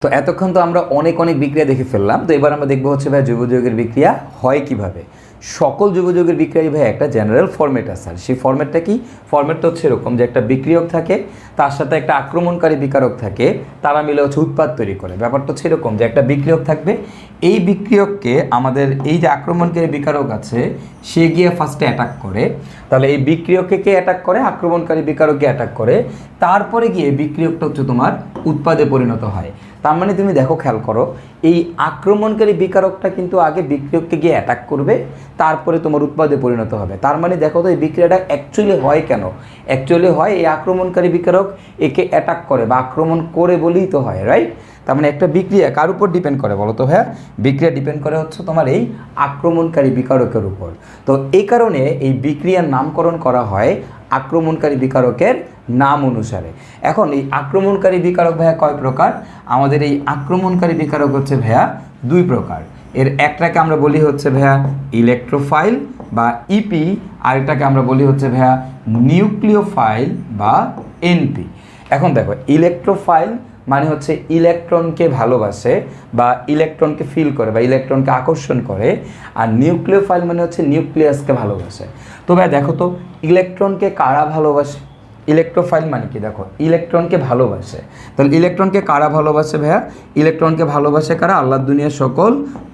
তো এতক্ষণ তো আমরা অনেক অনেক বিক্রিয়া দেখে ফেললাম। তো এবার আমরা দেখবো হচ্ছে ভাই জৈব যৌগের বিক্রিয়া হয় কিভাবে। সকল জৈব যৌগের বিক্রিয়ায় ভাই একটা জেনারেল ফরম্যাট আছে, আর সেই ফরম্যাটটা কি? ফরম্যাটটা হচ্ছে এরকম যে একটা বিক্রিয়ক থাকে, তার সাথে একটা আক্রমণকারী বিকারক থাকে, তারা মিলে হচ্ছে উৎপাদ তৈরি করে। ব্যাপারটা হচ্ছে এরকম যে একটা বিক্রিয়ক থাকবে, এই বিক্রিয়ককে আমাদের এই যে আক্রমণকারী বিকারক আছে সে গিয়ে ফার্স্টে অ্যাটাক করে। তাহলে এই বিক্রিয়ককে কে অ্যাটাক করে? আক্রমণকারী বিকারককে অ্যাটাক করে, তারপরে গিয়ে বিক্রিয়কটা হচ্ছে তোমার উৎপাদে পরিণত হয়। তার মানে তুমি দেখো, খেয়াল করো, এই আক্রমণকারী বিকারকটা কিন্তু আগে বিক্রিয়ককে গিয়ে অ্যাটাক করবে, তারপরে তোমার উৎপাদে পরিণত হবে। তার মানে দেখো তো এই বিক্রিয়াটা অ্যাকচুয়ালি হয় কেন? অ্যাকচুয়ালি হয় এই আক্রমণকারী বিকারক একে অ্যাটাক করে বা আক্রমণ করে বলেই তো হয়, রাইট? তার মানে একটা বিক্রিয়া কার উপর ডিপেন্ড করে বলো তো ভাইয়া? বিক্রিয়া ডিপেন্ড করে হচ্ছে তোমার এই আক্রমণকারী বিকারকের উপর। তো এই কারণে এই বিক্রিয়ার নামকরণ করা হয় আক্রমণকারী বিকারকের নাম অনুসারে। এখন এই আক্রমণকারী বিকারক ভাইয়া কয় প্রকার? আমাদের এই আক্রমণকারী বিকারক হচ্ছে ভাইয়া দুই প্রকার। এর একটাকে আমরা বলি হচ্ছে ভাইয়া ইলেকট্রোফাইল বা ইপি, আরেকটাকে আমরা বলি হচ্ছে ভাইয়া নিউক্লিওফাইল বা এনপি। এখন দেখো, ইলেকট্রোফাইল মানে হচ্ছে ইলেকট্রনকে ভালোবাসে বা ইলেকট্রনকে ফিল করে বা ইলেকট্রনকে আকর্ষণ করে, আর নিউক্লিওফাইল মানে হচ্ছে নিউক্লিয়াসকে ভালোবাসে। তো ভাই দেখো তো, ইলেকট্রনকে কারা ভালোবাসে? ইলেকট্রোফাইল মানে কি? দেখো, ইলেকট্রনকে ভালোবাসে। তাহলে ইলেকট্রনকে কারা ভালোবাসে ভাইয়া? ইলেকট্রনকে ভালোবাসে কারা? আল্লাহর দুনিয়ার সকল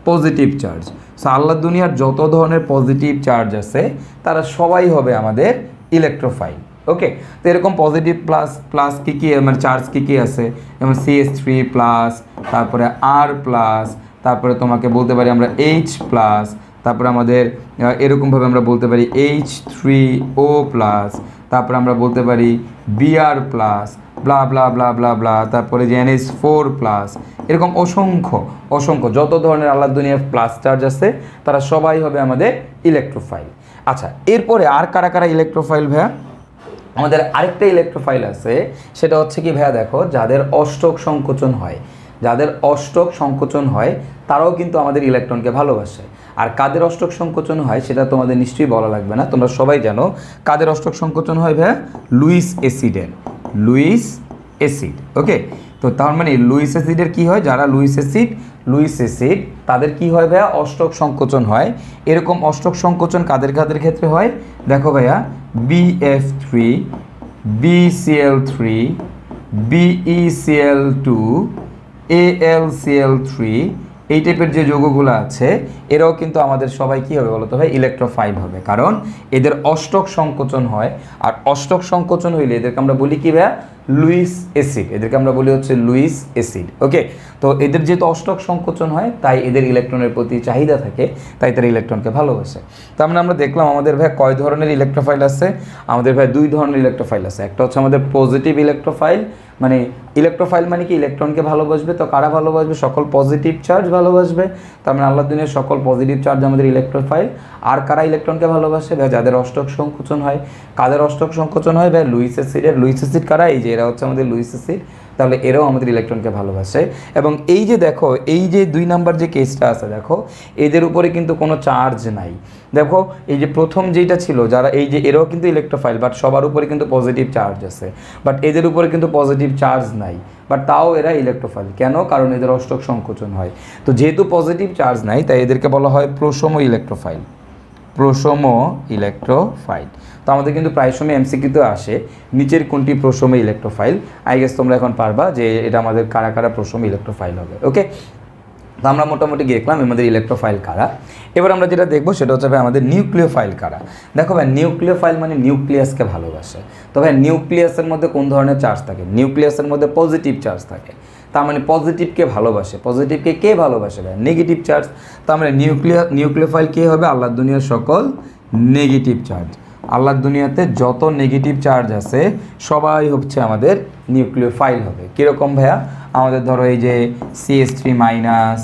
পজিটিভ চার্জ। সো আল্লাহর দুনিয়ার যত ধরনের পজিটিভ চার্জ আছে তারা সবাই হবে আমাদের ইলেকট্রোফাইল। ওকে, তো এরকম পজিটিভ প্লাস প্লাস কী কী মানে চার্জ কী কী আছে, যেমন CH3 প্লাস, তারপরে R প্লাস, তারপরে তোমাকে বলতে পারি আমরা H প্লাস, তারপরে আমাদের এরকমভাবে আমরা বলতে পারি H3O প্লাস, তারপরে আমরা বলতে পারি Br প্লাস, ব্লা ব্লা ব্লা ব্লা ব্লা, তারপরে যে NH4 প্লাস, এরকম অসংখ্য অসংখ্য যত ধরনের আল্লাহর দুনিয়ার প্লাস চার্জ আছে তারা সবাই হবে আমাদের ইলেকট্রোফাইল। আচ্ছা, এরপরে আর কারা কারা ইলেকট্রোফাইল ভাইয়া? আমাদের আরেকটা ইলেকট্রোফাইল আছে, সেটা হচ্ছে কি ভাইয়া, দেখো, যাদের অষ্টক সংকোচন হয়, যাদের অষ্টক সংকোচন হয় তারাও কিন্তু আমাদের ইলেকট্রনকে ভালোবাসে। আর কাদের অষ্টক সংকোচন হয় সেটা তোমাদের নিশ্চয়ই বলা লাগবে না, তোমরা সবাই জানো কাদের অষ্টক সংকোচন হয় ভাইয়া? লুইস অ্যাসিডের, লুইস অ্যাসিড। ওকে, তো তার মানে লুইস অ্যাসিডের কি হয়? যারা লুইস অ্যাসিড তাদের কি হয় ভাইয়া? অষ্টক সংকোচন হয়। এরকম অষ্টক সংকোচন কাদের কাদের ক্ষেত্রে হয়? দেখো ভাইয়া, BF3, BCl3, BeCl2, AlCl3, এই টাইপের যে যৌগগুলো আছে এরাও কিন্তু আমাদের সবাই কী হবে বলো তো ভাই? ইলেকট্রোফাইল হবে, কারণ এদের অষ্টক সংকোচন হয়। আর অষ্টক সংকোচন হইলে এদেরকে আমরা বলি কি ভাইয়া? Luis acid. এদেরকে আমরা বলি হচ্ছে লুইস অ্যাসিড। ওকে, তো এদের যেহেতু অষ্টক সংকোচন হয় তাই এদের ইলেকট্রনের প্রতি চাহিদা থাকে, তাই তারা ইলেকট্রনকে ভালোবাসে। তার মানে আমরা দেখলাম আমাদের ভাই কয় ধরনের ইলেকট্রোফাইল আছে? আমাদের ভাই দুই ধরনের ইলেকট্রোফাইল আছে। একটা হচ্ছে আমাদের পজিটিভ ইলেকট্রোফাইল, মানে ইলেকট্রোফাইল মানে কি? ইলেকট্রনকে ভালোবাসবে। তো কারা ভালোবাসবে? সকল পজিটিভ চার্জ ভালোবাসবে। তার মানে আল্লাহর দুনিয়ার সকল পজিটিভ চার্জ আমাদের ইলেকট্রোফাইল। আর কারা ইলেকট্রনকে ভালোবাসে ভাই? যাদের অষ্টক সংকোচন হয়। কাদের অষ্টক সংকোচন হয় ভাই? লুইস অ্যাসিডের। লুইস অ্যাসিড কারা? এই যে এরা হচ্ছে আমাদের লুইস অ্যাসিড। তাহলে এরাও আমাদের ইলেকট্রনকে ভালোবাসে। এবং এই যে দেখো, এই যে 2 নাম্বার যে কেসটা আছে, দেখো এদের উপরে কিন্তু কোনো চার্জ নাই। দেখো এই যে প্রথম যেটা ছিল, যারা এই যে এরাও কিন্তু ইলেকট্রোফাইল, বাট সবার উপরে কিন্তু পজিটিভ চার্জ আছে, বাট এদের উপরে কিন্তু পজিটিভ চার্জ নাই, বাট তাও এরা ইলেকট্রোফাইল। কেন? কারণ এদের অষ্টক সংকোচন হয়। তো যেহেতু পজিটিভ চার্জ নাই তাই এদেরকে বলা হয় প্রশম ইলেকট্রোফাইল, প্রশম ইলেকট্রোফাইল। তো আমাদের কিন্তু প্রায় সময় এমসিকিউতে আসে নিচের কোনটি প্রশম ইলেকট্রোফাইল। আই গেস তোমরা এখন পারবা যে এটা আমাদের কারা কারা প্রশম ইলেকট্রোফাইল হবে। ওকে, তো আমরা মোটামুটি দেখলাম আমাদের ইলেকট্রোফাইল কারা। এবার আমরা যেটা দেখবো সেটা হচ্ছে ভাই আমাদের নিউক্লিওফাইল কারা। দেখো ভাই, নিউক্লিওফাইল মানে নিউক্লিয়াসকে ভালোবাসে। তো ভাই নিউক্লিয়াসের মধ্যে কোন ধরনের চার্জ থাকে? নিউক্লিয়াসের মধ্যে পজিটিভ চার্জ থাকে। তার মানে পজিটিভকে ভালোবাসে। পজিটিভকে কে ভালোবাসে ভাই? Negative charge. তার মানে নিউক্লিওফাইল কে হবে? আল্লাহর দুনিয়ার সকল নেগেটিভ চার্জ। আল্লাহর দুনিয়াতে যত নেগেটিভ চার্জ আছে সবাই হচ্ছে আমাদের নিউক্লিওফাইল হবে। কীরকম ভাইয়া? আমাদের ধরো এই যে CH3 মাইনাস,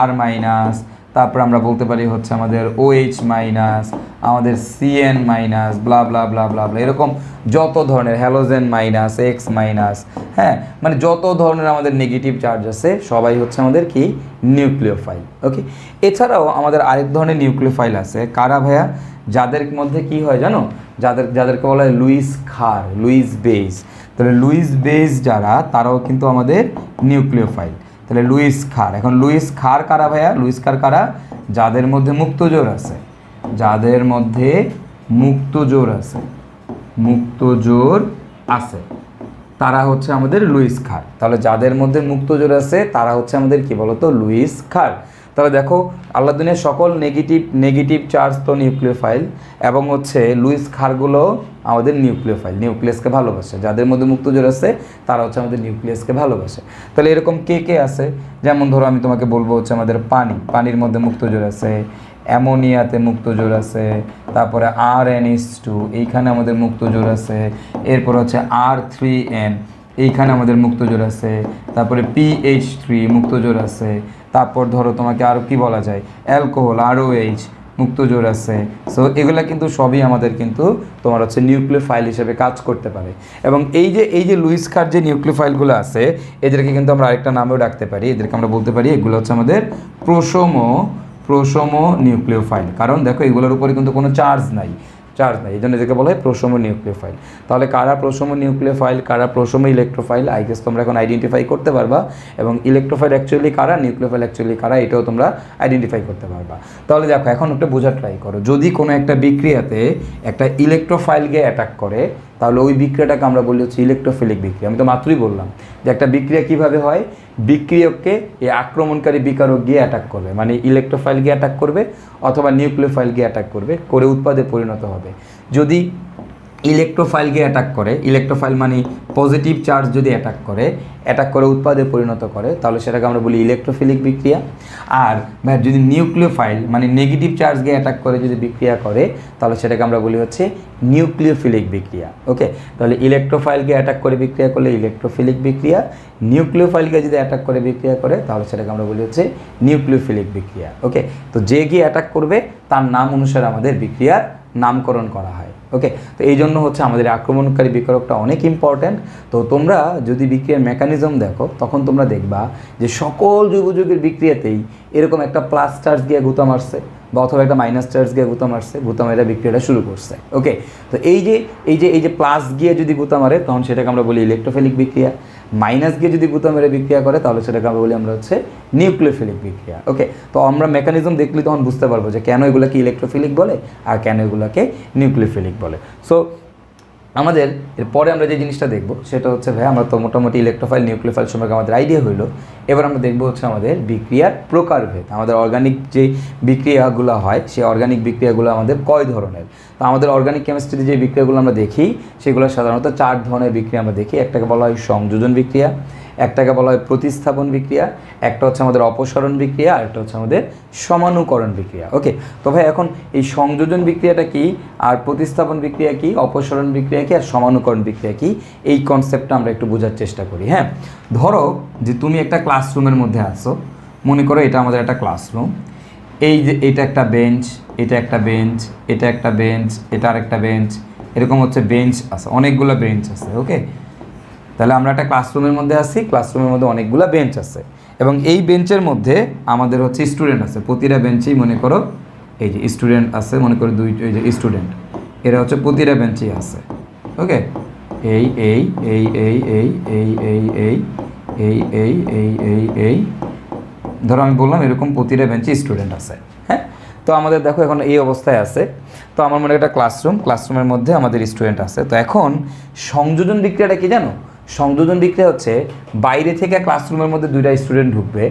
R মাইনাস, তারপর আমরা বলতে পারি হচ্ছে আমাদের OH মাইনাস, আমাদের CN মাইনাস, ব্লা ব্লা ব্লা ব্লা ব্লা, এরকম যত ধরনের হ্যালোজেন মাইনাস, X মাইনাস, হ্যাঁ, মানে যত ধরনের আমাদের নেগেটিভ চার্জ আছে সবাই হচ্ছে আমাদের কি? নিউক্লিওফাইল। ওকে, এছাড়াও আমাদের আরেক ধরনের নিউক্লিওফাইল আছে। কারা ভাইয়া? যাদের মধ্যে কি হয় জানো? যাদেরকে বলা হয় লুইস ক্ষার, লুইস বেস। তাহলে লুইস বেস যারা, তারাও কিন্তু আমাদের নিউক্লিওফাইল। তাহলে লুইস ক্ষার। এখন লুইস ক্ষার কারা ভাইয়া? লুইস ক্ষার কারা? যাদের মধ্যে মুক্ত জোর আছে, যাদের মধ্যে মুক্ত জোর আছে, মুক্ত জোর আছে তারা হচ্ছে আমাদের লুইস ক্ষার। তাহলে যাদের মধ্যে মুক্ত জোর আছে তারা হচ্ছে আমাদের কি বলতো? লুইস ক্ষার। তাহলে দেখো আল্লাহ দুনিয়ার সকল নেগেটিভ চার্জ তো নিউক্লিওফাইল, এবং হচ্ছে লুইস ক্ষারগুলো আমাদের নিউক্লিওফাইল, নিউক্লিয়াসকে ভালোবাসে। যাদের মধ্যে মুক্ত জোর আছে তারা হচ্ছে আমাদের নিউক্লিয়াসকে ভালোবাসে। তাহলে এরকম কে কে আছে? যেমন ধরো আমি তোমাকে বলবো হচ্ছে আমাদের পানির মধ্যে মুক্ত জোর আছে, অ্যামোনিয়াতে মুক্ত জোর আছে, তারপরে RnH2 এইখানে আমাদের মুক্ত জোর আছে, এরপর হচ্ছে R3N এইখানে আমাদের মুক্ত জোর আছে, তারপরে PH3 মুক্ত জোর আছে, তারপর ধরো তোমাকে আরও কি বলা যায়, অ্যালকোহল ROH মুক্ত জোর আছে। সো এগুলা কিন্তু সবই আমাদের কিন্তু তোমার হচ্ছে নিউক্লিওফাইল হিসেবে কাজ করতে পারে। এবং এই যে লুইস ক্ষার যে নিউক্লিওফাইলগুলো আছে এদেরকে কিন্তু আমরা আরেকটা নামেও ডাকতে পারি, এদেরকে আমরা বলতে পারি এগুলো হচ্ছে আমাদের প্রোসোমো নিউক্লিওফাইল। কারণ দেখো এগুলোর উপরে কিন্তু কোনো চার্জ নাই, এই জন্য এদেরকে বলা হয় প্রোসোমো নিউক্লিওফাইল। তাহলে কারা প্রোসোমো নিউক্লিওফাইল, কারা প্রোসোমো ইলেকট্রোফাইল, আই গেস তোমরা এখন আইডেন্টিফাই করতে পারবা। এবং ইলেকট্রোফাইল অ্যাকচুয়ালি কারা, নিউক্লিওফাইল অ্যাকচুয়ালি কারা, এটাও তোমরা আইডেন্টিফাই করতে পারবা। তাহলে দেখো এখন একটা বোঝা ট্রাই করো, যদি কোনো একটা বিক্রিয়াতে একটা ইলেকট্রোফাইলকে অ্যাটাক করে তাহলে ওই বিক্রিয়াটাকে আমরা বলি হচ্ছে ইলেকট্রোফিলিক বিক্রিয়া। আমি তো মাত্রই বললাম যে একটা বিক্রিয়া কীভাবে হয়, বিক্রিয়ককে এই আক্রমণকারী বিকারক গিয়ে অ্যাটাক করবে, মানে ইলেকট্রোফাইল গিয়ে অ্যাটাক করবে অথবা নিউক্লিওফাইল গিয়ে অ্যাটাক করবে, করে উৎপাদে পরিণত হবে। যদি ইলেকট্রোফাইলকে অ্যাটাক করে, ইলেকট্রোফাইল মানে পজিটিভ চার্জ যদি অ্যাটাক করে উৎপাদে পরিণত করে তাহলে সেটাকে আমরা বলি ইলেকট্রোফিলিক বিক্রিয়া। আর যদি নিউক্লিওফাইল মানে নেগেটিভ চার্জকে অ্যাটাক করে যদি বিক্রিয়া করে তাহলে সেটাকে আমরা বলি হচ্ছে নিউক্লিওফিলিক বিক্রিয়া। ওকে, তাহলে ইলেকট্রোফাইলকে অ্যাটাক করে বিক্রিয়া করলে ইলেকট্রোফিলিক বিক্রিয়া, নিউক্লিওফাইলকে যদি অ্যাটাক করে বিক্রিয়া করে তাহলে সেটাকে আমরা বলি হচ্ছে নিউক্লিওফিলিক বিক্রিয়া। ওকে, তো যে গিয়ে অ্যাটাক করবে তার নাম অনুসারে আমাদের বিক্রিয়ার নামকরণ করা হয়। ওকে, তো এই জন্য হচ্ছে আমাদের আক্রমণকারী বিকারকটা অনেক ইম্পর্ট্যান্ট। তো তোমরা যদি বিক্রিয়ার মেকানিজম দেখো তখন তোমরা দেখবা যে সকল জৈব যৌগের বিক্রিয়াতেই এরকম একটা প্লাস চার্জ গিয়ে গুঁতা মারছে বা অথবা একটা মাইনাস চার্জ গিয়ে গুঁতা মারছে, গুঁতা মেরা বিক্রিয়াটা শুরু করছে। ওকে, তো এই যে প্লাস গিয়ে যদি গুঁতা মারে তখন সেটাকে আমরা বলি ইলেকট্রোফিলিক বিক্রিয়া, মাইনাস গিয়ে যদি গুঁতা মেরে বিক্রিয়া করে তাহলে সেটাকে আমরা বলি আমরা হচ্ছে নিউক্লিওফিলিক বিক্রিয়া। ওকে, তো আমরা মেকানিজম দেখলে তখন বুঝতে পারবো যে কেন এগুলোকে ইলেকট্রোফিলিক বলে আর কেন এগুলোকে নিউক্লিওফিলিক বলে। সো আমাদের এরপরে আমরা যে জিনিসটা দেখব সেটা হচ্ছে ভাই আমরা তো মোটামুটি ইলেকট্রোফাইল নিউক্লিওফাইল সম্পর্কে আমাদের আইডিয়া হইলো। এবার আমরা দেখব হচ্ছে আমাদের বিক্রিয়ার প্রকারভেদ। আমাদের অর্গানিক যে বিক্রিয়াগুলো হয় সেই অর্গানিক বিক্রিয়াগুলো আমাদের কয় ধরনের। তো আমাদের অর্গানিক কেমিস্ট্রিতে যে বিক্রিয়াগুলো আমরা দেখি সেগুলো সাধারণত 4 ধরনের বিক্রিয়া আমরা দেখি। একটাকে বলা হয় সংযোজন বিক্রিয়া, একটাকে বলা হয় প্রতিস্থাপন বিক্রিয়া, একটা হচ্ছে আমাদের অপসারণ বিক্রিয়া, আর একটা হচ্ছে আমাদের সমানুকরণ বিক্রিয়া। ওকে, তো ভাই এখন এই সংযোজন বিক্রিয়াটা কি, আর প্রতিস্থাপন বিক্রিয়া কি, অপসারণ বিক্রিয়া কি, আর সমানুকরণ বিক্রিয়া কি, এই কনসেপ্টটা আমরা একটু বোঝার চেষ্টা করি। হ্যাঁ, ধরো যে তুমি একটা ক্লাসরুমের মধ্যে আসো, মনে করো এটা আমাদের একটা ক্লাসরুম, এই যে এটা একটা বেঞ্চ, এটা একটা বেঞ্চ, এটা একটা বেঞ্চ, এটা আরেকটা বেঞ্চ, এরকম হচ্ছে বেঞ্চ আছে, অনেকগুলো বেঞ্চ আছে। ওকে, তাহলে আমরা একটা ক্লাসরুমের মধ্যে আছি, ক্লাসরুমের মধ্যে অনেকগুলো বেঞ্চ আছে এবং এই বেঞ্চের মধ্যে আমাদের হচ্ছে স্টুডেন্ট আছে। প্রতিটা বেঞ্চেই মনে করো এই যে স্টুডেন্ট আছে, মনে করো এই যে স্টুডেন্ট, এরা হচ্ছে প্রতিটা বেঞ্চেই আছে। ওকে, এই এই এই এই এই এই এই এই এই এই এই এই এই ধরো আমি বললাম এরকম প্রতিটা বেঞ্চে স্টুডেন্ট আছে। হ্যাঁ, তো আমাদের দেখো এখন এই অবস্থায় আছে। তো আমার মনে একটা ক্লাসরুমের মধ্যে আমাদের স্টুডেন্ট আছে। তো এখন সংযোজন বিক্রিয়াটা কি জানো? সংযোজন বিক্রিয়া হচ্ছে বাইরে থেকে ক্লাসরুমের মধ্যে 2টা স্টুডেন্ট ঢুকবে,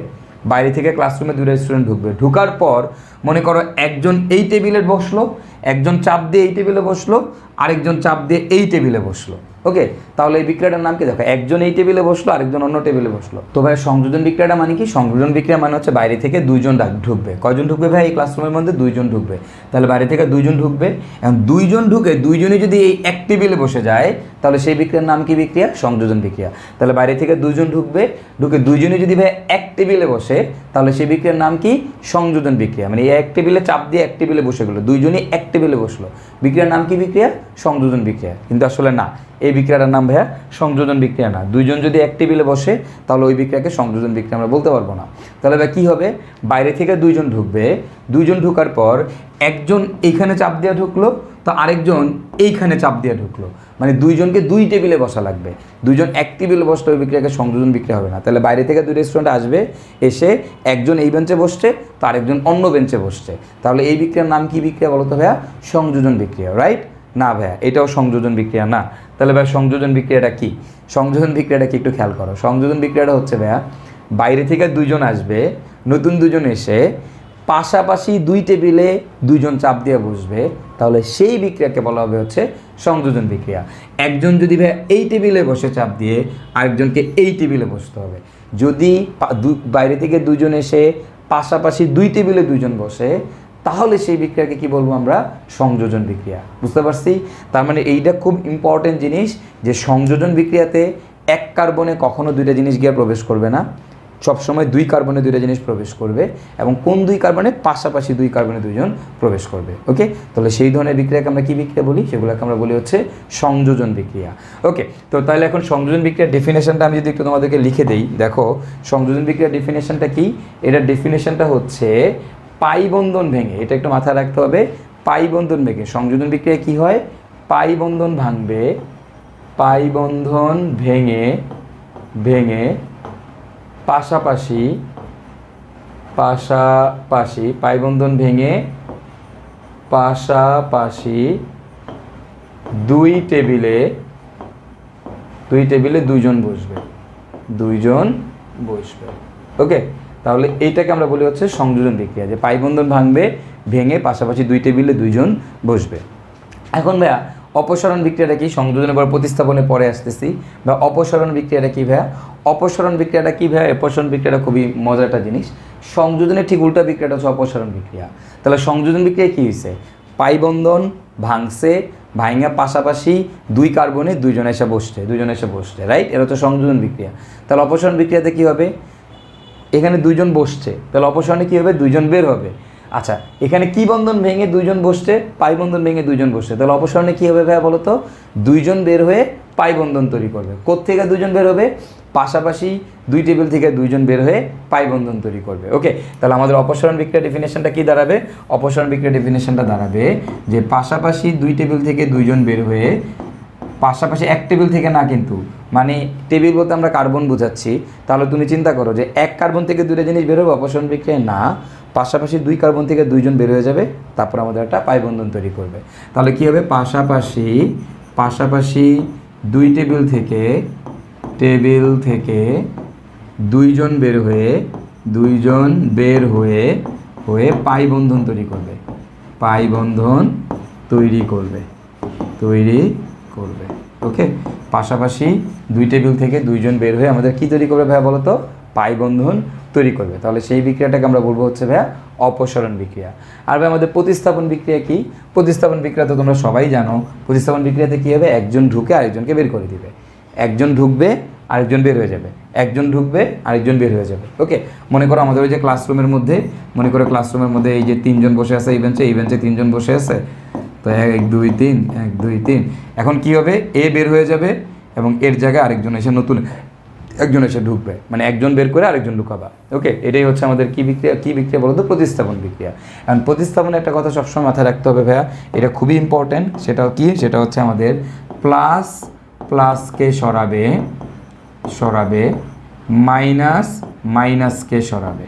বাইরে থেকে ক্লাসরুমে 2টা স্টুডেন্ট ঢুকবে, ঢুকার পর মনে করো একজন এই টেবিলে বসলো, একজন চাপ দিয়ে এই টেবিলে বসলো, আরেকজন চাপ দিয়ে এই টেবিলে বসলো। ওকে, তাহলে এই বিক্রিয়াটার নাম কি? দেখো একজন এই টেবিলে বসলো, আরেকজন অন্য টেবিলে বসলো। তো ভাই সংযোজন বিক্রিয়াটা মানে কি? সংযোজন বিক্রিয়া মানে হচ্ছে বাইরে থেকে 2জন ঢুকবে। কয়জন ঢুকবে ভাই? এই ক্লাসরুমের মধ্যে 2জন ঢুকবে। তাহলে বাইরে থেকে 2জন ঢুকবে, এখন 2জন ঢুকে 2জনই যদি এই এক টেবিলে বসে যায় তাহলে সেই বিক্রিয়ার নাম কি? বিক্রিয়া সংযোজন বিক্রিয়া। তাহলে বাইরে থেকে 2জন ঢুকবে, ঢুকে 2জনই যদি ভাই এক টেবিলে বসে তাহলে সেই বিক্রিয়ার নাম কি? সংযোজন বিক্রিয়া। মানে এই এক টেবিলে চাপ দিয়ে এক টেবিলে বসে গেলো, 2জনই এক টেবিলে বসলো, বিক্রিয়ার নাম কি? বিক্রিয়া সংযোজন বিক্রিয়া। কিন্তু আসলে না, এই বিক্রিয়াটার নাম ভাইয়া সংযোজন বিক্রিয়া না। 2জন যদি এক টেবিলে বসে তাহলে ওই বিক্রিয়াকে সংযোজন বিক্রিয়া আমরা বলতে পারবো না। তাহলে ভাই কী হবে? বাইরে থেকে 2জন ঢুকবে, 2জন ঢুকার পর একজন এইখানে চাপ দিয়ে ঢুকলো, তো আরেকজন এইখানে চাপ দিয়ে ঢুকলো, মানে দুইজনকে দুই টেবিলে বসা লাগবে, দুইজন এক টেবিলে বসলে ওই বিক্রিয়াকে সংযোজন বিক্রিয়া হবে না। তাহলে বাইরে থেকে দুই রেস্টুরেন্ট আসবে, এসে একজন এই বেঞ্চে বসছে তো আরেকজন অন্য বেঞ্চে বসছে, তাহলে এই বিক্রিয়ার নাম কি বিক্রিয়া বলো তো ভাইয়া? সংযোজন বিক্রিয়া, রাইট? না ভাইয়া, এটাও সংযোজন বিক্রিয়া না। তাহলে ভাইয়া সংযোজন বিক্রিয়াটা কি? সংযোজন বিক্রিয়াটা কি একটু খেয়াল করো। সংযোজন বিক্রিয়াটা হচ্ছে ভাইয়া, বাইরে থেকে দুইজন আসবে, নতুন দুজন এসে পাশাপাশি দুই টেবিলে দুইজন চাপ দিয়ে বসবে, তাহলে সেই বিক্রিয়াকে বলা হবে হচ্ছে সংযোজন বিক্রিয়া। একজন যদি ভাই এই টেবিলে বসে চাপ দিয়ে আরেকজনকে এই টেবিলে বসতে হবে। যদি বাইরে থেকে দুইজন এসে পাশাপাশি দুই টেবিলে দুইজন বসে, তাহলে সেই বিক্রিয়াকে কি বলবো আমরা? সংযোজন বিক্রিয়া। বুঝতে পারছি? তার মানে এইটা খুব ইম্পর্টেন্ট জিনিস যে সংযোজন বিক্রিয়াতে এক কার্বনে কখনো দুইটা জিনিস গিয়ে প্রবেশ করবে না, সবসময় দুই কার্বনে দুইটা জিনিস প্রবেশ করবে, এবং কোন দুই কার্বনে? পাশাপাশি দুই কার্বনে দুইজন প্রবেশ করবে। ওকে, তাহলে সেই ধরনের বিক্রিয়াকে আমরা কি বিক্রিয়া বলি? সেগুলোকে আমরা বলি হচ্ছে সংযোজন বিক্রিয়া। ওকে, তো তাহলে এখন সংযোজন বিক্রিয়ার ডেফিনেশনটা আমি যদি একটু তোমাদেরকে লিখে দেই, দেখো সংযোজন বিক্রিয়ার ডেফিনেশনটা কি? এটার ডেফিনেশনটা হচ্ছে পাই বন্ধন ভেঙে, এটা একটু মাথায় রাখতে হবে, পাই বন্ধন ভেঙে সংযোজন বিক্রিয়া কি হয়? পাই বন্ধন ভাঙবে, পাই বন্ধন ভেঙে ভেঙে পাশাপাশি পাশাপাশি পাই বন্ধন ভেঙে পাশাপাশি দুই টেবিলে দুইজন বসবে, ওকে। তাহলে এইটাকে আমরা বলি হচ্ছে সংযোজন বিক্রিয়া, যে পাই বন্ধন ভাঙবে, ভেঙে পাশাপাশি দুই টেবিলে দুইজন বসবে। এখন ভাইয়া অপসারণ বিক্রিয়াটা কি? সংযোজনের পর প্রতিস্থাপনে পরে আসতেছি। বা অপসারণ বিক্রিয়াটা কি ভাইয়া? অপসারণ বিক্রিয়াটা কি ভাইয়া? অপসারণ বিক্রিয়াটা খুবই মজার একটা জিনিস। সংযোজনের ঠিক উল্টা বিক্রিয়াটা হচ্ছে অপসারণ বিক্রিয়া। তাহলে সংযোজন বিক্রিয়া কী হয়েছে? পাই বন্ধন ভাঙছে, ভাঙা পাশাপাশি দুই কার্বনে দুইজন এসে বসছে, রাইট? এটা হচ্ছে সংযোজন বিক্রিয়া। তাহলে অপসারণ বিক্রিয়াতে কী হবে? এখানে দুইজন বসছে, তাহলে অপসারণে কী হবে? দুইজন বের হবে। আচ্ছা, এখানে কি বন্ধন ভেঙে দুইজন বসছে? পাই বন্ধন ভেঙে দুইজন বসছে, তাহলে অপসারণে কী হবে ভাইয়া বলো তো? দুইজন বের হয়ে পাই বন্ধন তৈরি করবে। কোত্থেকে দুইজন বের হবে? পাশাপাশি দুই টেবিল থেকে দুইজন বের হয়ে পাই বন্ধন তৈরি করবে। ওকে, তাহলে আমাদের অপসারণ বিক্রিয়া ডেফিনেশনটা কি দাঁড়াবে? অপসারণ বিক্রিয়া ডেফিনেশনটা দাঁড়াবে যে পাশাপাশি দুই টেবিল থেকে দুইজন বের হয়ে, পাশাপাশি এক টেবিল থেকে না, কিন্তু মানে টেবিল বলতে আমরা কার্বন বোঝাচ্ছি। তাহলে তুমি চিন্তা করো যে এক কার্বন থেকে দুইটা জিনিস বের হবে অপসারণ বিক্রিয়ায় না, পাশাপাশি দুই কার্বন থেকে দুইজন বের হয়ে যাবে, তারপর আমাদের একটা পাই বন্ধন তৈরি করবে। তাহলে কী হবে? পাশাপাশি দুই টেবিল থেকে দুইজন বের হয়ে পাই বন্ধন তৈরি করবে। ওকে, পাশাপাশি দুই টেবিল থেকে দুইজন বের হয়ে আমাদের কি তৈরি করবে ভাইয়া বলো তো? পাই বন্ধন তৈরি করবে। তাহলে সেই বিক্রিয়াটাকে আমরা বলবো হচ্ছে ভাইয়া অপসারণ বিক্রিয়া। আর ভাই আমাদের প্রতিস্থাপন বিক্রিয়া কি? প্রতিস্থাপন বিক্রিয়া তো তোমরা সবাই জানো। প্রতিস্থাপন বিক্রিয়াতে কী হবে? একজন ঢুকে আরেকজনকে বের করে দিবে, একজন ঢুকবে আরেকজন বের হয়ে যাবে, একজন ঢুকবে আরেকজন বের হয়ে যাবে। ওকে, মনে করো আমাদের ওই যে ক্লাসরুমের মধ্যে এই যে তিনজন বসে আছে, এই বেঞ্চে তিনজন বসে আছে, তো 1 2 3 এখন কি হবে? এ বের হয়ে যাবে এবং এর জায়গায় আরেকজন এসে নতুন একজন এসে ঢুকবে, মানে একজন বের করে আরেকজন ঢুকাবা। ওকে, এটাই হচ্ছে আমাদের কি বিক্রিয়া বলো তো? প্রতিস্থাপন বিক্রিয়া। কারণ প্রতিস্থাপনে একটা কথা সবসময় মাথায় রাখতে হবে ভাইয়া, এটা খুবই ইম্পর্টেন্ট। সেটা হচ্ছে আমাদের প্লাসকে সরাবে, মাইনাসকে সরাবে,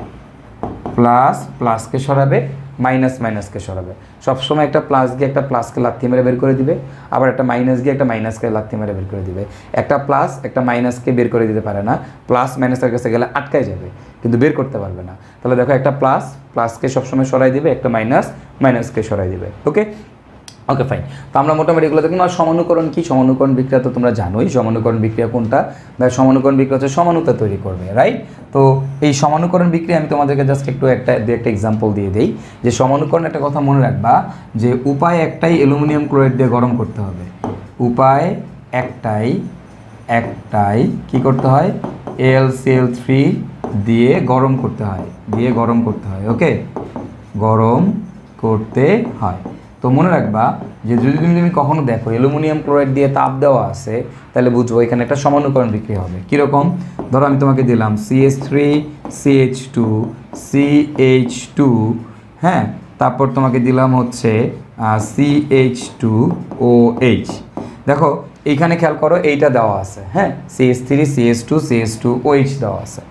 প্লাসকে সরাবে, মাইনাসকে সরাবে। সবসময় একটা প্লাস গিয়ে একটা প্লাসকে লাথি মেরে বের করে দিবে, আবার একটা মাইনাস গিয়ে একটা মাইনাসকে লাথি মেরে বের করে দিবে। একটা প্লাস একটা মাইনাসকে বের করে দিতে পারে না, প্লাস মাইনাসের কাছে গেলে আটকায় যাবে, কিন্তু বের করতে পারবে না। তাহলে দেখো, একটা প্লাসকে সবসময় সরাই দিবে, একটা মাইনাসকে সরাই দিবে। ওকে, ফাইন। তো আমরা মোটামুটি এগুলো দেখুন। আর সমানুকরণ কি? সমানুকরণ বিক্রিয়া তো তোমরা জানোই। সমানুকরণ বিক্রিয়া কোনটা? সমানুকরণ বিক্রিয়া হচ্ছে সমানুতা তৈরি করবে, রাইট? তো এই সমানুকরণ বিক্রিয়া আমি তোমাদেরকে জাস্ট একটু একটা এক্সাম্পল দিয়ে দেই। যে সমানুকরণ একটা কথা মনে রাখবা, যে উপায় একটাই, অ্যালুমিনিয়াম ক্লোরাইড দিয়ে গরম করতে হবে। উপায় একটাই কি করতে হয়? AlCl3 দিয়ে গরম করতে হয়, ওকে, গরম করতে হয়। তো মনে রাখবা যে যদি তুমি কখনো দেখো অ্যালুমিনিয়াম ক্লোরাইড দিয়ে তাপ দেওয়া আছে, তাহলে বুঝবো এখানে একটা সমানুকরণ বিক্রিয়া হবে। কীরকম? ধরো আমি তোমাকে দিলাম CH3 CH2 CH2, হ্যাঁ, তারপর তোমাকে দিলাম হচ্ছে CH2OH। দেখো এইখানে খেয়াল করো এইটা দেওয়া আছে, হ্যাঁ, CH3 CH2 CH2OH দেওয়া আছে।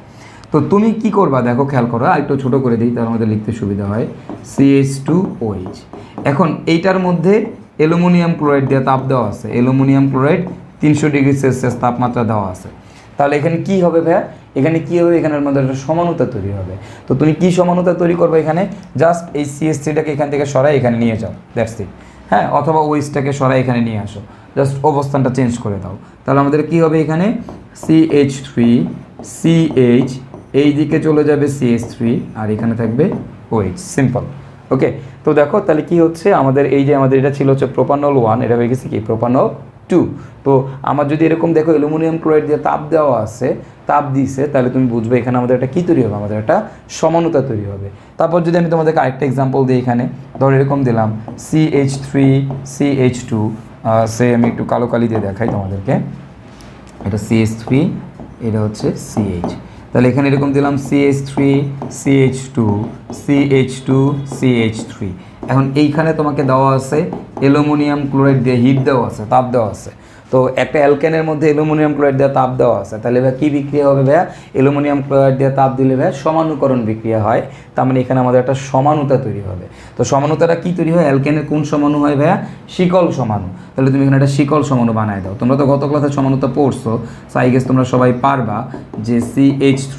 তো তুমি কি করবা দেখো, খেয়াল করো, আর একটু ছোটো করে দিই তাহলে আমাদের লিখতে সুবিধা হয়। CH2OH। এখন এইটার মধ্যে অ্যালুমিনিয়াম ক্লোরাইড দিয়ে তাপ দেওয়া আছে, অ্যালুমিনিয়াম ক্লোরাইড 300 ডিগ্রি সেলসিয়াস তাপমাত্রা দেওয়া আছে। তাহলে এখানে কি হবে ভাইয়া, এখানে কি হবে, এখানের মধ্যে একটা সমানুতা তৈরি হবে। তো তুমি কি সমানুতা তৈরি করবে, এখানে জাস্ট এই CH3টাকে এখান থেকে সরাই এখানে নিয়ে যাও, দ্যাটস ইট, হ্যাঁ, অথবা ওইচটাকে সরাই এখানে নিয়ে আসো, জাস্ট অবস্থানটা চেঞ্জ করে দাও। তাহলে আমাদের কি হবে, এখানে CH3 CH, এই দিকে চলে যাবে CH3, আর এখানে থাকবে OH, সিম্পল। ওকে, তো দেখো তাহলে কি হচ্ছে আমাদের, এই যে আমাদের এটা ছিল হচ্ছে প্রোপানল 1, এটা হয়ে গেছে কি প্রোপানল 2। তো আমার যদি এরকম দেখো অ্যালুমিনিয়াম ক্লোরাইড দিয়ে তাপ দেওয়া আছে, তাপ দিছে, তাহলে তুমি বুঝবে এখানে আমাদের একটা কী তৈরি হবে, আমাদের একটা সমানুতা তৈরি হবে। তারপর যদি আমি তোমাদেরকে আরেকটা এক্সাম্পল দিই, এখানে ধরো এরকম দিলাম CH3 CH2, সে আমি একটু কালো কালি দিয়ে দেখাই তোমাদেরকে, এটা CH3, এটা হচ্ছে CH। তাহলে এখানে এরকম দিলাম CH3 CH2 CH2 CH3। এখন এইখানে তোমাকে দেওয়া আছে অ্যালুমিনিয়াম ক্লোরাইড দিয়ে হিট দেওয়া আছে, তাপ দেওয়া আছে। তো একটা অ্যালকেনের মধ্যে অ্যালুমিনিয়াম ক্লোরাইড দিয়ে তাপ দেওয়া আছে, তাহলে ভাইয়া কী বিক্রিয়া হবে ভাইয়া, অ্যালুমিনিয়াম ক্লোরাইড দিয়ে তাপ দিলে ভাইয়া সমানুকরণ বিক্রিয়া হয়। তার মানে এখানে আমাদের একটা সমানুতা তৈরি হবে। তো সমানুতাটা কী তৈরি হয়, অ্যালকেনের কোন সমাণু হয় ভাইয়া, শিকল সমাণু। তাহলে তুমি এখানে একটা শিকল সমাণু বানায় দাও। তোমরা তো গত ক্লাসে সমানুতা পড়ছো, সো আই গেস তোমরা সবাই পারবা যে CH3,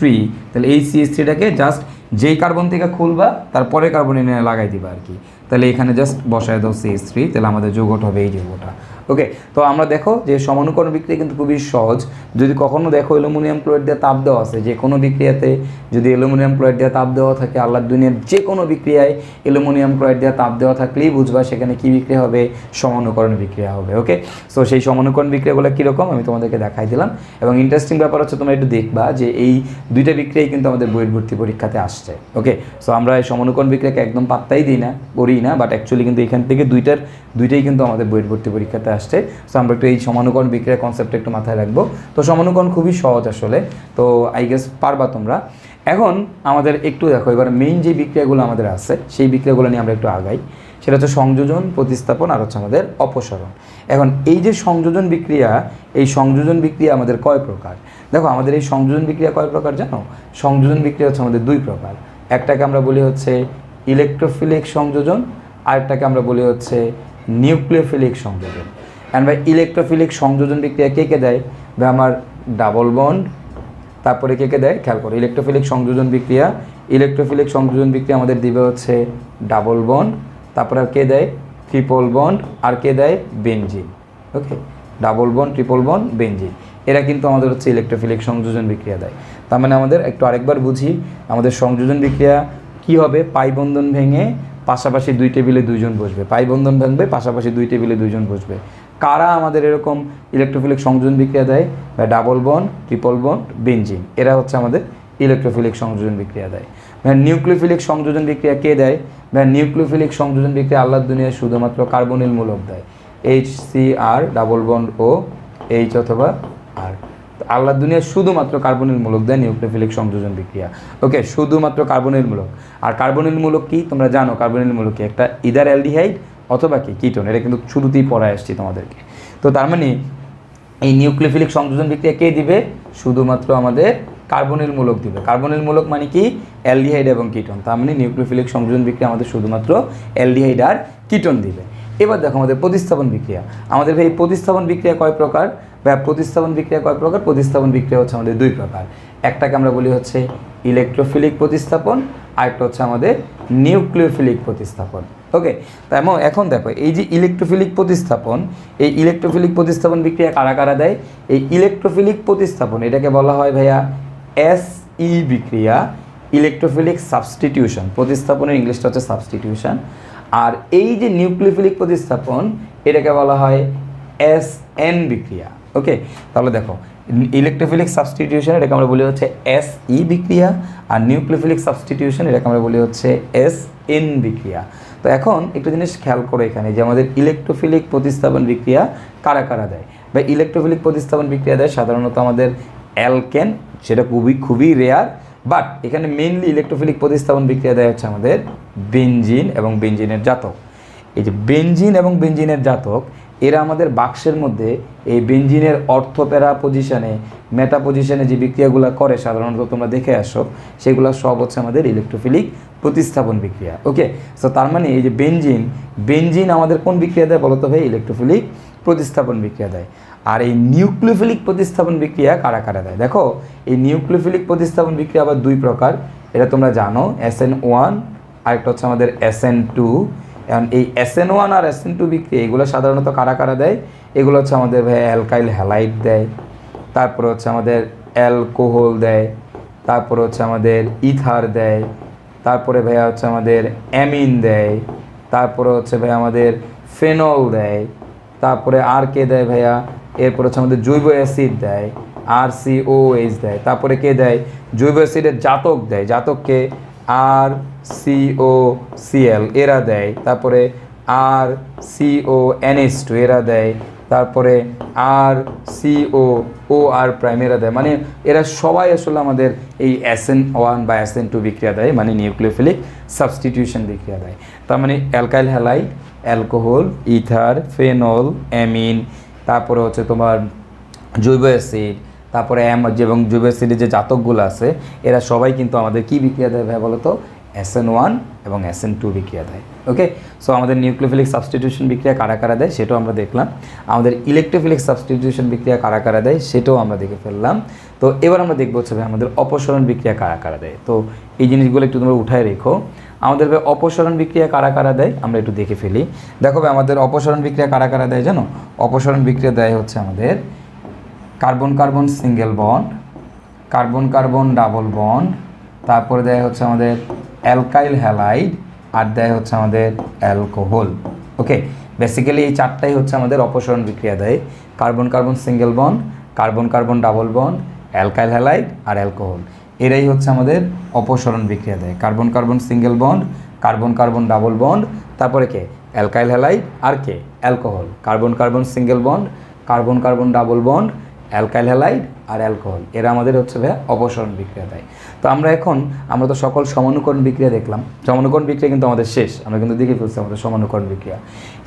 তাহলে এই CH3টাকে জাস্ট যেই কার্বন থেকে খুলবা তারপরে কার্বন এনে লাগাই দিবা আর কি। তাহলে এখানে জাস্ট বসায় দাও CH3, তাহলে আমাদের যৌগটা হবে এই যৌগটা। ওকে, তো আমরা দেখো যে সমানুকরণ বিক্রিয়া কিন্তু খুবই সহজ। যদি কখনো দেখো অ্যালুমিনিয়াম ক্লোরাইড দিয়ে তাপ দেওয়া আছে, যে কোনো বিক্রিয়াতে যদি অ্যালুমিনিয়াম ক্লোরাইড দিয়ে তাপ দেওয়া থাকে, আল্লাহর দুনিয়ার যে কোনো বিক্রিয়ায় অ্যালুমিনিয়াম ক্লোরাইড দিয়ে তাপ দেওয়া থাকলেই বুঝবা সেখানে কী বিক্রিয়া হবে, সমানুকরণ বিক্রিয়া হবে। ওকে, সো সেই সমানুকরণ বিক্রিয়াগুলো কীরকম আমি তোমাদেরকে দেখাই দিলাম। এবং ইন্টারেস্টিং ব্যাপার হচ্ছে তোমরা একটু দেখবা যে এই দুইটা বিক্রিয়াই কিন্তু আমাদের বইয়ের ভর্তি পরীক্ষাতে আসছে। ওকে, সো আমরা এই সমানুকরণ বিক্রিয়াকে একদম পাত্তাই দিই না, করি না, বাট অ্যাকচুয়ালি কিন্তু এখান থেকে দুইটাই কিন্তু আমাদের বইয়ের ভর্তি পরীক্ষাতে আসছে। সো আমরা একটু এই সমানুকরণ বিক্রিয়ার কনসেপ্টটা একটু মাথায় রাখবো। তো সমানুকরণ খুবই সহজ আসলে, তো আই গেস পারবা তোমরা। এখন আমাদের একটু দেখো এবার মেইন যে বিক্রিয়াগুলো আমাদের আছে সেই বিক্রিয়াগুলো নিয়ে আমরা একটু আগাই। সেটা হচ্ছে সংযোজন, প্রতিস্থাপন, আর হচ্ছে আমাদের অপসারণ। এখন এই যে সংযোজন বিক্রিয়া, এই সংযোজন বিক্রিয়া আমাদের কয় প্রকার? দেখো আমাদের এই সংযোজন বিক্রিয়া কয় প্রকার জানো? সংযোজন বিক্রিয়া হচ্ছে আমাদের দুই প্রকার। একটাকে আমরা বলি হচ্ছে ইলেকট্রোফিলিক সংযোজন, আরেকটাকে আমরা বলি হচ্ছে নিউক্লিওফিলিক সংযোজন। অ্যান্ড বাই ইলেকট্রোফিলিক সংযোজন বিক্রিয়া কে কে দেয়? বা আমার ডাবল বন্ড, তারপরে কে কে দেয় খেয়াল করো। ইলেকট্রোফিলিক সংযোজন বিক্রিয়া আমাদের দিবে হচ্ছে ডাবল বন্ড, তারপরে আর কে দেয় ট্রিপল বন্ড, আর কে দেয় benzene. Okay, double bond, triple bond, benzene, এরা কিন্তু আমাদের হচ্ছে ইলেকট্রোফিলিক সংযোজন বিক্রিয়া দেয়। তার মানে আমাদের একটু আরেকবার বুঝি, আমাদের সংযোজন বিক্রিয়া কি হবে? পাই বন্ধন ভেঙে পাশাপাশি দুই টেবিলে দুইজন বসবে, পাই বন্ধন ভাঙবে পাশাপাশি দুই টেবিলে দুইজন বসবে। কারা আমাদের এরকম ইলেকট্রোফিলিক সংযোজন বিক্রিয়া দেয়? বা double bond, triple bond, benzene, এরা হচ্ছে আমাদের ইলেকট্রোফিলিক সংযোজন বিক্রিয়া দেয়। নিউক্লিওফিলিক সংযোজন বিক্রিয়া কে দেয়? নিউক্লিওফিলিক সংযোজন বিক্রিয়া আল্লাহর দুনিয়ায় শুধুমাত্র কার্বনিল মূলক দেয়, HCr, ডাবল বন্ড ও H অথবা আর। আল্লাহর দুনিয়ায় শুধুমাত্র কার্বনিল মূলক দেয় নিউক্লিওফিলিক সংযোজন বিক্রিয়া। ওকে, শুধুমাত্র কার্বনিল মূলক। আর কার্বনিল মূলক কি তোমরা জানো? কার্বনিল মূলক কি? একটা ইদার অ্যালডিহাইড অথবা কি কিটোন। এটা কিন্তু শুরুতেই পড়ায় আসছি তোমাদেরকে। তো তার মানে এই নিউক্লিওফিলিক সংযোজন বিক্রিয়া কে দিবে? শুধুমাত্র আমাদের কার্বনিল মূলক দিবে। কার্বনিল মূলক মানে কি? অ্যালডিহাইড এবং কিটোন। তার মানে নিউক্লিওফিলিক সংযোজন বিক্রিয়া আমাদের শুধুমাত্র অ্যালডিহাইড আর কিটোন দিবে। এবার দেখো আমাদের প্রতিস্থাপন বিক্রিয়া। আমাদের এই প্রতিস্থাপন বিক্রিয়া কয় প্রকার? বা প্রতিস্থাপন বিক্রিয়া কয় প্রকার? প্রতিস্থাপন বিক্রিয়া হচ্ছে আমাদের দুই প্রকার। একটাকে আমরা বলি হচ্ছে ইলেকট্রোফিলিক প্রতিস্থাপন, আরেকটা হচ্ছে আমাদের নিউক্লিওফিলিক প্রতিস্থাপন। ওকে, তো এখন দেখো এই যে ইলেকট্রোফিলিক প্রতিস্থাপন, এই ইলেকট্রোফিলিক প্রতিস্থাপন বিক্রিয়া কারা কারা দেয়? এই ইলেকট্রোফিলিক প্রতিস্থাপন এটাকে বলা হয় ভাইয়া SE বিক্রিয়া, ইলেকট্রোফিলিক সাবস্টিটিউশন। প্রতিস্থাপনের ইংলিশটা হচ্ছে সাবস্টিটিউশন। আর এই যে নিউক্লিওফিলিক প্রতিস্থাপন এটাকে বলা হয় SN বিক্রিয়া। ওকে, তাহলে দেখো ইলেকট্রোফিলিক সাবস্টিটিউশন এটাকে আমরা বলি হচ্ছে SE বিক্রিয়া, আর নিউক্লিওফিলিক সাবস্টিটিউশন এটাকে আমরা বলি হচ্ছে SN বিক্রিয়া। তো এখন একটা জিনিস খেয়াল করো এখানে যে আমাদের ইলেকট্রোফিলিক প্রতিস্থাপন বিক্রিয়া কারা কারা দেয়? বা ইলেকট্রোফিলিক প্রতিস্থাপন বিক্রিয়া দেয় সাধারণত আমাদের অ্যালকেন, সেটা খুবই রেয়ার, বাট এখানে মেইনলি ইলেকট্রোফিলিক প্রতিস্থাপন বিক্রিয়া দেয় হচ্ছে আমাদের বেনজিন এবং বেনজিনের জাতক। এই যে বেনজিন এবং বেনজিনের জাতক এরা আমাদের বাক্সের মধ্যে এই বেনজিনের অর্থোপ্যারা পজিশনে মেটা পজিশনে যে বিক্রিয়াগুলো করে সাধারণত তোমরা দেখে আসো, সেগুলো সব হচ্ছে আমাদের ইলেকট্রোফিলিক প্রতিস্থাপন বিক্রিয়া। ওকে, সো তার মানে এই যে বেনজিন আমাদের কোন বিক্রিয়া দেয় বলতো ভাই? ইলেকট্রোফিলিক প্রতিস্থাপন বিক্রিয়া দেয়। আর এই নিউক্লিওফিলিক প্রতিস্থাপন বিক্রিয়া কারা কারা দেয়? দেখো, এই নিউক্লিওফিলিক প্রতিস্থাপন বিক্রিয়া আবার দুই প্রকার, এটা তোমরা জানো, SN1 আর একটা হচ্ছে আমাদের SN2। এখন এই SN1 আর SN2 বিক্রিয়া এগুলো সাধারণত কারা কারা দেয়? এগুলো হচ্ছে আমাদের ভাই অ্যালকাইল হ্যালাইড দেয়, তারপরে হচ্ছে আমাদের অ্যালকোহল দেয়, তারপরে হচ্ছে আমাদের ইথার দেয়, তারপরে ভাইয়া হচ্ছে আমাদের অ্যামিন দেয়, তারপরে হচ্ছে ভাই আমাদের ফেনল দেয়, তারপরে আর কে দেয় ভাইয়া? এরপর হচ্ছে আমাদের জৈব অ্যাসিড দেয়, RCOH দেয়, তারপরে কে দেয়? জৈব অ্যাসিডের জাতক দেয়, জাতককে RCOCl এরা দেয়, তারপরে RCONH2 এরা দেয়, তারপরে RCOOR' এরা দেয়। মানে এরা সবাই আসলে আমাদের এই SN1 বা SN2 বিক্রিয়া দেয়, মানে নিউক্লিওফিলিক সাবস্টিটিউশন বিক্রিয়া দেয়। তার মানে alkyl halide, alcohol, ether, phenol, amine, তারপরে হচ্ছে তোমার জৈব অ্যাসিড, তারপরে এবং জৈব অ্যাসিডের যে জাতকগুলো আছে এরা সবাই কিন্তু আমাদের কি বিক্রিয়া দেয় ভাই বলো তো? SN1 এবং SN2 বিক্রিয়া দেয়। ওকে, সো আমাদের নিউক্লিওফিলিক সাবস্টিটিউশন বিক্রিয়া কারা কারা দেয় সেটাও আমরা দেখলাম। আমাদের ইলেকট্রোফিলিক সাবস্টিটিউশন বিক্রিয়া কারা কারা দেয় সেটাও আমরা দেখে ফেললাম। তো এবার আমরা দেখবো হচ্ছে ভাই আমাদের অপসরণ বিক্রিয়া কারা কারা দেয়। তো এই জিনিসগুলো একটু তোমরা উঠায় রেখো। আমাদের ভাই অপসরণ বিক্রিয়া কারা কারা দেয় আমরা একটু দেখে ফেলি। দেখো ভাই আমাদের অপসরণ বিক্রিয়া কারা কারা দেয় জানো? অপসরণ বিক্রিয়া দেয় হচ্ছে আমাদের carbon carbon single bond, carbon carbon double bond, তারপরে দেয় হচ্ছে আমাদের অ্যালকাইল হ্যালাইড, আর দেয় হচ্ছে আমাদের অ্যালকোহল। ওকে, বেসিক্যালি এই চারটাই হচ্ছে আমাদের অপসরণ বিক্রিয়া দেয়। Carbon carbon single bond, carbon carbon double bond, alkyl halide আর অ্যালকোহল, এরাই হচ্ছে আমাদের অপসরণ বিক্রিয়া দেয়। Carbon carbon single bond, carbon carbon double bond, তারপরে কে? অ্যালকাইল হ্যালাইড আর কে? Alcohol. Carbon carbon single bond, carbon carbon double bond, alkyl halide আর অ্যালকোহল, এরা আমাদের হচ্ছে ভাইয়া অপসরণ বিক্রিয়া দেয়। তো আমরা তো সকল সমানুকরণ বিক্রিয়া দেখলাম। সমানুকরণ বিক্রিয়া কিন্তু আমাদের শেষ, আমরা কিন্তু দেখে ফেলছি আমাদের সমানুকরণ বিক্রিয়া।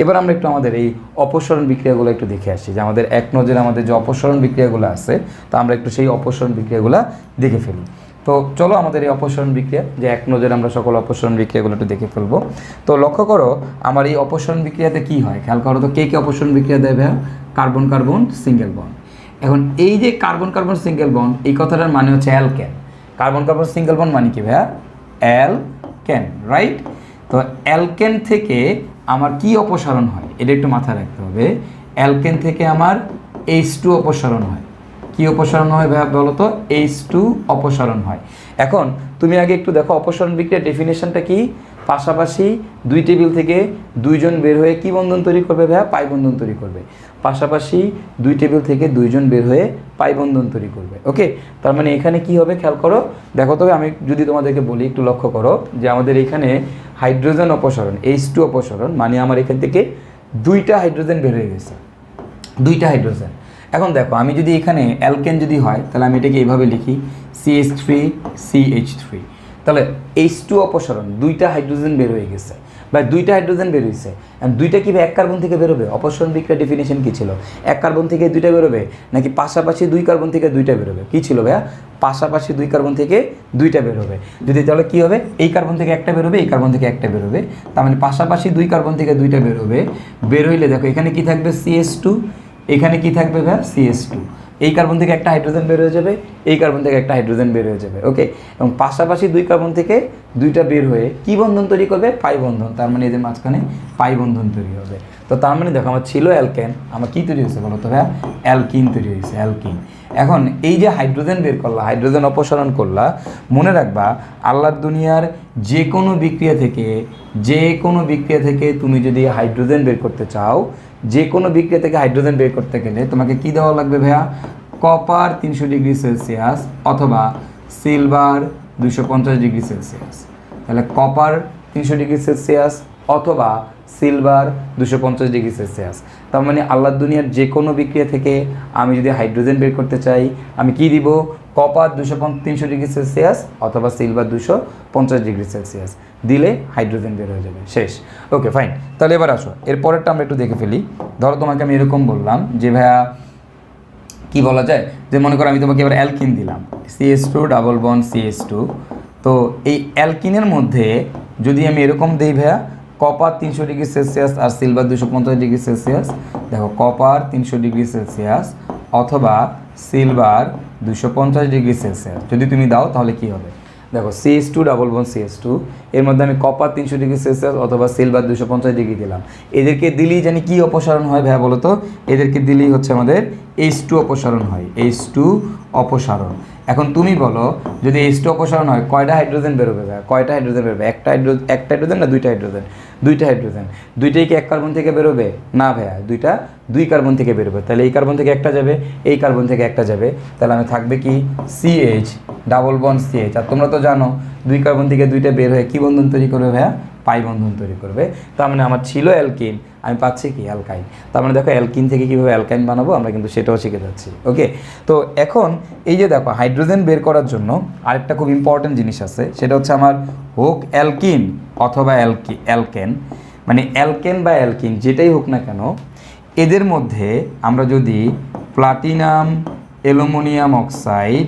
এবার আমরা একটু আমাদের এই অপসরণ বিক্রিয়াগুলো একটু দেখে আসি, যে আমাদের এক নজরে আমাদের যে অপসরণ বিক্রিয়াগুলো আছে, তো আমরা একটু সেই অপসরণ বিক্রিয়াগুলো দেখে ফেলি। তো চলো আমাদের এই অপসরণ বিক্রিয়া, যে এক নজরে আমরা সকল অপসরণ বিক্রিয়াগুলো একটু দেখে ফেলবো। তো লক্ষ্য করো আমার এই অপসরণ বিক্রিয়াতে কি হয়, খেয়াল করো তো কে কে অপসরণ বিক্রিয়া দেয় ভাইয়া? Carbon carbon single bond. এখন এই যে কার্বন কার্বন সিঙ্গেল বন্ড, এই কথাটার মানে হচ্ছে alkane. Carbon carbon single bond মানে কি ভাইয়া? Alkane, right? তো অ্যালকেন থেকে আমার কি অপসারণ হয় এটা একটু মাথায় রাখতে হবে। অ্যালকেন থেকে আমার H2 অপসারণ হয়। কি অপসারণ হয় ভাইয়া বলো তো? H2 অপসারণ হয়। এখন তুমি আগে একটু দেখো অপসারণ বিক্রিয়ার ডেফিনেশনটা কি? পাশাপাশি দুই টেবিল থেকে দুইজন বের হয়ে কি বন্ধন তৈরি করবে ভাইয়া? পাই বন্ধন তৈরি করবে। পাশাপাশি দুই টেবিল থেকে দুইজন বের হয়ে পাই বন্ধন তৈরি করবে। ওকে, তার মানে এখানে কি হবে খেয়াল করো, দেখো তবে আমি যদি তোমাদেরকে বলি একটু লক্ষ্য করো, যে আমাদের এখানে হাইড্রোজেন অপসারণ, H2 অপসারণ, মানে আমার এখান থেকে দুইটা হাইড্রোজেন বের হয়ে গেছে, দুইটা হাইড্রোজেন। এখন দেখো আমি যদি এখানে অ্যালকেন যদি হয় তাহলে আমি এটাকে এইভাবে লিখি CH3CH3, তাহলে H2 অপসারণ, দুইটা হাইড্রোজেন বের হয়ে গেছে বা দুইটা হাইড্রোজেন বের হয়েছে। দুইটা কি এক কার্বন থেকে বেরোবে? অপসারণ বিক্রিয়ার ডেফিনেশন কী ছিল? এক কার্বন থেকে দুইটা বেরোবে নাকি পাশাপাশি দুই কার্বন থেকে দুইটা বেরোবে? কী ছিল ভাইয়া? পাশাপাশি দুই কার্বন থেকে দুইটা বেরোবে। যদি তাহলে কী হবে? এই কার্বন থেকে একটা বেরোবে, এই কার্বন থেকে একটা বেরোবে, তার মানে পাশাপাশি দুই কার্বন থেকে দুইটা বেরোবে। বের হইলে দেখো এখানে কি থাকবে? CH2, এখানে কি থাকবে ভাইয়া? CH2। এই কার্বন থেকে একটা হাইড্রোজেন বের হয়ে যাবে, এই কার্বন থেকে একটা হাইড্রোজেন বের হয়ে যাবে। ওকে, এবং পাশাপাশি দুই কার্বন থেকে দুইটা বের হয়ে কি বন্ধন তৈরি করবে? পাই বন্ধন। তার মানে এদের মাঝখানে পাই বন্ধন তৈরি হবে। তো তার মানে দেখো আমার ছিল অ্যালকেন, আমার কি তৈরি হয়েছে বলো তো ভাইয়া? অ্যালকিন তৈরি হয়েছে, অ্যালকিন। এখন এই যে হাইড্রোজেন বের করলা, হাইড্রোজেন অপসারণ করলা, মনে রাখবা আল্লাহর দুনিয়ার যে কোনো বিক্রিয়া থেকে তুমি যদি হাইড্রোজেন বের করতে চাও, যে কোনো বিক্রিয়া থেকে হাইড্রোজেন বের করতে গেলে তোমাকে কি দেওয়া লাগবে ভাইয়া? কপার 300 ডিগ্রি সেলসিয়াস অথবা সিলভার 250 ডিগ্রি সেলসিয়াস। তাহলে কপার 300 ডিগ্রি সেলসিয়াস অথবা সিলভার 250 ডিগ্রি সেলসিয়াস। তার মানে আল্লাহর দুনিয়ার যে কোনো বিক্রিয়া থেকে আমি যদি হাইড্রোজেন বের করতে চাই, আমি কি দিব? কপার 300 ডিগ্রি সেলসিয়াস অথবা সিলভার 250 ডিগ্রি সেলসিয়াস দিলে হাইড্রোজেন বের হয়ে যাবে, শেষ। ওকে ফাইন, তাহলে এবার আসো এর পরেরটা আমরা একটু দেখে ফেলি। ধরো তোমাকে আমি এরকম বললাম যে ভাইয়া কি বলা যায়, যে মনে করো আমি তোমাকে এবার অ্যালকিন দিলাম, CH2 ডাবল বন্ড CH2। তো এই অ্যালকিনের মধ্যে যদি আমি এরকম দিই ভাইয়া কপার 300 ডিগ্রি সেলসিয়াস আর সিলভার 250 ডিগ্রি সেলসিয়াস, দেখো কপার 300 ডিগ্রি সেলসিয়াস অথবা সিলভার 250 ডিগ্রি সেলসিয়াস যদি তুমি দাও তাহলে কি হবে, দেখো CH2 ডাবল বন্ড CH2 এর মধ্যে আমি কপার 300 ডিগ্রি সেলসিয়াস অথবা সিলভার 250 ডিগ্রি দিলাম, এদেরকে দিলেই জানি কি অপসারণ হয় ভাইয়া বলো তো, এদেরকে দিলেই হচ্ছে আমাদের H2 অপসারণ হয়, H2 অপসারণ। এখন তুমি বলো যদি H2 অপসারণ হয় কয়টা হাইড্রোজেন বেরোবে ভাইয়া, কয়টা হাইড্রোজেন বেরোবে, একটা হাইড্রোজেন না দুইটা হাইড্রোজেন, দুইটা হাইড্রোজেন, দুইটাই কি এক কার্বন থেকে বেরোবে, না ভাইয়া দুইটা দুই কার্বন থেকে বেরোবে, তাহলে এই কার্বন থেকে একটা যাবে, এই কার্বন থেকে একটা যাবে, তাহলে আমি থাকবে কি CH ডাবল বন্ড CH। আর তোমরা তো জানো দুই কার্বন থেকে দুইটা বের হয়ে কি বন্ধন তৈরি করবে ভাইয়া, পাই বন্ধন তৈরি করবে। তার মানে আমার ছিল অ্যালকিন, আমি পাচ্ছি কি অ্যালকাইন। তার মানে দেখো অ্যালকিন থেকে কীভাবে অ্যালকাইন বানাবো আমরা কিন্তু সেটাও শিখে যাচ্ছি। ওকে, তো এখন এই যে দেখো হাইড্রোজেন বের করার জন্য আরেকটা খুব ইম্পর্টেন্ট জিনিস আছে, সেটা হচ্ছে আমার হোক অ্যালকিন অথবা অ্যালকেন, মানে অ্যালকেন বা অ্যালকিন যেটাই হোক না কেন, এদের মধ্যে আমরা যদি প্লাটিনাম অ্যালুমিনিয়াম অক্সাইড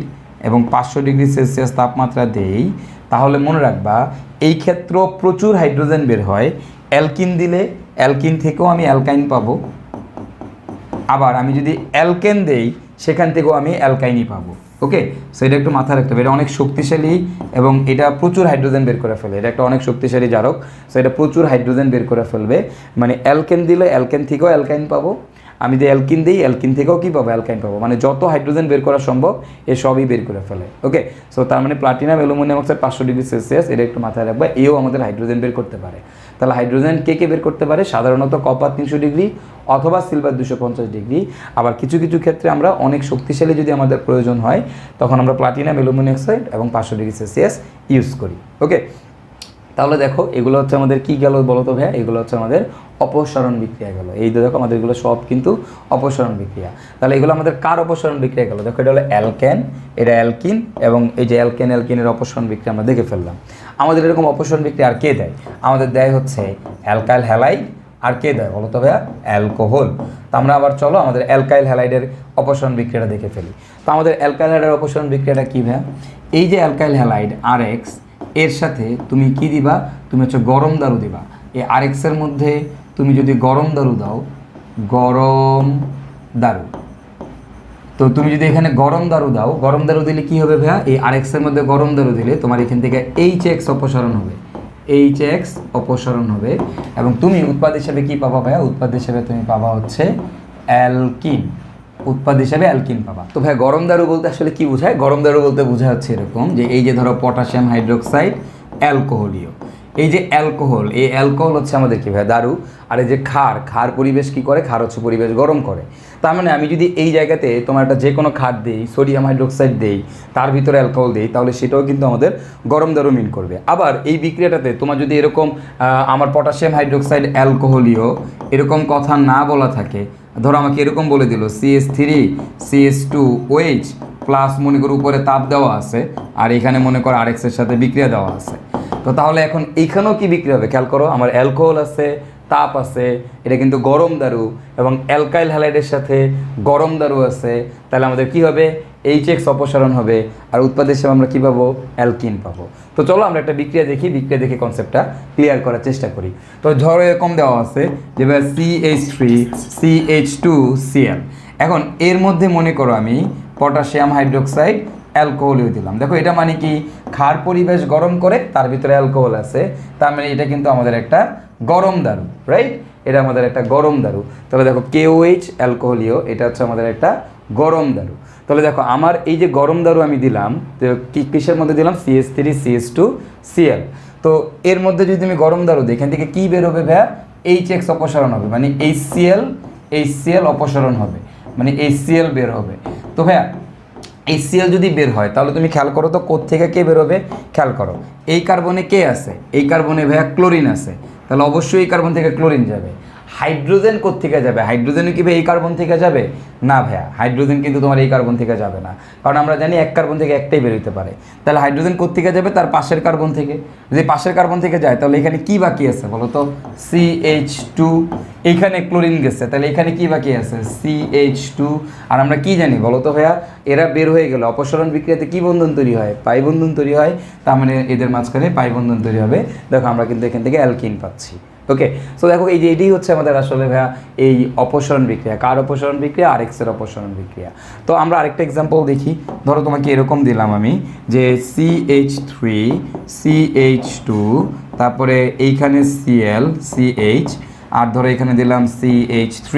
এবং 500 ডিগ্রি সেলসিয়াস তাপমাত্রা দেই তাহলে মনে রাখবা এই ক্ষেত্রেও প্রচুর হাইড্রোজেন বের হয়। অ্যালকিন দিলে অ্যালকিন থেকেও আমি অ্যালকাইন পাবো, আবার আমি যদি অ্যালকেন দেই সেখান থেকেও আমি অ্যালকাইনই পাবো। ওকে, সো এটা একটু মাথায় রাখতে হবে, এটা অনেক শক্তিশালী এবং এটা প্রচুর হাইড্রোজেন বের করে ফেলে, এটা একটা অনেক শক্তিশালী জারক। সো এটা প্রচুর হাইড্রোজেন বের করে ফেলবে, মানে অ্যালকেন দিলে অ্যালকেন থেকেও অ্যালকাইন পাবো, আমি যে অ্যালকিন দিই অ্যালকিন থেকেও কী পাবো, অ্যালকাইন পাবো, মানে যত হাইড্রোজেন বের করা সম্ভব এ সবই বের করে ফেলে। ওকে, সো তার মানে platinum aluminium oxide 500 degree Celsius এটা একটু মাথায় রাখবা, এও আমাদের হাইড্রোজেন বের করতে পারে। তাহলে হাইড্রোজেন কে বের করতে পারে, সাধারণত কপার 300 ডিগ্রি অথবা সিলভার 250 ডিগ্রি, আবার কিছু কিছু ক্ষেত্রে আমরা অনেক শক্তিশালী যদি আমাদের প্রয়োজন হয় তখন আমরা প্লাটিনাম অ্যালুমিনিয়াম অক্সাইড এবং 500 ডিগ্রি সেলসিয়াস ইউজ করি। ওকে, তাহলে দেখো এগুলো হচ্ছে আমাদের কি গেল বলো তো ভাইয়া, এগুলো হচ্ছে আমাদের অপসারণ বিক্রিয়া গেল। এই দেখো আমাদের এগুলো সব কিন্তু অপসারণ বিক্রিয়া। তাহলে এগুলো আমাদের কার অপসারণ বিক্রিয়া গেল, দেখো এটা হলো অ্যালকেন, এটা অ্যালকিন, এবং এই যে অ্যালকেনের অপসারণ বিক্রিয়া আমরা দেখে ফেললাম। আমাদের এরকম অপসারণ বিক্রিয়া আর কে দেয়, আমাদের দেয় হচ্ছে অ্যালকাইল হ্যালাইড, আর কে দেয় বলো তো ভাইয়া, অ্যালকোহল। তো আমরা আবার চলো আমাদের অ্যালকাইল হ্যালাইডের অপসারণ বিক্রিয়াটা দেখে ফেলি। তো আমাদের অ্যালকাইল হ্যালাইডের অপসারণ বিক্রিয়াটা কী ভাইয়া, এই যে অ্যালকাইল হ্যালাইড RX এর সাথে তুমি কি দিবা, তুমি হচ্ছে গরম দারু দিবা। এই RX এর মধ্যে তুমি যদি গরম দারু দাও, গরম দারু, তো তুমি যদি এখানে গরম দারু দাও, গরম দারু দিলে কি হবে ভাইয়া, এই RX এর মধ্যে গরম দারু দিলে তোমার এখান থেকে HX অপসারণ হবে, HX অপসারণ হবে, এবং তুমি উৎপাদ হিসেবে কি পাবা ভাইয়া, উৎপাদ হিসেবে তুমি পাবা হচ্ছে অ্যালকিন, উৎপাদ হিসেবে অ্যালকিন পাবা। তো ভাই গরম দারু বলতে আসলে কি বোঝায়, গরম দারু বলতে বোঝা হচ্ছে এরকম যে এই যে ধরো পটাশিয়াম হাইড্রোক্সাইড অ্যালকোহলীয়, এই যে অ্যালকোহল, এই অ্যালকোহল হচ্ছে আমাদের কি ভাই দারু, আর এই যে ক্ষার পরিবেশ কি করে, ক্ষার হচ্ছে পরিবেশ গরম করে। তার মানে আমি যদি এই জায়গাতে তোমার একটা যে কোনো ক্ষার দিই, সোডিয়াম হাইড্রোক্সাইড দেই, তার ভিতরে অ্যালকোহল দিই, তাহলে সেটাও কিন্তু আমাদের গরম দারু মিন করবে। আবার এই বিক্রিয়াটাতে তোমার যদি এরকম আমার পটাশিয়াম হাইড্রোক্সাইড অ্যালকোহলীয় এরকম কথা না বলা থাকে, ধরো আমাকে এরকম বলে দিল CH3 CH2OH প্লাস মনে করো উপরে তাপ দেওয়া আছে, আর এখানে মনে করো RX এর সাথে বিক্রিয়া দেওয়া আছে, তো তাহলে এখন এইখানেও কি বিক্রিয়া হবে খেয়াল করো, আমার অ্যালকোহল আছে, তাপ আছে, এটা কিন্তু গরম দারু, এবং অ্যালকাইল হ্যালাইডের সাথে গরম দারু আছে, তাহলে আমাদের কি হবে, HX অপসারণ হবে, আর উৎপাদ হিসেবে আমরা কী পাবো, অ্যালকিন পাবো। তো চলো আমরা একটা বিক্রিয়া দেখি, বিক্রিয়া দেখে কনসেপ্টটা ক্লিয়ার করার চেষ্টা করি। তো ধরো এরকম দেওয়া আছে যে CH3 CH2Cl, এখন এর মধ্যে মনে করো আমি পটাশিয়াম হাইড্রোক্সাইড অ্যালকোহলও দিলাম। দেখো এটা মানে কি, ক্ষার পরিবেশ গরম করে তার ভিতরে অ্যালকোহল আছে, তার মানে এটা কিন্তু আমাদের একটা গরম দারু, রাইট, এটা আমাদের একটা গরম দারু। তাহলে দেখো KOH অ্যালকোহলীয়, এটা হচ্ছে আমাদের একটা গরম দারু। তাহলে দেখো আমার এই যে গরম দারু আমি দিলাম, তো কিসের মধ্যে দিলাম, CH3 CH2Cl। তো এর মধ্যে যদি আমি গরম দারু দিই, এখান থেকে কী বেরোবে ভাইয়া, HX অপসারণ হবে, মানে HCl অপসারণ হবে, মানে HCl বের হবে। তো ভাইয়া HCl যদি বের হয় তাহলে তুমি খেয়াল করো তো কোত্থেকে কে বেরোবে, খেয়াল করো এই কার্বনে কে আছে, এই কার্বনে ভাইয়া ক্লোরিন আছে, তাহলে অবশ্যই এই কার্বন থেকে ক্লোরিন যাবে। হাইড্রোজেন কোত্থেকে যাবে? হাইড্রোজেন কি ভাই এই কার্বন থেকে যাবে? না ভাইয়া, হাইড্রোজেন কিন্তু তোমার এই কার্বন থেকে যাবে না, কারণ আমরা জানি এক কার্বন থেকে একটাই বেরোতে পারে। তাহলে হাইড্রোজেন কোত্থেকে যাবে? তার পাশের কার্বন থেকে। যদি পাশের কার্বন থেকে যায় তাহলে এখানে কি বাকি আছে বলো তো? CH2। এইখানে ক্লোরিন গেছে, তাহলে এখানে কি বাকি আছে? CH2। আর আমরা কি জানি বলো তো ভাইয়া? এরা বের হয়ে গেলে অপসারণ বিক্রিয়াতে কি বন্ধন তৈরি হয়? পাই বন্ধন তৈরি হয়। তার মানে এদের মাঝখানে পাই বন্ধন তৈরি হবে। দেখো আমরা কিন্তু এখান থেকে অ্যালকিন পাচ্ছি। ওকে, সো দেখো এই যে এটাই হচ্ছে আমাদের আসলে ভাইয়া এই অপসারণ বিক্রিয়া। কার অপসারণ বিক্রিয়া? আরএক্সের অপসারণ বিক্রিয়া। তো আমরা আরেকটা এক্সাম্পল দেখি। ধরো তোমাকে এরকম দিলাম আমি যে CH3 CH2, তারপরে এইখানে Cl CH, আর ধরো এখানে দিলাম CH3।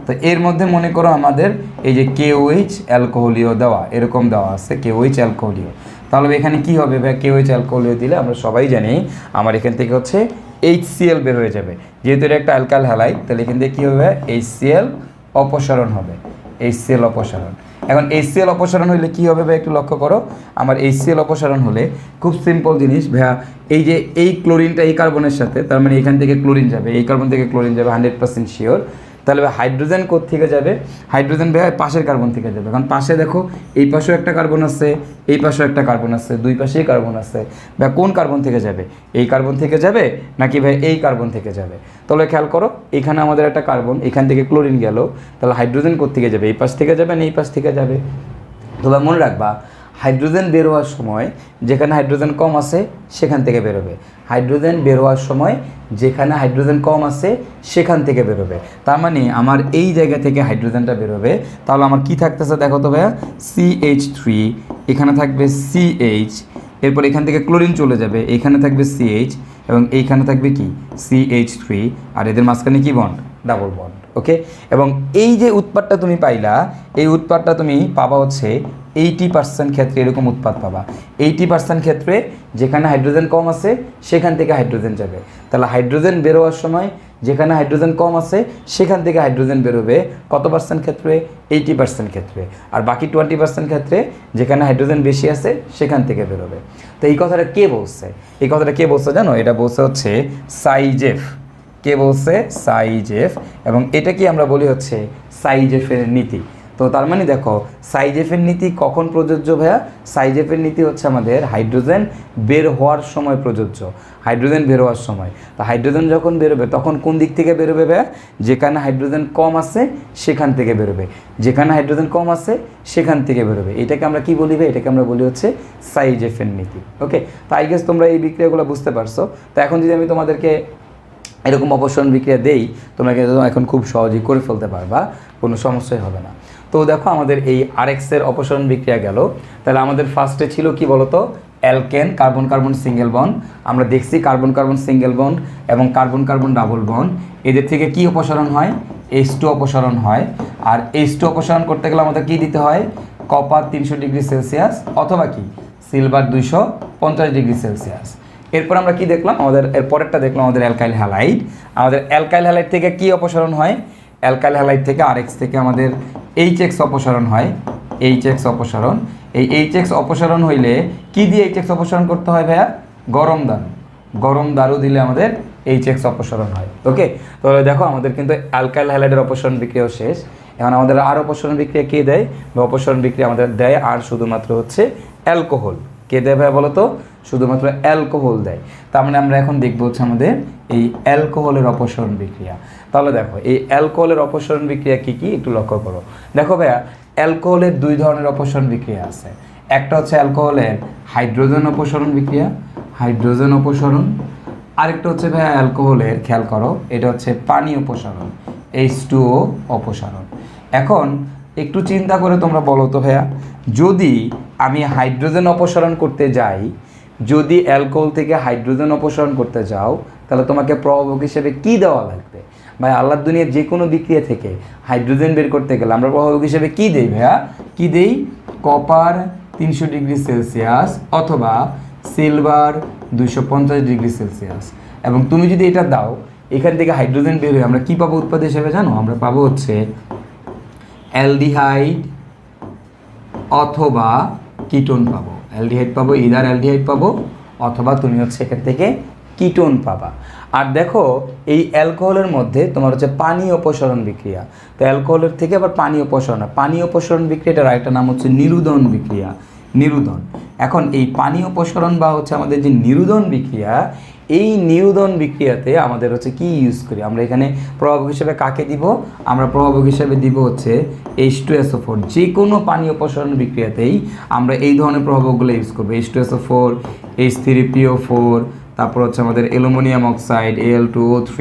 তো এর মধ্যে মনে করো আমাদের এই যে KOH অ্যালকোহলীয় দেওয়া, এরকম দেওয়া আছে KOH অ্যালকোহলীয়। তাহলে এখানে কি হবে ভাই? KOH অ্যালকোহলীয় দিলে আমরা সবাই জানি আমার এখান থেকে হচ্ছে HCl বের হয়ে যাবে, যেহেতু এটা একটা অ্যালকাইল হ্যালাইড। তাহলে এখান থেকে কী হবে? HCl অপসারণ হবে, HCl অপসারণ। এখন HCl অপসারণ হলে কী হবে ভাই? একটু লক্ষ্য করো, আমার HCl অপসারণ হলে খুব সিম্পল জিনিস ভাইয়া, এই যে এই ক্লোরিনটা এই কার্বনের সাথে, তার মানে এখান থেকে ক্লোরিন যাবে, এই কার্বন থেকে ক্লোরিন যাবে 100% শিওর। তাহলে হাইড্রোজেন কোত্থেকে যাবে? হাইড্রোজেন ভাই পাশের কার্বন থেকে যাবে, কারণ পাশে দেখো এই পাশেও একটা কার্বন আছে, এই পাশেও একটা কার্বন আছে, দুই পাশেই কার্বন আছে। ভাই কোন কার্বন থেকে যাবে? এই কার্বন থেকে যাবে নাকি ভাই এই কার্বন থেকে যাবে? তাহলে খেয়াল করো, এখানে আমাদের একটা কার্বন, এখান থেকে ক্লোরিন গেল, তাহলে হাইড্রোজেন কোত্থেকে যাবে? এই পাশ থেকে যাবে না এই পাশ থেকে যাবে? তোমরা মনে রাখবা, হাইড্রোজেন বের হওয়ার সময় যেখানে হাইড্রোজেন কম আছে সেখান থেকে বেরোবে। হাইড্রোজেন বের হওয়ার সময় যেখানে হাইড্রোজেন কম আছে সেখান থেকে বেরোবে। তার মানে আমার এই জায়গা থেকে হাইড্রোজেনটা বেরোবে। তাহলে আমার কি থাকতেছে দেখো তো ভাইয়া? CH3, এখানে থাকবে CH, এরপর এখান থেকে ক্লোরিন চলে যাবে, এখানে থাকবে CH, এবং এইখানে থাকবে কি? CH3, আর এদের মাঝখানে কি বন্ড? Double bond. ওকে, এবং এই যে উৎপাদটা তুমি পাইলা, এই উৎপাদটা তুমি পাবা হচ্ছে 80% ক্ষেত্রে এরকম উৎপাদ পাবা। 80% ক্ষেত্রে যেখানে হাইড্রোজেন কম আছে সেখান থেকে হাইড্রোজেন যাবে। তাহলে হাইড্রোজেন বেরোয়ার সময় যেখানে হাইড্রোজেন কম আছে সেখান থেকে হাইড্রোজেন বেরোবে কত পার্সেন্ট ক্ষেত্রে? 80% ক্ষেত্রে। আর বাকি 20% ক্ষেত্রে যেখানে হাইড্রোজেন বেশি আছে সেখান থেকে বেরোবে। তো এই কথাটা কে বলছে? এই কথাটা কে বলছে জানো? এটা বলছে হচ্ছে সাইজেফ। কে বলছে? সাইজেফ। এবং এটা কি আমরা বলি হচ্ছে সাইজেফের নীতি। তো তার মানে দেখো, সাইজেফের নীতি কখন প্রযোজ্য ভাইয়া? সাইজেফের নীতি হচ্ছে আমাদের হাইড্রোজেন বের হওয়ার সময় প্রযোজ্য। হাইড্রোজেন বের হওয়ার সময়, তো হাইড্রোজেন যখন বেরোবে তখন কোন দিক থেকে বেরোবে ভাইয়া? যেখানে হাইড্রোজেন কম আছে সেখান থেকে বেরোবে। যেখানে হাইড্রোজেন কম আছে সেখান থেকে বেরোবে। এটাকে আমরা কি বলি ভাই? এটাকে আমরা বলি হচ্ছে সাইজেফের নীতি। ওকে, তো আই গেস তোমরা এই বিক্রিয়াগুলো বুঝতে পারছো। তো এখন যদি আমি তোমাদেরকে এরকম অপসারণ বিক্রিয়া দেই, তোমরা কিন্তু এখন খুব সহজেই করে ফেলতে পারবা, কোনো সমস্যাই হবে না। তো দেখো আমাদের এই আরএক্সের অপসারণ বিক্রিয়া গেল। তাহলে আমাদের ফার্স্টে ছিল কি বলতো? Alkane, carbon carbon single bond. আমরা দেখছি কার্বন কার্বন সিঙ্গেল বন্ড এবং কার্বন কার্বন ডাবল বন্ড, এদের থেকে কি অপসারণ হয়? H2 অপসারণ হয়। আর H2 অপসারণ করতে গেলে আমাদের কি দিতে হয়? কপার 300 ডিগ্রি সেলসিয়াস অথবা কি সিলভার 250 ডিগ্রি সেলসিয়াস। এরপর আমরা কি দেখলাম? আমাদের এর পরেরটা দেখলাম আমাদের অ্যালকাইল হ্যালাইড। আমাদের অ্যালকাইল হ্যালাইড থেকে কি অপসারণ হয়? অ্যালকাইল হ্যালাইড থেকে আরএক্স থেকে আমাদের HX অপসারণ হয়। HX অপসারণ, এই HX অপসারণ হইলে কি দিয়ে HX অপসারণ করতে হয় ভাইয়া? গরম দারু। গরম দারু দিলে আমাদের HX অপসারণ হয়। ওকে, তাহলে দেখো আমাদের কিন্তু অ্যালকাইল হ্যালাইডের অপসারণ বিক্রিয়াও শেষ। এখন আমাদের আর অপসারণ বিক্রিয়া কে দেয়? বা অপসারণ বিক্রিয়া আমাদের দেয় আর শুধুমাত্র হচ্ছে অ্যালকোহল। কে দেয় ভাই বলো তো? শুধুমাত্র অ্যালকোহল দেয়। তার মানে আমরা এখন দেখবো হচ্ছে আমাদের এই অ্যালকোহলের অপসারণ বিক্রিয়া। তাহলে দেখো এই অ্যালকোহলের অপসারণ বিক্রিয়া কী কী একটু লক্ষ্য করো। দেখো ভাইয়া, অ্যালকোহলের দুই ধরনের অপসারণ বিক্রিয়া আছে। একটা হচ্ছে অ্যালকোহলের হাইড্রোজেন অপসারণ বিক্রিয়া, হাইড্রোজেন অপসারণ। আরেকটা হচ্ছে ভাইয়া অ্যালকোহলের, খেয়াল করো, এটা হচ্ছে পানি অপসারণ, H2O অপসারণ। এখন একটু চিন্তা করে তোমরা বলো তো ভাইয়া, যদি আমি হাইড্রোজেন অপসারণ করতে যাই, যদি অ্যালকোহল থেকে হাইড্রোজেন অপসারণ করতে যাও, তাহলে তোমাকে প্রভাবক হিসেবে কি দেওয়া লাগবে? ভাই আল্লাহর দুনিয়ার যে কোনো বিক্রিয়া থেকে হাইড্রোজেন বের করতে গেলে আমরা প্রভাবক হিসেবে কি দেই ভাইয়া? কি দেই? কপার 300 ডিগ্রি সেলসিয়াস অথবা সিলভার 250 ডিগ্রি সেলসিয়াস। এবং তুমি যদি এটা দাও, এখান থেকে হাইড্রোজেন বের হয়ে আমরা কী পাবো উৎপাদ হিসেবে জানো? আমরা পাবো হচ্ছে অ্যালডিহাইড অথবা কিটোন পাবো। অ্যালডিহাইড পাবো, ইদার অ্যালডিহাইড পাবো, অথবা তুমি হচ্ছে এখান থেকে কিটোন পাবা। আর দেখো এই অ্যালকোহলের মধ্যে তোমার হচ্ছে পানি অপসারণ বিক্রিয়া। তো অ্যালকোহলের থেকে আবার পানি অপসারণ, পানি অপসারণ বিক্রিয়াটার আরেকটা নাম হচ্ছে নিরুদন বিক্রিয়া, নিরুদন। এখন এই পানি অপসারণ বা হচ্ছে আমাদের যে নিরুদন বিক্রিয়া, এই নিরুদন বিক্রিয়াতে আমাদের হচ্ছে কি ইউজ করি আমরা এখানে প্রভাবক হিসেবে কাকে দিব? আমরা প্রভাবক হিসেবে দিব হচ্ছে H2SO4। যে কোনো পানি অপসারণ বিক্রিয়াতেই আমরা এই ধরনের প্রভাবকগুলো ইউজ করবো, H2SO4, H3PO4, তারপর হচ্ছে আমাদের অ্যালুমিনিয়াম অক্সাইড Al2O3,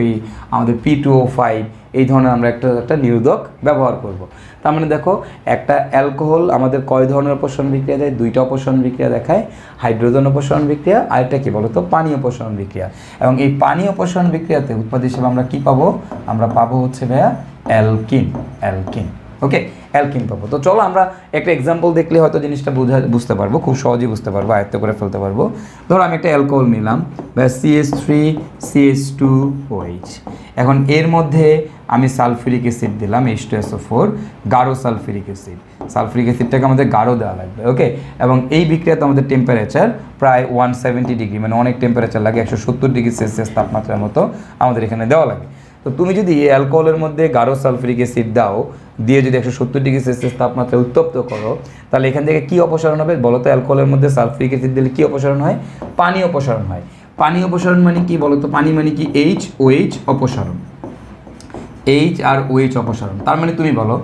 আমাদের P2O5, এই ধরনের আমরা একটা নিরোধক ব্যবহার করব। তার মানে দেখো একটা অ্যালকোহল আমাদের কয় ধরনের অপসারণ বিক্রিয়া দেয়? দুইটা অপসারণ বিক্রিয়া দেখায়, হাইড্রোজেন অপসারণ বিক্রিয়া, আরেকটা কি বলতো পানি অপসারণ বিক্রিয়া। এবং এই পানি অপসারণ বিক্রিয়াতে উৎপাদ হিসেবে আমরা কি পাবো? আমরা পাবো হচ্ছে ভাইয়া অ্যালকিন, অ্যালকিন। ওকে, অ্যালকিন পাবো। তো চলো আমরা একটা এক্সাম্পল দেখলে হয়তো জিনিসটা বুঝতে পারবো, খুব সহজেই বুঝতে পারবো, আয়ত্ত করে ফেলতে পারবো। ধরো আমি একটা অ্যালকোহল নিলাম, CH3CH2OH। এখন এর মধ্যে আমি সালফিউরিক অ্যাসিড দিলাম, H2SO4, গাঢ় সালফিউরিক অ্যাসিড। সালফিউরিক অ্যাসিডটাকে আমাদের গাঢ় দেওয়া লাগবে। ওকে, এবং এই বিক্রিয়াতে আমাদের টেম্পারেচার প্রায় 170 ডিগ্রি, মানে অনেক টেম্পারেচার লাগে, 170 ডিগ্রি সেলসিয়াস তাপমাত্রার মতো আমাদের এখানে দেওয়া লাগে। তো তুমি যদি এই অ্যালকোহলের মধ্যে গাঢ় সালফিউরিক অ্যাসিড দাও, দিয়ে যদি 170 ডিগ্রি সেলসিয়াস তাপমাত্রায় উত্তপ্ত করো, তাহলে এখান থেকে কী অপসারণ হবে বলো তো? অ্যালকোহলের মধ্যে সালফিউরিক অ্যাসিড দিলে কী অপসারণ হয়? পানি অপসারণ হয়। পানি অপসারণ মানে কি বলো তো? পানি মানে কি? HOH অপসারণ, H আর OH অপসারণ। তার মানে তুমি বলো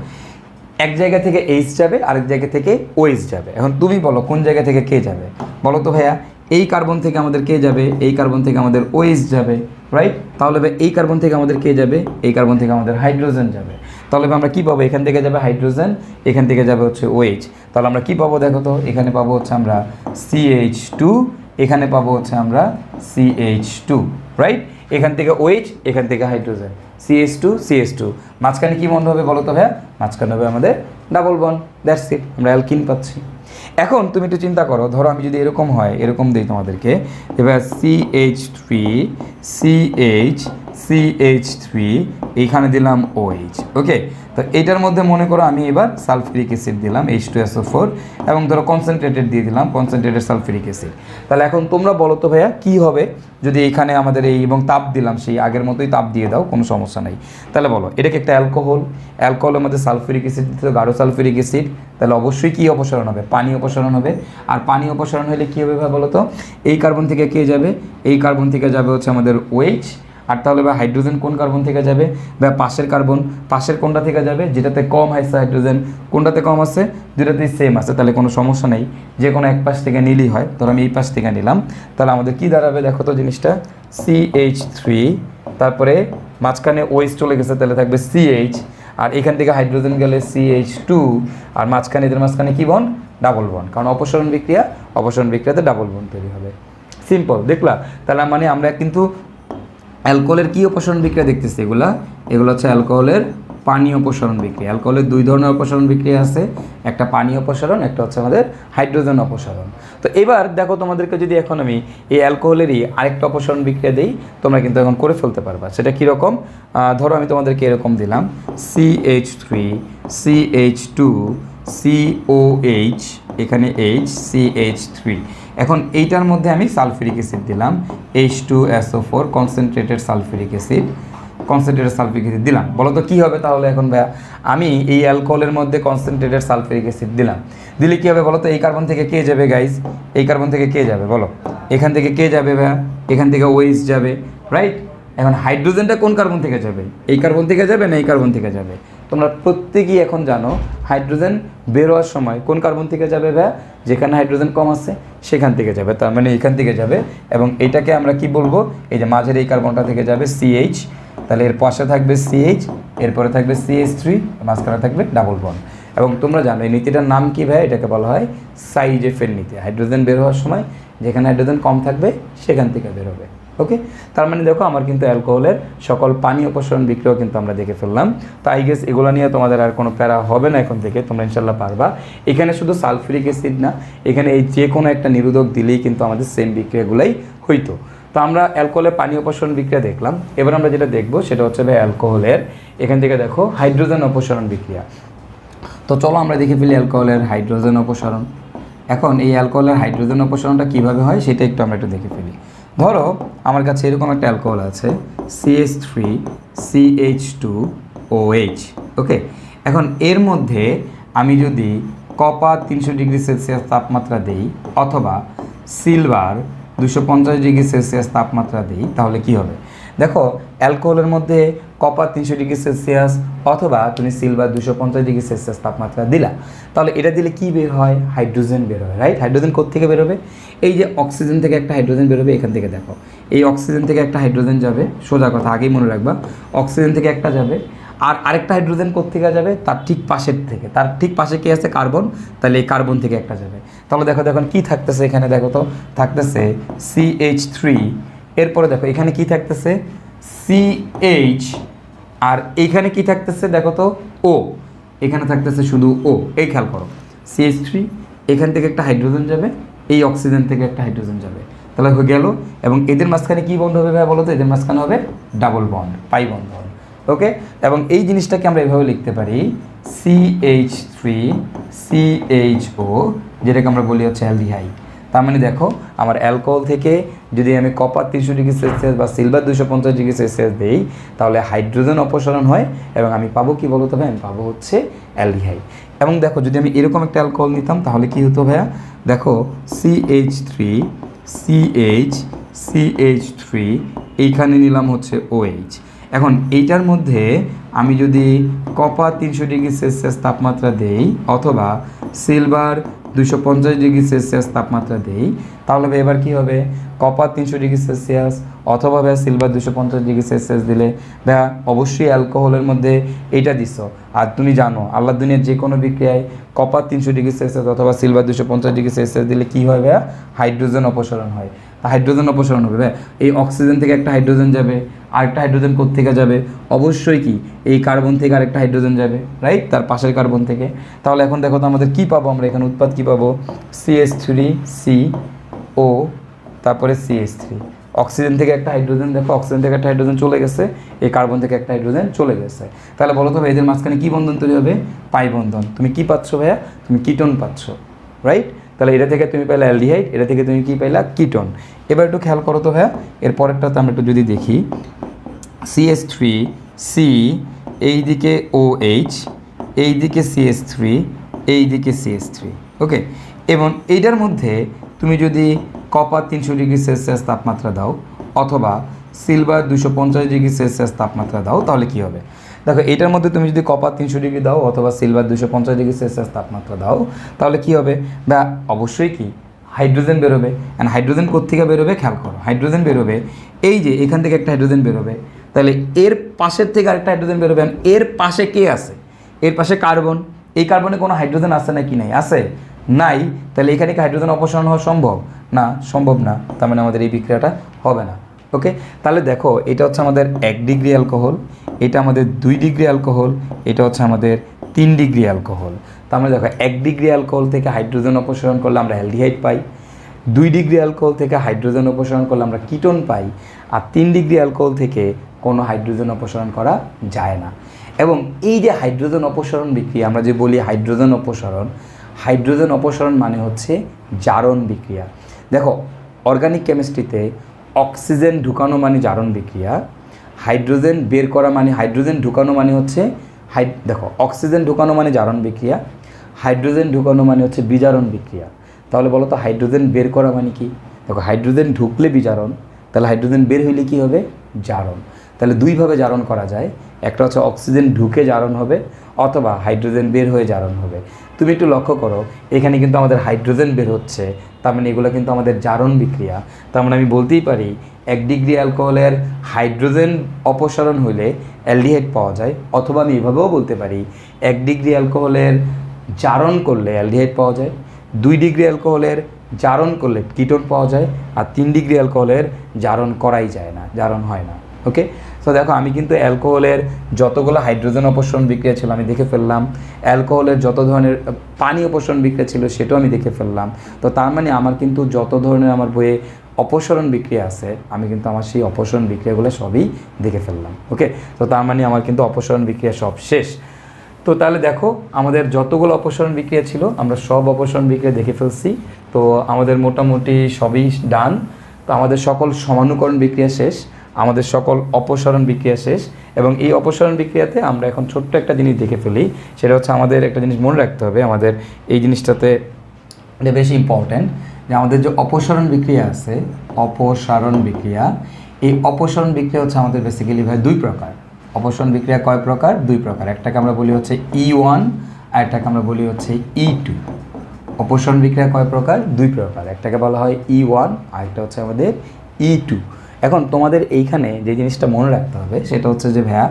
এক জায়গা থেকে H যাবে, আরেক জায়গা থেকে OH যাবে। এখন তুমি বলো কোন জায়গা থেকে কে যাবে বলো তো ভাইয়া? এই কার্বন থেকে আমাদের কে যাবে? এই কার্বন থেকে আমাদের OH যাবে, রাইট? তাহলে এই কার্বন থেকে আমাদের কে যাবে? এই কার্বন থেকে আমাদের হাইড্রোজেন যাবে। তাহলে আমরা কি পাবো? এখান থেকে যাবে হাইড্রোজেন, এখান থেকে যাবে হচ্ছে OH। তাহলে আমরা কি পাবো দেখো তো? এখানে পাবো হচ্ছে আমরা CH2, এখানে পাবো হচ্ছে আমরা CH2, রাইট? এখান থেকে OH, এখান থেকে হাইড্রোজেন, CH2 মাঝখানে কি বন্ধ হবে বলো তো ভাইয়া? মাঝখানে হবে আমাদের ডাবল বন্ড, দ্যাটস ইট, আমরা অ্যালকিন পাচ্ছি। এখন তুমি একটু চিন্তা করো, ধরো আমি যদি এরকম হয়, এরকম দিই তোমাদেরকে, এবার CH3 এইখানে দিলাম OH। ওকে, তো এইটার মধ্যে মনে করো আমি এবার সালফিউরিক অ্যাসিড দিলাম H2SO4, এবং ধরো কনসেন্ট্রেটেড দিয়ে দিলাম, কনসেন্ট্রেটেড সালফিউরিক অ্যাসিড। তাহলে এখন তোমরা বলো তো ভাইয়া কী হবে যদি এইখানে আমাদের এই, এবং তাপ দিলাম সেই আগের মতোই তাপ দিয়ে দাও, কোনো সমস্যা নেই। তাহলে বলো এটা কি একটা অ্যালকোহল? অ্যালকোহলের মধ্যে সালফিউরিক অ্যাসিড দিতে, গাঢ় সালফিউরিক অ্যাসিড, তাহলে অবশ্যই কী অপসারণ হবে? পানি অপসারণ হবে। আর পানি অপসারণ হলে কী হবে ভাই বলো তো? এই কার্বন থেকে কে যাবে? এই কার্বন থেকে যাবে হচ্ছে আমাদের OH। আর তাহলে বা হাইড্রোজেন কোন কার্বন থেকে যাবে? বা পাশের কার্বন, পাশের কোনটা থেকে যাবে? যেটাতে কম আছে হাইড্রোজেন, কোনটাতে কম আছে? দুটাতেই সেম আছে, তাহলে কোনো সমস্যা নেই, যে কোনো এক পাশ থেকে নিলেই হয়। ধরো আমি এই পাশ থেকে নিলাম, তাহলে আমাদের কী দাঁড়াবে দেখো তো জিনিসটা? CH3, তারপরে মাঝখানে OH চলে গেছে, তাহলে থাকবে CH, আর এখান থেকে হাইড্রোজেন গেলে CH2, আর মাঝখানে এদের মাঝখানে কী বন্ড? ডাবল বন্ড, কারণ অপসারণ বিক্রিয়াতে ডাবল বন্ড তৈরি হবে। সিম্পল, দেখলা? তাহলে মানে আমরা কিন্তু অ্যালকোহলের কী অপসারণ বিক্রিয়া দেখতেছি? এগুলো হচ্ছে অ্যালকোহলের পানি অপসারণ বিক্রিয়া। অ্যালকোহলের দুই ধরনের অপসারণ বিক্রিয়া আছে, একটা পানি অপসারণ, একটা হচ্ছে আমাদের হাইড্রোজেন অপসারণ। তো এবার দেখো তোমাদেরকে যদি এখন আমি এই অ্যালকোহলেরই আরেকটা অপসারণ বিক্রিয়া দিই, তোমরা কিন্তু এখন করে ফেলতে পারবা। সেটা কীরকম? ধরো আমি তোমাদেরকে এরকম দিলাম CH3CH2COH, এখানে H, CH3। এখন এইটার মধ্যে আমি সালফিউরিক অ্যাসিড দিলাম H2SO4, কনসেন্ট্রেটেড সালফিউরিক অ্যাসিড দিলাম। বলো তো কী হবে তাহলে? এখন ভাইয়া আমি এই অ্যালকোহলের মধ্যে কনসেন্ট্রেটেড সালফিউরিক অ্যাসিড দিলে কী হবে বলো তো? এই কার্বন থেকে কে যাবে গাইজ? এই কার্বন থেকে কে যাবে বলো? এখান থেকে কে যাবে ভাইয়া? এখান থেকে OH যাবে, রাইট? এখন হাইড্রোজেনটা কোন কার্বন থেকে যাবে? এই কার্বন থেকে যাবে না এই কার্বন থেকে যাবে? তোমরা প্রত্যেকেই এখন জানো হাইড্রোজেন বের হওয়ার সময় কোন কার্বন থেকে যাবে ভাইয়া? যেখানে হাইড্রোজেন কম আছে সেখান থেকে যাবে, তার মানে এখান থেকে যাবে। এবং এটাকে আমরা কি বলবো? এই যে মাঝের এই কার্বনটা থেকে যাবে CH, তাহলে এর পাশে থাকবে CH, এরপরে থাকবে CH3, মাঝখানে থাকবে ডাবল বন্ড। এবং তোমরা জানো এই নীতিটার নাম কি ভাই? এটাকে বলা হয় সাইজেফের নীতি। হাইড্রোজেন বের হওয়ার সময় যেখানে হাইড্রোজেন কম থাকবে সেখান থেকে বের হবে। ওকে, তার মানে দেখো আমার কিন্তু অ্যালকোহলের সকল পানি অপসারণ বিক্রিয়াও কিন্তু আমরা দেখে ফেললাম। তো আই গেস এগুলো নিয়ে তোমাদের আর কোনো প্যারা হবে না এখন থেকে, তোমরা ইনশাল্লাহ পারবা। এখানে শুধু সালফিউরিক অ্যাসিড না, এখানে এই যে কোনো একটা নিরোধক দিলেই কিন্তু আমাদের সেম বিক্রিয়াগুলোই হইতো। তো আমরা অ্যালকোহলের পানি অপসারণ বিক্রিয়া দেখলাম। এবার আমরা যেটা দেখবো সেটা হচ্ছে অ্যালকোহলের এখান থেকে দেখো হাইড্রোজেন অপসারণ বিক্রিয়া। তো চলো আমরা দেখে ফেলি অ্যালকোহলের হাইড্রোজেন অপসারণ। এখন এই অ্যালকোহলের হাইড্রোজেন অপসারণটা কীভাবে হয় সেটা একটু আমরা একটু দেখে ফেলি। ধরো আমার কাছে এরকম একটা অ্যালকোহল আছে CH3CH2OH, ওকে। এখন এর মধ্যে আমি যদি কপার 300 ডিগ্রি সেলসিয়াস তাপমাত্রা দিই অথবা সিলভার 250 ডিগ্রি সেলসিয়াস তাপমাত্রা দিই, তাহলে কি হবে? দেখো অ্যালকোহলের মধ্যে কপার 300 ডিগ্রি সেলসিয়াস অথবা তুমি সিলভার 250 ডিগ্রি সেলসিয়াস তাপমাত্রা দিলা, তাহলে এটা দিলে কি বের হয়? হাইড্রোজেন বের হয়, রাইট? হাইড্রোজেন কোত্থেকে বেরোবে? এই যে অক্সিজেন থেকে একটা হাইড্রোজেন বেরোবে, এখান থেকে দেখো এই অক্সিজেন থেকে একটা হাইড্রোজেন যাবে, সোজা কথা আগেই মনে রাখবা, অক্সিজেন থেকে একটা যাবে, আর আরেকটা হাইড্রোজেন কোত্থেকে যাবে? তার ঠিক পাশের থেকে, তার ঠিক পাশে কি আছে? কার্বন, তাহলে এই কার্বন থেকে একটা যাবে। তাহলে দেখো দেখুন কী থাকতেছে এখানে, দেখো তো থাকতেছে CH3, এরপরে দেখো এখানে কি থাকতেছে CH, আর এইখানে কি থাকতেছে দেখো তো O, এখানে থাকতেছে শুধু O। এই খেয়াল করো CH3, এখান থেকে একটা হাইড্রোজেন যাবে, এই অক্সিজেন থেকে একটা হাইড্রোজেন যাবে, তাহলে হয়ে গেল। এবং এদের মাঝখানে কি বন্ধ হবে ভাই বলো তো? এদের মাঝখানে হবে ডাবল বন্ড, পাই বন্ধ, ওকে। এবং এই জিনিসটাকে আমরা এভাবে লিখতে পারি CH3CHO, যেটাকে আমরা বলি হচ্ছে অ্যালডিহাইড। তার মানে দেখো আমার অ্যালকোহল থেকে যদি আমি কপার 300 ডিগ্রি সেলসিয়াস বা সিলভার 250 ডিগ্রি সেলসিয়াস দিই, তাহলে হাইড্রোজেন অপসারণ হয় এবং আমি পাবো কি বলো তো ভাই? আমি পাবো হচ্ছে অ্যালডিহাইড। এবং দেখো যদি আমি এরকম একটা অ্যালকোহল নিতাম তাহলে কি হতো ভাইয়া? দেখো CH3CH3, এইখানে নিলাম হচ্ছে OH। এখন এইটার মধ্যে আমি যদি কপার 300 ডিগ্রি সেলসিয়াস তাপমাত্রা দেই অথবা সিলভার 250 ডিগ্রি সেলসিয়াস তাপমাত্রা দেই, তাহলে এবার কি হবে? কপার 300 ডিগ্রি সেলসিয়াস অথবা ভাইয়া সিলভার 250 ডিগ্রি সেলসিয়াস দিলে ভাইয়া অবশ্যই অ্যালকোহলের মধ্যে এইটা দিছ। আর তুমি জানো আল্লাহ দুনিয়ার যে কোনো বিক্রিয়ায় কপার 300 ডিগ্রি সেলসিয়াস অথবা সিলভার 250 ডিগ্রি সেলসিয়াস দিলে কী হয় ভাইয়া? হাইড্রোজেন অপসারণ হয়। তা হাইড্রোজেন অপসারণ হবে ভাইয়া, এই অক্সিজেন থেকে একটা হাইড্রোজেন যাবে, আরেকটা হাইড্রোজেন কোত্থেকে যাবে? অবশ্যই কি এই কার্বন থেকে আরেকটা হাইড্রোজেন যাবে, রাইট? তার পাশের কার্বন থেকে। তাহলে এখন দেখো তো আমাদের কী পাবো? আমরা এখানে উৎপাদ কী পাবো? CH3CO, তারপরে CH3, অক্সিজেন থেকে একটা হাইড্রোজেন, দেখো অক্সিজেন থেকে একটা হাইড্রোজেন চলে গেছে, এই কার্বন থেকে একটা হাইড্রোজেন চলে গেছে। তাহলে বলো তো এদের মাঝখানে কী বন্ধন তৈরি হবে? পাই বন্ধন। তুমি কি পাচ্ছ ভাইয়া? তুমি কিটোন পাচ্ছ, রাইট? তাহলে এটা থেকে তুমি পাইলা অ্যালডিহাইড, এটা থেকে তুমি কি পাইলা? কিটোন। এবার একটু খেয়াল করো তো ভাইয়া, এর পরেরটাতে আমরা একটু যদি দেখি CH3C, এইদিকে OH, এইদিকে CH3, এইদিকে CH3, ওকে। এবং এইটার মধ্যে তুমি যদি কপার 300 ডিগ্রি সেলসিয়াস তাপমাত্রা দাও অথবা সিলভার 250 ডিগ্রি সেলসিয়াস তাপমাত্রা দাও, তাহলে কি হবে? দেখো এটার মধ্যে তুমি যদি কপার 300 ডিগ্রি দাও অথবা সিলভার 250 ডিগ্রি সেলসিয়াস তাপমাত্রা দাও, তাহলে কি হবে? বা অবশ্যই কি হাইড্রোজেন বেরোবে। অ্যান্ড হাইড্রোজেন কোত্থেকে বেরোবে? খেয়াল করো, হাইড্রোজেন বেরোবে এই যে এখান থেকে একটা হাইড্রোজেন বেরোবে, তাহলে এর পাশের থেকে আরেকটা হাইড্রোজেন বেরোবে। এর পাশে কে আছে? এর পাশে কার্বন। এই কার্বনে কোনো হাইড্রোজেন আছে নাকি? নাই, আছে নাই। তাহলে এখানে কি হাইড্রোজেন অপসারণ হওয়া সম্ভব? না, সম্ভব না। তার মানে আমাদের এই বিক্রিয়াটা হবে না, ওকে। তাহলে দেখো এটা হচ্ছে আমাদের 1 ডিগ্রি অ্যালকোহল, এটা আমাদের 2 ডিগ্রি অ্যালকোহল, এটা হচ্ছে আমাদের 3 ডিগ্রি অ্যালকোহল। তার মানে দেখো 1 ডিগ্রি অ্যালকোহল থেকে হাইড্রোজেন অপসারণ করলে আমরা অ্যালডিহাইড পাই, 2 ডিগ্রি অ্যালকোহল থেকে হাইড্রোজেন অপসারণ করলে আমরা কিটোন পাই, আর 3 ডিগ্রি অ্যালকোহল থেকে কোনো হাইড্রোজেন অপসারণ করা যায় না। এবং এই যে হাইড্রোজেন অপসারণ বিক্রিয়া, আমরা যে বলি হাইড্রোজেন অপসারণ মানে হচ্ছে জারণ বিক্রিয়া। দেখো অর্গানিক কেমিস্ট্রিতে অক্সিজেন ঢুকানো মানে জারণ বিক্রিয়া, হাইড্রোজেন বের করা মানে, হাইড্রোজেন ঢুকানো মানে হচ্ছে দেখো অক্সিজেন ঢুকানো মানে জারণ বিক্রিয়া, হাইড্রোজেন ঢুকানো মানে হচ্ছে বিজারণ বিক্রিয়া। তাহলে বলো তো হাইড্রোজেন বের করা মানে কি? দেখো হাইড্রোজেন ঢুকলে বিজারণ, তাহলে হাইড্রোজেন বের হইলে কি হবে? জারণ। তাহলে দুইভাবে জারণ করা যায়, একটা হচ্ছে অক্সিজেন ঢুকে জারণ হবে অথবা হাইড্রোজেন বের হয়ে জারণ হবে। তুমি একটু লক্ষ্য করো এখানে কিন্তু আমাদের হাইড্রোজেন বের হচ্ছে, তার মানে এগুলো কিন্তু আমাদের জারণ বিক্রিয়া। তার মানে আমি বলতেই পারি 1 ডিগ্রি অ্যালকোহলের হাইড্রোজেন অপসারণ হইলে অ্যালডিহাইড পাওয়া যায়, অথবা আমি এভাবেও বলতে পারি 1 ডিগ্রি অ্যালকোহলের জারণ করলে অ্যালডিহাইড পাওয়া যায়, 2 ডিগ্রি অ্যালকোহলের জারণ করলে কিটোন পাওয়া যায়, আর 3 ডিগ্রি অ্যালকোহলের জারণ করাই যায় না, জারণ হয় না, ওকে। সো দেখো আমি কিন্তু অ্যালকোহলের যতগুলো হাইড্রোজেন অপসারণ বিক্রিয়া ছিল আমি দেখে ফেললাম, অ্যালকোহলের যত ধরনের পানি অপসারণ বিক্রিয়া ছিল সেটাও আমি দেখে ফেললাম। তো তার মানে আমার কিন্তু যত ধরনের আমার বইয়ে অপসারণ বিক্রিয়া আছে আমি কিন্তু আমার সেই অপসারণ বিক্রিয়াগুলো সবই দেখে ফেললাম, ওকে। তো তার মানে আমার কিন্তু অপসারণ বিক্রিয়া সব শেষ। তো তাহলে দেখো আমাদের যতগুলো অপসারণ বিক্রিয়া ছিল আমরা সব অপসারণ বিক্রিয়া দেখে ফেলছি। তো আমাদের মোটামুটি সবই ডান। তো আমাদের সকল সমানুকরণ বিক্রিয়া শেষ, আমাদের সকল অপসারণ বিক্রিয়া শেষ, এবং এই অপসারণ বিক্রিয়াতে আমরা এখন ছোট্ট একটা জিনিস দেখে ফেলি। সেটা হচ্ছে আমাদের একটা জিনিস মনে রাখতে হবে, আমাদের এই জিনিসটাতে এটা বেশি ইম্পর্ট্যান্ট, যে আমাদের যে অপসারণ বিক্রিয়া আছে, অপসারণ বিক্রিয়া, এই অপসারণ বিক্রিয়া হচ্ছে আমাদের বেসিক্যালি ভাই দুই প্রকার। অপসারণ বিক্রিয়া কয় প্রকার? দুই প্রকার। একটাকে আমরা বলি হচ্ছে E1 আর একটাকে আমরা বলি হচ্ছে E2। অপসারণ বিক্রিয়া কয় প্রকার? দুই প্রকার। একটাকে বলা হয় E1 আর একটা হচ্ছে আমাদের E2। এখন তোমাদের এইখানে যে জিনিসটা মনে রাখতে হবে সেটা হচ্ছে যে ভাইয়া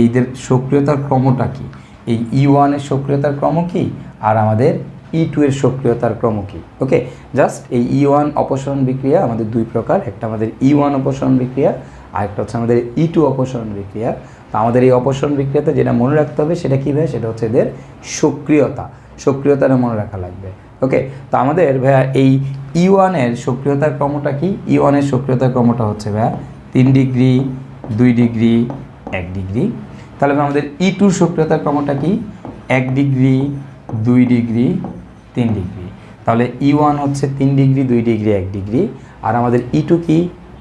এইদের সক্রিয়তার ক্রমটা কি, এই E1 এর সক্রিয়তার ক্রম কি আর আমাদের E2 এর সক্রিয়তার ক্রম কি। ওকে, জাস্ট এই E1 অপসারণ বিক্রিয়া আমাদের দুই প্রকার, একটা আমাদের E1 অপসারণ বিক্রিয়া আর একটা হচ্ছে আমাদের E2 অপসারণ বিক্রিয়া। তো আমাদের এই অপসারণ বিক্রিয়াতে যেটা মনে রাখতে হবে সেটা কী ভাই? সেটা হচ্ছে এদের সক্রিয়তাটা মনে রাখা লাগবে। ওকে, তো আমাদের ভাইয়া এই E1 এর সক্রিয়তার ক্রমটা কি? E1 এর সক্রিয়তার ক্রমটা হচ্ছে ভাইয়া 3 ডিগ্রি, 2 ডিগ্রি, 1 ডিগ্রি। তাহলে আমাদের E2 সক্রিয়তার ক্রমটা কি? 1 ডিগ্রি, 2 ডিগ্রি, 3 ডিগ্রি। তাহলে E1 হচ্ছে 3 ডিগ্রি, 2 ডিগ্রি, 1 ডিগ্রি, আর আমাদের E2 কি?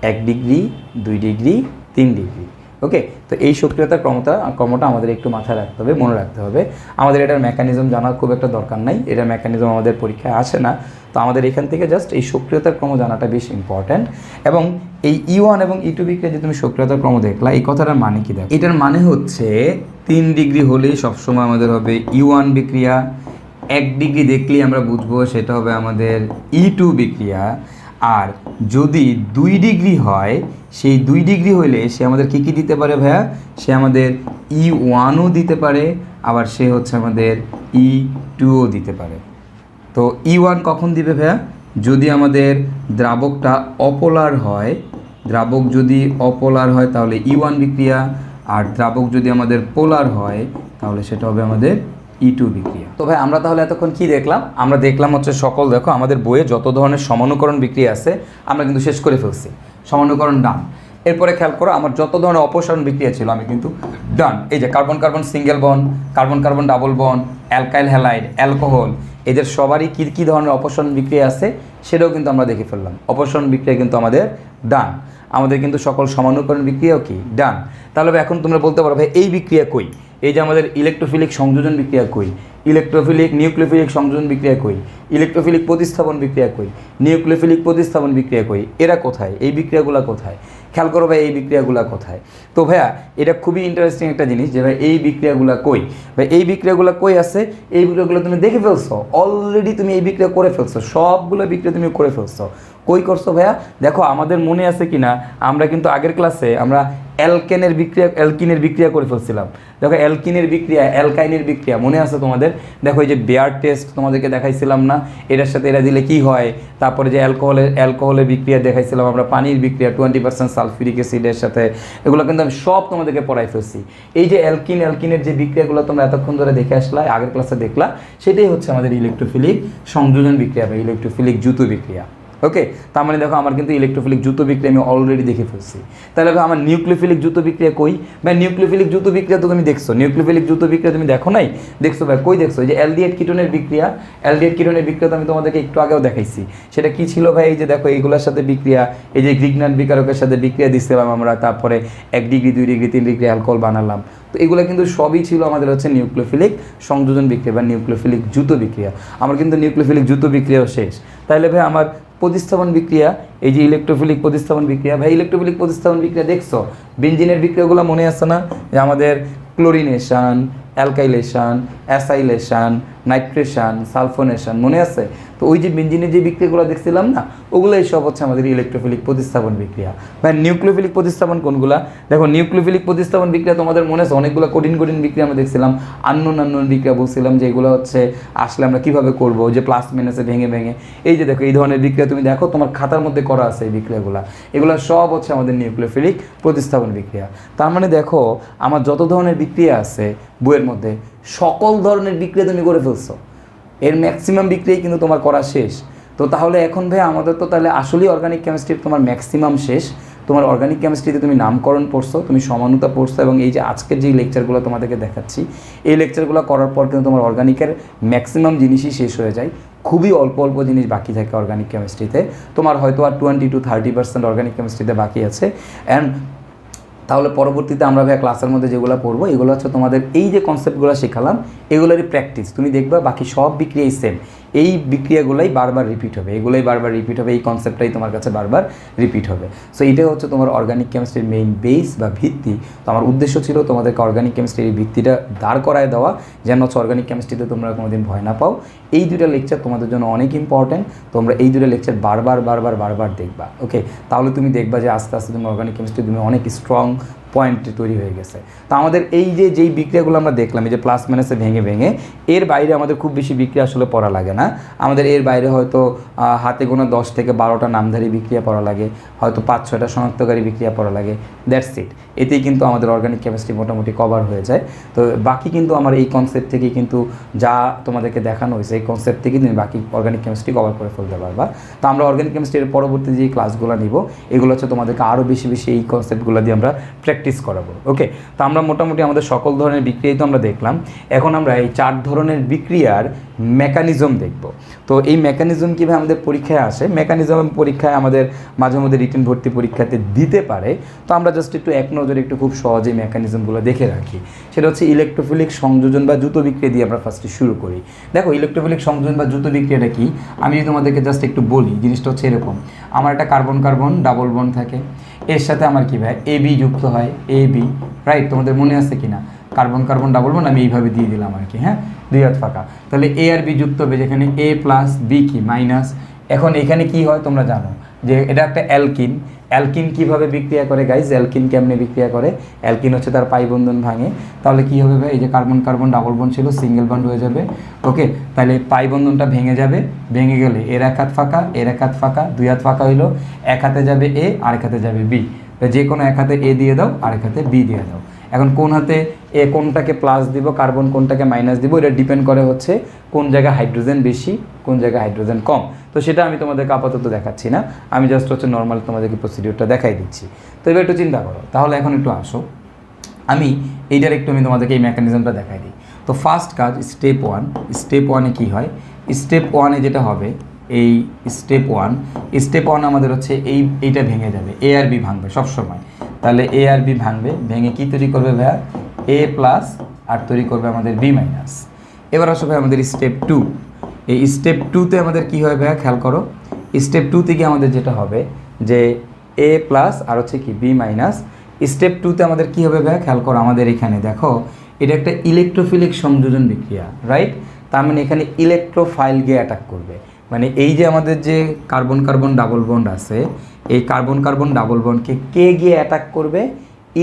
1 ডিগ্রি, 2 ডিগ্রি, 3 ডিগ্রি। ওকে, তো এই সক্রিয়তার ক্রমটা আমাদের একটু মাথায় রাখতে হবে, মনে রাখতে হবে। আমাদের এটার মেকানিজম জানার খুব একটা দরকার নাই, এটার মেকানিজম আমাদের পরীক্ষায় আসে না। তো আমাদের এখান থেকে জাস্ট এই সক্রিয়তার ক্রম জানাটা বেশি ইম্পর্ট্যান্ট। এবং এই E1 এবং E2 বিক্রিয়া যে তুমি সক্রিয়তার ক্রম দেখলা, এই কথাটার মানে কি? দেখো, এটার মানে হচ্ছে 3 ডিগ্রি হলেই সবসময় আমাদের হবে E1 বিক্রিয়া, 1 ডিগ্রি দেখলেই আমরা বুঝবো সেটা হবে আমাদের E2 বিক্রিয়া, আর যদি 2 ডিগ্রি হয়, সেই 2 ডিগ্রি হইলে সে আমাদের কী কী দিতে পারে ভাইয়া? সে আমাদের E1ও দিতে পারে, আবার সে হচ্ছে আমাদের E2ও দিতে পারে। তো E1 কখন দিবে ভাইয়া? যদি আমাদের দ্রাবকটা অপোলার হয়, দ্রাবক যদি অপোলার হয় তাহলে E1 বিক্রিয়া, আর দ্রাবক যদি আমাদের পোলার হয় তাহলে সেটা হবে আমাদের E2 বিক্রিয়া। তো ভাই আমরা তাহলে এতক্ষণ কি দেখলাম? আমরা দেখলাম হচ্ছে সকল, দেখো আমাদের বইয়ে যত ধরনের সমানুকরণ বিক্রিয়া আছে আমরা কিন্তু শেষ করে ফেলছি, সমানুকরণ ডান। এরপরে খেয়াল করো আমার যত ধরনের অপসারণ বিক্রিয়া ছিল আমি কিন্তু ডান। এই যে carbon carbon single bond, carbon carbon double bond, alkyl halide, alcohol, এদের সবারই কী কী ধরনের অপসারণ বিক্রিয়া আছে সেটাও কিন্তু আমরা দেখে ফেললাম। অপসারণ বিক্রিয়া কিন্তু আমাদের ডান। আমাদের কিন্তু সকল সমানুকরণ বিক্রিয়াও কি ডান। তাহলে এখন তোমরা বলতে পারো ভাই এই বিক্রিয়া কই? এই যে আমাদের ইলেকট্রোফিলিক সংযোজন বিক্রিয়া কই, ইলেকট্রোফিলিক নিউক্লিওফিলিক সংযোজন বিক্রিয়া কই, ইলেকট্রোফিলিক প্রতিস্থাপন বিক্রিয়া কই, নিউক্লিওফিলিক প্রতিস্থাপন বিক্রিয়া কই, এরা কোথায়? এই বিক্রিয়াগুলো কোথায়? খেয়াল করো ভাই এই বিক্রিয়াগুলো কোথায়? তো ভাইয়া এটা খুবই ইন্টারেস্টিং একটা জিনিস যে ভাই এই বিক্রিয়াগুলো কই? ভাই এই বিক্রিয়াগুলো কই আছে? এই বিক্রিয়াগুলো তুমি দেখে ফেলছো অলরেডি, তুমি এই বিক্রিয়া করে ফেলছো, সবগুলো বিক্রিয়া তুমি করে ফেলছো। কই করছো ভাইয়া? দেখো আমাদের মনে আছে কি না, আমরা কিন্তু আগের ক্লাসে আমরা অ্যালকিনের বিক্রিয়া করে ফেলছিলাম। দেখো অ্যালকিনের বিক্রিয়া, অ্যালকাইনের বিক্রিয়া মনে আছে তোমাদের? দেখো এই যে বেয়ার টেস্ট তোমাদেরকে দেখাইছিলাম না, এটার সাথে এটা দিলে কি হয়। তারপরে যে অ্যালকোহলের বিক্রিয়া দেখাইছিলাম আমরা, পানির বিক্রিয়া 20% সালফিউরিক অ্যাসিডের সাথে, এগুলো কিন্তু আমি সব তোমাদেরকে পড়াই ফেলছি। এই যে অ্যালকিনের যে বিক্রিয়াগুলো তোমরা এতক্ষণ ধরে দেখে আসলা, আগের ক্লাসে দেখলা, সেটাই হচ্ছে আমাদের ইলেকট্রোফিলিক সংযোজন বিক্রিয়া বা ইলেকট্রোফিলিক যুত বিক্রিয়া। ওকে, তার মানে দেখো আমার কিন্তু ইলেকট্রোফিলিক যুত বিক্রিয়া আমি অলরেডি দেখে ফেলছি। তাহলে ভাই আমার নিউক্লিওফিলিক যুত বিক্রিয়া কই? ভাই নিউক্লিওফিলিক যুত বিক্রিয়া তো তুমি দেখছো, নিউক্লিওফিলিক যুত বিক্রিয়া তুমি দেখো নাই? দেখছো ভাই, কই দেখছো? এই যে অ্যালডিহাইড কিটোনের বিক্রিয়া, অ্যালডিহাইড কিটোনের বিক্রিয়া তো আমি তোমাদেরকে একটু আগেও দেখাইছি। সেটা কি ছিল ভাই? এই যে দেখো এইগুলোর সাথে বিক্রিয়া, এই যে গ্রিগনান বিকারকের সাথে বিক্রিয়া দিচ্ছিলাম আমরা, তারপরে 1 ডিগ্রি, 2 ডিগ্রি, 3 ডিগ্রি অ্যালকোহল বানালাম। তো এগুলো কিন্তু সবই ছিল আমাদের হচ্ছে নিউক্লিওফিলিক সংযোজন বিক্রিয়া বা নিউক্লিওফিলিক যুত বিক্রিয়া। আমার কিন্তু নিউক্লিওফিলিক যুত বিক্রিয়াও শেষ। তাহলে ভাই আমার প্রতিস্থাপন বিক্রিয়া, এই যে ইলেকট্রোফিলিক প্রতিস্থাপন বিক্রিয়া, ভাই ইলেকট্রোফিলিক প্রতিস্থাপন বিক্রিয়া দেখছো? বেনজিনের বিক্রিয়াগুলো মনে আছে না? যে আমাদের chlorination, alkylation, acylation, nitration, sulfonation মনে আছে? তো ওই যে বেনজিনের যে বিক্রিয়াগুলো দেখছিলাম না, ওগুলোই সব হচ্ছে আমাদের ইলেকট্রোফিলিক প্রতিস্থাপন বিক্রিয়া। ভাই নিউক্লিওফিলিক প্রতিস্থাপন কোনগুলা? দেখো নিউক্লিওফিলিক প্রতিস্থাপন বিক্রিয়া তোমাদের মনে আছে অনেকগুলো কঠিন বিক্রিয়া আমরা দেখছিলাম, আননোন বিক্রিয়া বলছিলাম যে এগুলো হচ্ছে আসলে আমরা কীভাবে করবো, যে প্লাস মাইনাসে ভেঙে। এই যে দেখো এই ধরনের বিক্রিয়া তুমি দেখো তোমার খাতার মধ্যে করা আছে এই বিক্রিয়াগুলো, এগুলো সব হচ্ছে আমাদের নিউক্লিওফিলিক প্রতিস্থাপন বিক্রিয়া। তার মানে দেখো আমার যত ধরনের বিক্রিয়া আছে বইয়ের মধ্যে সকল ধরনের বিক্রিয়া তুমি করে ফেলছো, এর ম্যাক্সিমাম বিক্রিয়াই কিন্তু তোমার করা শেষ। তো তাহলে এখন ভাই আমাদের তো তাহলে আসলেই অর্গানিক কেমিস্ট্রির তোমার ম্যাক্সিমাম শেষ। তোমার অর্গানিক কেমিস্ট্রিতে তুমি নামকরণ পড়ছো, তুমি সমানতা পড়ছো, এবং এই যে আজকের যেই লেকচারগুলো তোমাদেরকে দেখাচ্ছি এই লেকচারগুলো করার পর কিন্তু তোমার অর্গানিকের ম্যাক্সিমাম জিনিসই শেষ হয়ে যায়, খুবই অল্প অল্প জিনিস বাকি থাকে অর্গানিক কেমিস্ট্রিতে। তোমার হয়তো আর 20-30% অর্গানিক কেমিস্ট্রিতে বাকি আছে। অ্যান্ড তাহলে পরবর্তীতে আমরা ভাই ক্লাসের মধ্যে যেগুলো পড়বো এগুলো হচ্ছে তোমাদের এই যে কনসেপ্টগুলো শেখালাম এগুলোরই প্র্যাকটিস। তুমি দেখবা বাকি সব বিক্রিয়াই সেম, এই বিক্রিয়াগুলোই বারবার রিপিট হবে, এগুলোই বারবার রিপিট হবে, এই কনসেপ্টটাই তোমার কাছে বারবার রিপিট হবে। সো এটাই হচ্ছে তোমার অর্গানিক কেমিস্ট্রির মেইন বেস বা ভিত্তি। তো আমার উদ্দেশ্য ছিল তোমাদেরকে অর্গানিক কেমিস্ট্রির এই ভিত্তিটা দাঁড় করায় দেওয়া, যেন হচ্ছে অর্গানিক কেমিস্ট্রিতে তোমরা কোনোদিন ভয় না পাও। এই দুটো লেকচার তোমাদের জন্য অনেক ইম্পর্ট্যান্ট, তোমরা এই দুটো লেকচার বারবার দেখবা। ওকে, তাহলে তুমি দেখবা যে আস্তে আস্তে তুমি অর্গানিক কেমিস্ট্রি তুমি অনেক স্ট্রং পয়েন্ট তৈরি হয়ে গেছে। তো আমাদের এই যে যেই বিক্রিয়াগুলো আমরা দেখলাম, এই যে প্লাস মাইনাসে ভেঙে ভেঙে, এর বাইরে আমাদের খুব বেশি বিক্রিয়া আসলে পড়া লাগে না। আমাদের এর বাইরে হয়তো হাতে গোনা 10 থেকে 12টা নামধারী বিক্রিয়া পড়া লাগে, হয়তো 5-6টা শনাক্তকারী বিক্রিয়া পড়া লাগে, দ্যাটস ইট। এতেই কিন্তু আমাদের অর্গানিক কেমিস্ট্রি মোটামুটি কভার হয়ে যায়। তো বাকি কিন্তু আমার এই কনসেপ্ট থেকেই কিন্তু যা তোমাদেরকে দেখানো হয়েছে এই কনসেপ্ট থেকেই তুমি বাকি অর্গানিক কেমিস্ট্রি কভার করে ফেলতে পারবা। তো আমরা অর্গানিক কেমিস্ট্রির পরবর্তী যে ক্লাসগুলো নিব এগুলো হচ্ছে তোমাদেরকে আরও বেশি এই কনসেপ্টগুলো দিয়ে আমরা প্র্যাকটিস করাবো। ওকে, তো আমরা মোটামুটি আমাদের সকল ধরনের বিক্রিয়াই তো আমরা দেখলাম। এখন আমরা এই 4 ধরনের বিক্রিয়ার মেকানিজম দেখব। তো এই মেকানিজম কীভাবে আমাদের পরীক্ষায় আসে, মেকানিজম পরীক্ষায় আমাদের মাঝে মধ্যে রিটেন ভর্তি পরীক্ষাতে দিতে পারে। তো আমরা জাস্ট একটু এক নজরে একটু খুব সহজেই মেকানিজমগুলো দেখে রাখি। সেটা হচ্ছে ইলেকট্রোফিলিক সংযোজন বা দ্রুত বিক্রিয়া দিয়ে আমরা ফার্স্টে শুরু করি। দেখো ইলেকট্রোফিলিক সংযোজন বা দ্রুত বিক্রিয়াটা কি আমি যদি তোমাদেরকে জাস্ট একটু বলি, জিনিসটা হচ্ছে এরকম। আমার একটা কার্বন কার্বন ডাবল বন্ড থাকে, এর সাথে আমার কী ভাই AB যুক্ত হয়, AB, রাইট? তোমাদের মনে আছে কি না? কার্বন কার্বন ডাবল বন্ড আমি এইভাবে দিয়ে দিলাম আর কি, হ্যাঁ, 2 হাত ফাঁকা। তাহলে A আর B যুক্ত হবে, যেখানে A প্লাস B কি মাইনাস। এখন এখানে কি হয় তোমরা জানো যে এটা একটা অ্যালকিন। অ্যালকিন কীভাবে বিক্রিয়া করে গাইজ? অ্যালকিন কেমনে বিক্রিয়া করে? অ্যালকিন হচ্ছে তার পাই বন্ধন ভাঙে। তাহলে কী হবে ভাই? এই যে কার্বন কার্বন ডাবল বন্ড ছিল সিঙ্গেল বন্ড হয়ে যাবে। ওকে, তাহলে পাই বন্ধনটা ভেঙে যাবে, ভেঙে গেলে এর এক হাত ফাঁকা, এর এক হাত ফাঁকা, 2 হাত ফাঁকা হইলো, এক হাতে যাবে A আরেক হাতে যাবে B। যে কোনো এক হাতে A দিয়ে দাও, আরেক হাতে B দিয়ে দাও। এখন কোন হাতে এ কোনটাকে প্লাস দিব, কার্বন কোনটাকে মাইনাস দিব, এটা ডিপেন্ড করে হচ্ছে কোন জায়গায় হাইড্রোজেন বেশি, কোন জায়গায় হাইড্রোজেন কম। তো সেটা আমি তোমাদেরকে আপাতত দেখাচ্ছি না, আমি জাস্ট হচ্ছে নর্মাল তোমাদেরকে প্রসিডিউরটা দেখাই দিচ্ছি। তো এবার একটু চিন্তা করো, তাহলে এখন একটু আসো আমি এইটার একটু আমি তোমাদেরকে এই মেকানিজমটা দেখাই দিই। তো ফার্স্ট কাজ স্টেপ 1। স্টেপ 1-এ কী হয়? স্টেপ 1-এ যেটা হবে, এই স্টেপ 1 আমাদের হচ্ছে এইটা ভেঙে যাবে, A আর B ভাঙবে সবসময়। তাহলে A আর B ভাঙবে, ভেঙে কী তৈরি করবে ভাইয়া? A প্লাস আর তৈরি করবে আমাদের B মাইনাস। এবার আসবে আমাদের স্টেপ 2। এই স্টেপ 2-তে আমাদের কী হয় ভাইয়া? খেয়াল করো, স্টেপ 2 থেকে আমাদের যেটা হবে যে A প্লাস আর হচ্ছে কি B মাইনাস। স্টেপ 2-তে আমাদের কী হবে ভাইয়া? খেয়াল করো, আমাদের এখানে দেখো এটা একটা ইলেকট্রোফিলিক সংযোজন বিক্রিয়া, রাইট? তার মানে এখানে ইলেকট্রোফাইল গিয়ে অ্যাটাক করবে। মানে এই যে আমাদের যে কার্বন কার্বন ডাবল বন্ড আছে, এই কার্বন কার্বন ডাবল বন্ডকে কে গিয়ে অ্যাটাক করবে?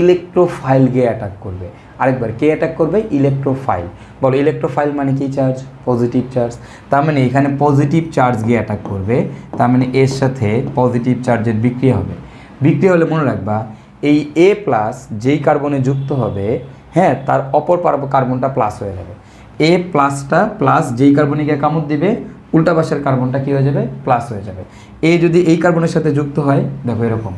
ইলেকট্রোফাইল গিয়ে অ্যাটাক করবে। আরেকবার, কে অ্যাটাক করবে? ইলেকট্রোফাইল। বলো ইলেকট্রোফাইল মানে কি? Charge, positive charge. তার মানে এখানে পজিটিভ চার্জ গিয়ে অ্যাটাক করবে, তার মানে এর সাথে পজিটিভ চার্জের বিক্রিয়া হবে। বিক্রিয়া হলে মনে রাখবা এই A প্লাস যেই কার্বনে যুক্ত হবে, হ্যাঁ, তার অপর কার্বনটা প্লাস হয়ে যাবে। A প্লাসটা প্লাস যেই কার্বনে গিয়ে কামড় দিবে, উল্টা পাশের কার্বনটা কী হয়ে যাবে? প্লাস হয়ে যাবে। A যদি এই কার্বনের সাথে যুক্ত হয়, দেখো এরকম,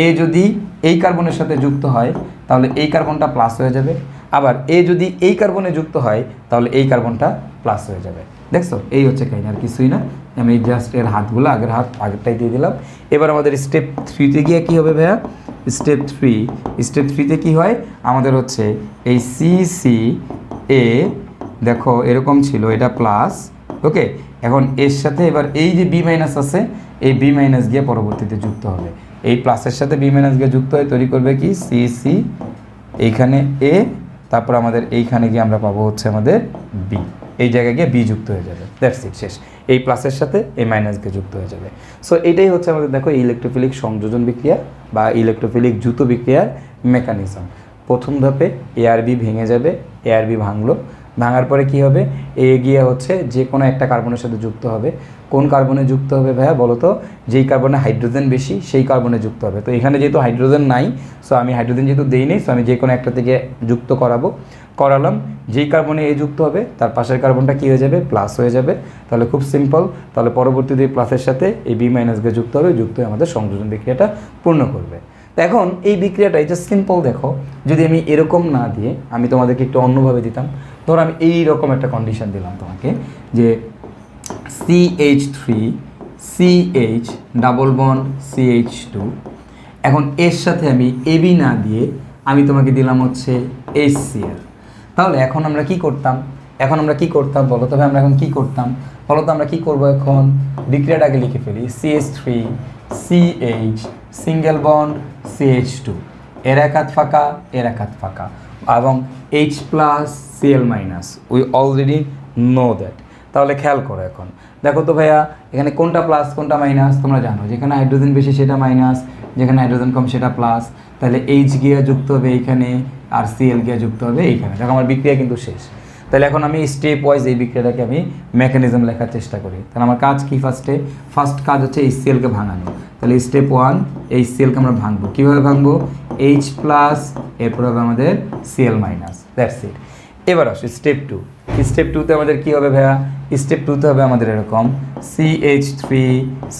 A যদি এই কার্বনের সাথে যুক্ত হয় তাহলে এই কার্বনটা প্লাস হয়ে যাবে। আবার A যদি এই কার্বনে যুক্ত হয় তাহলে এই কার্বনটা প্লাস হয়ে যাবে। দেখছো, এই হচ্ছে কাহিনী, আর কিছুই না। আমি জাস্ট এর হাতগুলো আগেরটাই দিয়ে দিলাম। এবার আমাদের স্টেপ 3-তে গিয়ে কী হবে ভাইয়া? স্টেপ 3-তে কী হয়? আমাদের হচ্ছে এই CCA, দেখো এরকম ছিল, এটা প্লাস। ওকে, এখন এর সাথে এবার এই যে B মাইনাস আছে, এই B মাইনাস গিয়ে পরবর্তীতে যুক্ত হবে। এই প্লাসের সাথে B মাইনাস গিয়ে যুক্ত হয়ে তৈরি করবে কি? CC, এইখানে A, তারপর আমাদের এইখানে গিয়ে আমরা পাবো হচ্ছে আমাদের B, এই জায়গায় গিয়ে B যুক্ত হয়ে যাবে। দ্যাটস ইট, শেষ। এই প্লাসের সাথে এই মাইনাস গিয়ে যুক্ত হয়ে যাবে। সো এটাই হচ্ছে আমাদের দেখো ইলেকট্রোফিলিক সংযোজন বিক্রিয়া বা ইলেকট্রোফিলিক দ্রুত বিক্রিয়ার মেকানিজম। প্রথম ধাপে A আর B ভেঙে যাবে, A আর B ভাঙলো, ভাঙার পরে কী হবে? এ গিয়ে হচ্ছে যে কোনো একটা কার্বনের সাথে যুক্ত হবে। কোন কার্বনে যুক্ত হবে ভাইয়া বলো তো? যেই কার্বনে হাইড্রোজেন বেশি সেই কার্বনে যুক্ত হবে। তো এখানে যেহেতু হাইড্রোজেন নাই, সো আমি হাইড্রোজেন যেহেতু দেই নেই, সো আমি যে কোনো একটা থেকে যুক্ত করালাম। যেই কার্বনে এ যুক্ত হবে তার পাশের কার্বনটা কী হয়ে যাবে? প্লাস হয়ে যাবে। তাহলে খুব সিম্পল, তাহলে পরবর্তীতে এই প্লাসের সাথে এই B মাইনাস গিয়ে যুক্ত হবে, যুক্ত হয়ে আমাদের সংযোজন বিক্রিয়াটা পূর্ণ করবে। তো এখন এই বিক্রিয়াটা এটা সিম্পল দেখো, যদি আমি এরকম না দিয়ে আমি তোমাদেরকে একটু অন্যভাবে দিতাম, ধরো আমি এইরকম একটা কন্ডিশন দিলাম তোমাকে যে CH3 CH double bond CH2, এখন এর সাথে আমি AB না দিয়ে আমি তোমাকে দিলাম হচ্ছে HCl। তাহলে এখন আমরা কি করতাম বলো, তবে আমরা এখন কি করতাম বলো তো, আমরা কি করব, এখন বিক্রিয়াটাকে লিখে ফেলি CH3 CH single bond CH2, এর এক হাত ফাঁকা এর এক হাত ফাঁকা, এবং H plus Cl minus, we already know that. তাহলে খেয়াল করো, এখন দেখো তো ভাইয়া এখানে কোনটা প্লাস কোনটা মাইনাস তোমরা জানো, যেখানে হাইড্রোজেন বেশি সেটা মাইনাস, যেখানে হাইড্রোজেন কম সেটা প্লাস। তাহলে H গিয়া যুক্ত হবে এইখানে আর Cl গিয়া যুক্ত হবে এইখানে। দেখো আমার বিক্রিয়া কিন্তু শেষ। তাহলে এখন আমি স্টেপ ওয়াইজ এই বিক্রিয়াটাকে আমি মেকানিজম লেখার চেষ্টা করি। তাহলে আমার কাজ কি, ফার্স্ট কাজ হচ্ছে HClকে ভাঙানো। তাহলে স্টেপ 1 HClকে আমরা ভাঙবো। কীভাবে ভাঙবো, H প্লাস, এরপর হবে আমাদের Cl মাইনাস, দ্যাটস ইট। এবার আসো স্টেপ 2। স্টেপ 2তে আমাদের কী হবে ভাইয়া, স্টেপ 2তে হবে আমাদের এরকম CH3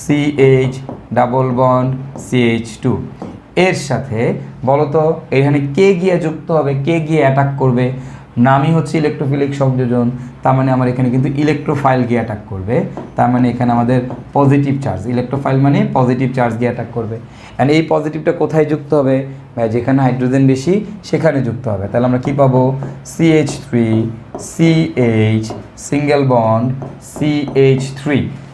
CH double bond CH2, এর সাথে বলো তো এখানে কে গিয়ে যুক্ত হবে, কে গিয়ে অ্যাটাক করবে, নামই হচ্ছে ইলেকট্রোফিলিক সংযোজন, তার মানে আমার এখানে কিন্তু ইলেকট্রোফাইল গিয়ে অ্যাটাক করবে, তার মানে এখানে আমাদের পজিটিভ চার্জ, ইলেকট্রোফাইল মানে পজিটিভ চার্জ গিয়ে অ্যাটাক করবে। অ্যান্ড এই পজিটিভটা কোথায় যুক্ত হবে, যেখানে হাইড্রোজেন বেশি সেখানে যুক্ত হবে। তাহলে আমরা কি পাবো, CH3 CH single bond CH3।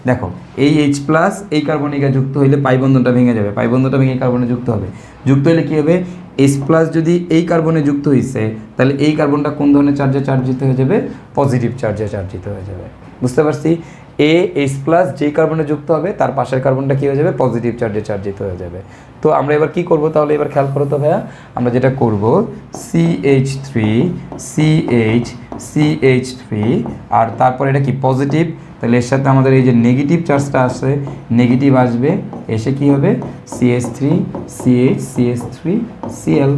দেখো এই H প্লাস এই কার্বনিকা যুক্ত হইলে পাই বন্ধনটা ভেঙে যাবে, পাই বন্ধনটা ভেঙে কার্বনে যুক্ত হবে, যুক্ত হলে কী হবে, H প্লাস যদি এই কার্বনে যুক্ত হয়েছে তাহলে এই কার্বনটা কোন ধরনের চার্জে চার্জিত হয়ে যাবে, পজিটিভ চার্জে চার্জিত হয়ে যাবে। বুঝতে পারছি, H প্লাস যেই কার্বনে যুক্ত হবে তার পাশের কার্বনটা কী হয়ে যাবে, পজিটিভ চার্জে চার্জিত হয়ে যাবে। তো আমরা এবার কি করব, তাহলে এবার খেয়াল করো তো ভাইয়া, আমরা যেটা করব CH3 CH CH3 আর তারপর এটা কি পজিটিভ, তাহলে এর সাথে আমাদের এই যে নেগেটিভ চার্জটা আসে, নেগেটিভ আসবে, এসে কি হবে CH3 CH CH3 Cl।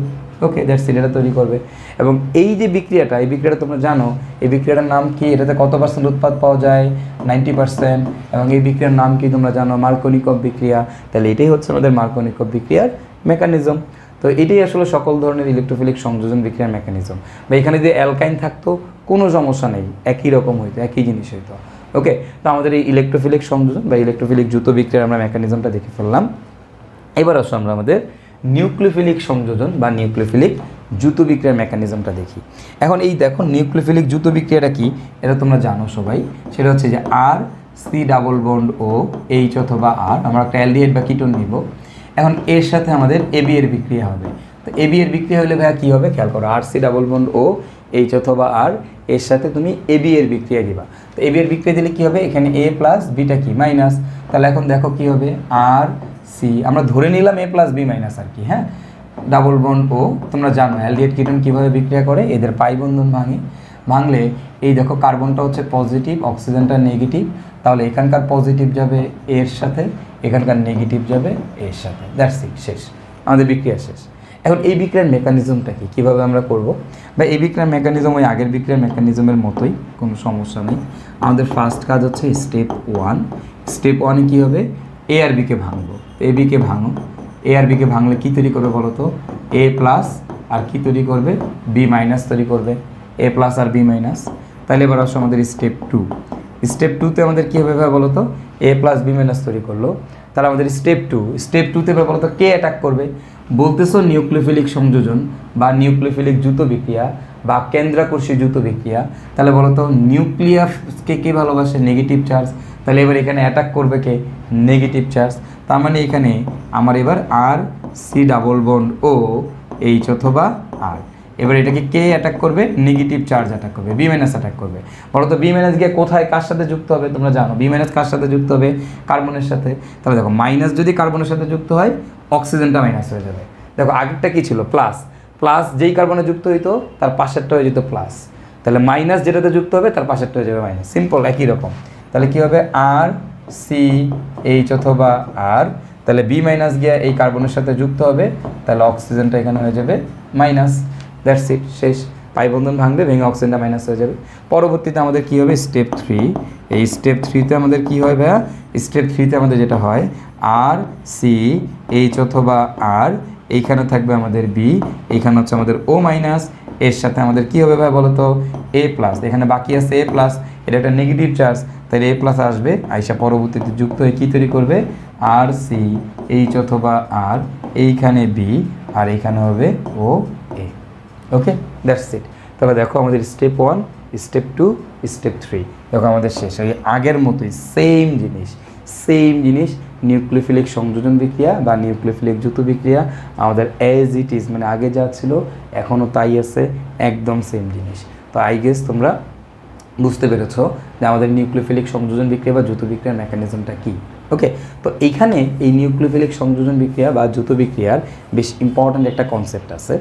Okay, that's it, এটা তৈরি করবে। এবং এই যে বিক্রিয়াটা, এই বিক্রিয়াটা তোমরা জানো, এই বিক্রিয়াটার নাম কি, এটাতে কত পার্সেন্ট উৎপাদ পাওয়া যায়, 90%। এবং এই বিক্রিয়ার নাম কি তোমরা জানো, মার্কোনিকভ বিক্রিয়া। তাহলে এটাই হচ্ছে আমাদের মার্কোনিকভ বিক্রিয়ার মেকানিজম। তো এটাই আসলে সকল ধরনের ইলেকট্রোফিলিক সংযোজন বিক্রিয়ার মেকানিজম। বা এখানে যদি অ্যালকাইন থাকতো কোনো সমস্যা নেই, একই রকম হইতো, একই জিনিস হইতো। ওকে, তো আমাদের এই ইলেকট্রোফিলিক সংযোজন বা ইলেকট্রোফিলিক দ্রুত বিক্রিয়ার আমরা মেকানিজমটা দেখে ফেললাম। এবার আসো আমরা আমাদের নিউক্লিওফিলিক সংযোজন বা নিউক্লিওফিলিক দ্রুত বিক্রিয়ার মেকানিজমটা দেখি। এখন এই দেখো নিউক্লিওফিলিক দ্রুত বিক্রিয়াটা কি, এটা তোমরা জানো সবাই, সেটা হচ্ছে যে R C double bond O H অথবা আর, আমরা একটা অ্যালডিহাইড বা কিটোন নিব। এখন এর সাথে আমাদের এবি এর বিক্রিয়া হবে। তো এবি এর বিক্রিয়া হলে ভাইয়া কী হবে, খেয়াল করো, R C double bond O H অথবা আর, এর সাথে তুমি এবি এর বিক্রিয়া দিবা। তো এবি এর বিক্রিয়া দিলে কী হবে, এখানে এ প্লাস বিটা কি মাইনাস। তাহলে এখন দেখো কী হবে, আর সি, আমরা ধরে নিলাম এ প্লাস বি মাইনাস আর কি, হ্যাঁ, ডাবল বন্ড ও, তোমরা জানো অ্যালডিহাইড কিটোন কীভাবে বিক্রিয়া করে, এদের পাই বন্ধন ভাঙলে এই দেখো কার্বনটা হচ্ছে পজিটিভ, অক্সিজেনটা নেগেটিভ, তাহলে এখানকার পজিটিভ যাবে এর সাথে, এখানকার নেগেটিভ যাবে এর সাথে, দ্যাটস ইট, শেষ, আমাদের বিক্রিয়া শেষ। এখন এই বিক্রিয়ার মেকানিজমটা কি, কীভাবে আমরা করব, বা এই বিক্রিয়ার মেকানিজম ওই আগের বিক্রিয়ার মেকানিজমের মতোই, কোনো সমস্যা নেই। আমাদের ফার্স্ট কাজ হচ্ছে স্টেপ 1। স্টেপ 1-এ কী হবে, এ আর বিকে ভাঙবো, এ বিকে ভাঙো, এ আর বিকে ভাঙলে কী তৈরি করবে বলো তো, এ প্লাস আর কি তৈরি করবে, বি মাইনাস তৈরি করবে, এ প্লাস আর বি মাইনাস। তাহলে এবার আসো আমাদের স্টেপ 2। স্টেপ 2-তে আমাদের কী হবে বলো তো, এ প্লাস বি মাইনাস তৈরি করলো। তাহলে আমাদের স্টেপ 2-তে এবার বলো তো কে অ্যাটাক করবে, বলতেছো নিউক্লিওফিলিক সংযোজন বা নিউক্লিওফিলিক দ্রুত বিক্রিয়া বা কেন্দ্রাকর্ষী দ্রুত বিক্রিয়া। তাহলে বলো তো নিউক্লিয়াসকে কে ভালোবাসে, নেগেটিভ চার্জ। তাহলে এবার এখানে অ্যাটাক করবে কে, নেগেটিভ চার্জ। তার মানে এখানে আমার এবার R C double bond O H অথবা আর, এবার এটাকে কে অ্যাটাক করবে, নেগেটিভ চার্জ অ্যাটাক করবে, বি মাইনাস অ্যাটাক করবে। বলো তো বি মাইনাস গিয়ে কোথায় কার সাথে যুক্ত হবে, তোমরা জানো বি মাইনাস কার সাথে যুক্ত হবে, কার্বনের সাথে। তাহলে দেখো মাইনাস যদি কার্বনের সাথে যুক্ত হয় অক্সিজেনটা মাইনাস হয়ে যাবে। দেখো আগেরটা কী ছিল, প্লাস, প্লাস যেই কার্বনে যুক্ত হইতো তার পাশেরটা হয়ে যেত প্লাস, তাহলে মাইনাস যেটাতে যুক্ত হবে তার পাশেরটা হয়ে যাবে মাইনাস, সিম্পল, একই রকম। তাহলে কী হবে, আর সি এইচ অথবা আর, তাহলে বি মাইনাস গিয়ে এই কার্বনের সাথে যুক্ত হবে, তাহলে অক্সিজেনটা এখানে হয়ে যাবে মাইনাস, দ্যাটস ইট, শেষ। পাই বন্ধন ভাঙবে, ভেঙে অক্সিজেনটা মাইনাস হয়ে যাবে। পরবর্তীতে আমাদের কী হবে, স্টেপ 3। এই স্টেপ 3-তে আমাদের কী হয় ভাইয়া, স্টেপ 3-তে আমাদের যেটা হয়, আর সি এইচ অথবা আর, এইখানে থাকবে আমাদের বি, এইখানে হচ্ছে আমাদের ও মাইনাস, এর সাথে আমাদের কী হবে ভাই বলো তো এ প্লাস, এখানে বাকি আছে এ প্লাস, এটা একটা নেগেটিভ চার্জ, তাহলে এ প্লাস আসবে, আইসা পরবর্তীতে যুক্ত হয়ে কী তৈরি করবে আর সি এইচ অথবা আর, এইখানে বি আর এইখানে হবে ও এ। ওকে, দ্যাটস ইট। তাহলে দেখো আমাদের স্টেপ 1, স্টেপ 2, স্টেপ 3 দেখো আমাদের শেষ। ওই আগের মতোই সেম জিনিস নিউক্লিওফিলিক সংযোজন বিক্রিয়া বা নিউক্লিওফিলিক যৌথ বিক্রিয়া আমাদের অ্যাজ ইট ইজ, মানে আগে যা ছিল এখনও তাই আছে, একদম সেম জিনিস। তো আই গেস তোমরা বুঝতে পেরেছো যে আমাদের নিউক্লিওফিলিক সংযোজন বিক্রিয়া বা যৌথ বিক্রিয়ার মেকানিজমটা কী। ওকে, তো এইখানে এই নিউক্লিওফিলিক সংযোজন বিক্রিয়া বা যৌথ বিক্রিয়ার বেশ ইম্পর্ট্যান্ট একটা কনসেপ্ট আছে।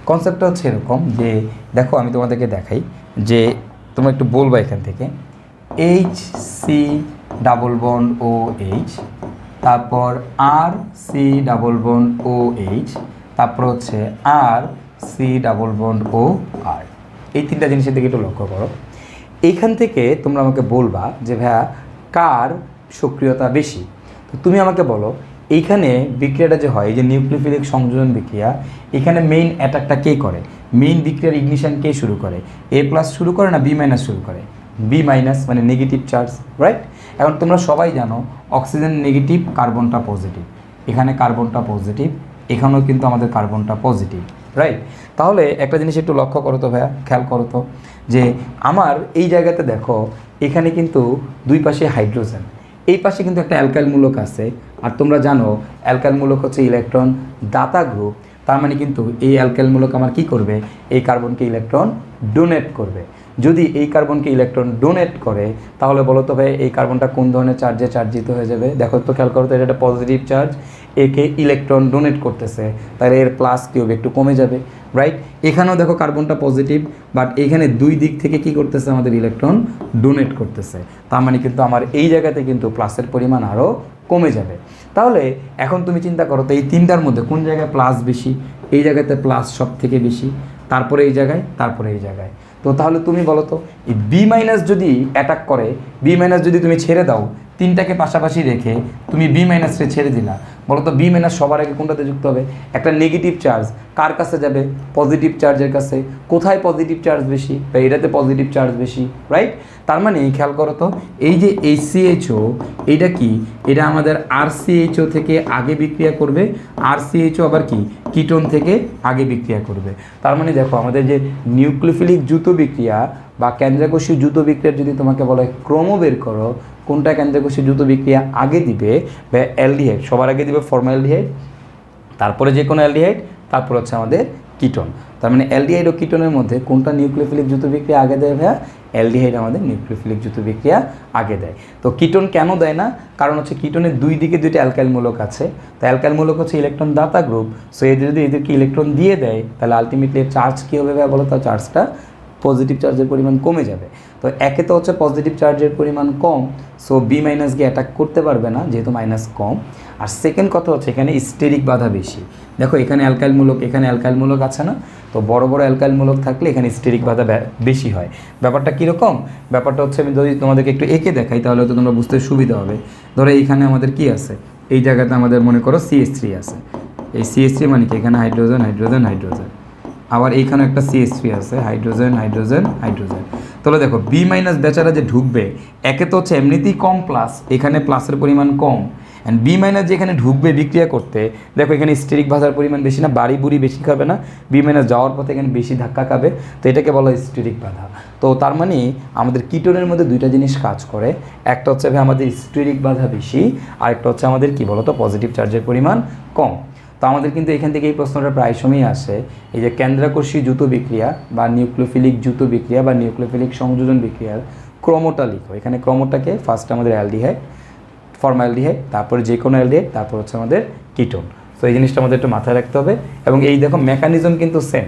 কনসেপ্টটা হচ্ছে এরকম যে দেখো আমি তোমাদেরকে দেখাই যে তোমরা একটু বলবা এখান থেকে H C double bond O H, তারপর R C double bond O H, তারপর হচ্ছে R C double bond O R, এই তিনটা জিনিসের দিকে একটু লক্ষ্য করো। এইখান থেকে তোমরা আমাকে বলবা যে ভাইয়া কার সক্রিয়তা বেশি। তো তুমি আমাকে বলো এইখানে বিক্রিয়াটা যে হয়, এই যে নিউক্লিওফিলিক সংযোজন বিক্রিয়া, এখানে মেইন অ্যাটাকটা কে করে, মেইন বিক্রিয়ার ইগনিশন কে শুরু করে, এ প্লাস শুরু করে না বি মাইনাস শুরু করে, বি মাইনাস মানে নেগেটিভ চার্জ, রাইট। এখন তোমরা সবাই জানো অক্সিজেন নেগেটিভ, কার্বনটা পজিটিভ, এখানে কার্বনটা পজিটিভ, এখানেও কিন্তু আমাদের কার্বনটা পজিটিভ, রাইট। তাহলে একটা জিনিস একটু লক্ষ্য করো তো ভাইয়া, খেয়াল করো তো যে আমার এই জায়গাতে দেখো এখানে কিন্তু দুই পাশে হাইড্রোজেন, এই পাশে কিন্তু একটা অ্যালকাইল মূলক আছে, আর তোমরা জানো অ্যালকাইল মূলক হচ্ছে ইলেকট্রন দাতা গ্রুপ, তার মানে কিন্তু এই অ্যালকাইল মূলক আমার কি করবে, এই কার্বনকে ইলেকট্রন ডোনেট করবে। যদি এই কার্বনকে ইলেকট্রন ডোনেট করে তাহলে বলো তো ভাই এই কার্বনটা কোন ধরনের চার্জে চার্জিত হয়ে যাবে, দেখো তো খেয়াল করো তো, এটা একটা পজিটিভ চার্জ, একে ইলেকট্রন ডোনেট করতেছে, তাহলে এর প্লাস কি হবে, একটু কমে যাবে, রাইট। এখানেও দেখো কার্বনটা পজিটিভ, বাট এখানে দুই দিক থেকে কি করতেছে আমাদের ইলেকট্রন ডোনেট করতেছে, তার মানে কিন্তু আমার এই জায়গাতে কিন্তু প্লাসের পরিমাণ আরও কমে যাবে। তাহলে এখন তুমি চিন্তা করো তো এই তিনটার মধ্যে কোন জায়গায় প্লাস বেশি, এই জায়গাতে প্লাস সব থেকে বেশি, তারপরে এই জায়গায়, তারপরে এই জায়গায়। তো তাহলে তুমি বলো তো এই বি মাইনাস যদি অ্যাটাক করে, বি মাইনাস যদি তুমি ছেড়ে দাও, তিনটাকে পাশাপাশি রেখে তুমি বি মাইনাসে ছেড়ে দিলা, বলো তো বি মাইনাস সবার আগে কোনটাতে যুক্ত হবে, একটা নেগেটিভ চার্জ কার কাছে যাবে, পজিটিভ চার্জের কাছে। কোথায় পজিটিভ চার্জ বেশি, বা এটাতে পজিটিভ চার্জ বেশি, রাইট। তার মানে খেয়াল করো তো এই যে HCHO এইটা কি, এটা আমাদের RCHO থেকে আগে বিক্রিয়া করবে, RCHO আবার কি কিটোন থেকে আগে বিক্রিয়া করবে। তার মানে দেখো আমাদের যে নিউক্লিওফিলিক যৌথ বিক্রিয়া বা কেন্দ্রকোষীয় যৌথ বিক্রিয়ার যদি তোমাকে বলা হয় ক্রম বের করো, কোনটা কেন্দ্রকোষীয় যৌথ বিক্রিয়া আগে দিবে, বা অ্যালডিহাইড সবার আগে দিবে ফর্মালডিহাইড, তারপরে যে কোনো অ্যালডিহাইড, তারপর হচ্ছে আমাদের কিটোন। তার মানে অ্যালডিহাইড ও কিটোনের মধ্যে কোনটা নিউক্লিওফিলিক যৌথ বিক্রিয়া আগে দেয় ভাইয়া, অ্যালডিহাইড আমাদের নিউক্লিওফিলিক যৌথ বিক্রিয়া আগে দেয়। তো কিটোন কেন দেয় না, কারণ হচ্ছে কিটোনের দুই দিকে দুইটা অ্যালকাইল মূলক আছে, তো অ্যালকাইল মূলক হচ্ছে ইলেকট্রন দাতা গ্রুপ, সো এদের যদি এদেরকে ইলেকট্রন দিয়ে দেয় তাহলে আলটিমেটলি এর চার্জ কী হবে ভাইয়া বলো তো, চার্জটা পজিটিভ চার্জের পরিমাণ কমে যাবে। তো একে তো হচ্ছে পজিটিভ চার্জের পরিমাণ কম, সো বি মাইনাস গিয়ে অ্যাটাক করতে পারবে না যেহেতু মাইনাস কম। আর সেকেন্ড কথা হচ্ছে এখানে স্টেরিক বাধা বেশি, দেখো এখানে অ্যালকাইল মূলক, এখানে অ্যালকাইল মূলক আছে না, তো বড় বড় অ্যালকাইল মূলক থাকলে এখানে স্টেরিক বাধা বেশি হয়। ব্যাপারটা কীরকম, ব্যাপারটা হচ্ছে আমি যদি তোমাদেরকে একটু এঁকে দেখাই তাহলে তো তোমরা বুঝতে সুবিধা হবে। ধরো এইখানে আমাদের কি আছে, এই জায়গাতে আমাদের মনে করো CH3 আছে, এই CH3 মানে কি এখানে হাইড্রোজেন হাইড্রোজেন হাইড্রোজেন, আবার এইখানে একটা CH3 আছে, হাইড্রোজেন হাইড্রোজেন হাইড্রোজেন। তাহলে দেখো বি মাইনাস বেচারা যে ঢুকবে, একে তো হচ্ছে এমনিতেই কম প্লাস, এখানে প্লাসের পরিমাণ কম, অ্যান্ড বি মাইনাস যেখানে ঢুকবে বিক্রিয়া করতে, দেখো এখানে স্টেরিক বাধার পরিমাণ বেশি না, বাড়ি বুড়ি বেশি খাবে না, বি মাইনাস যাওয়ার পথে এখানে বেশি ধাক্কা খাবে, তো এটাকে বলা হয় স্টেরিক বাধা। তো তার মানে আমাদের কিটোনের মধ্যে দুইটা জিনিস কাজ করে, একটা হচ্ছে আমাদের স্টেরিক বাধা বেশি, আর একটা হচ্ছে আমাদের কি বলতো পজিটিভ চার্জের পরিমাণ কম। তো আমাদের কিন্তু এখান থেকে এই প্রশ্নটা প্রায় সময়ই আসে, এই যে কেন্দ্রাকর্ষী যৌথ বিক্রিয়া বা নিউক্লিওফিলিক যৌথ বিক্রিয়া বা নিউক্লিওফিলিক সংযোজন বিক্রিয়ার ক্রমটা লিখো। এখানে ক্রমটাকে ফার্স্ট আমাদের অ্যালডিহাইড, ফর্মালডিহাইড, তারপরে যে কোনো অ্যালডিহাইড, তারপর হচ্ছে আমাদের কিটোন। তো এই জিনিসটা আমাদের একটু মাথায় রাখতে হবে। এবং এই দেখো মেকানিজম কিন্তু সেম,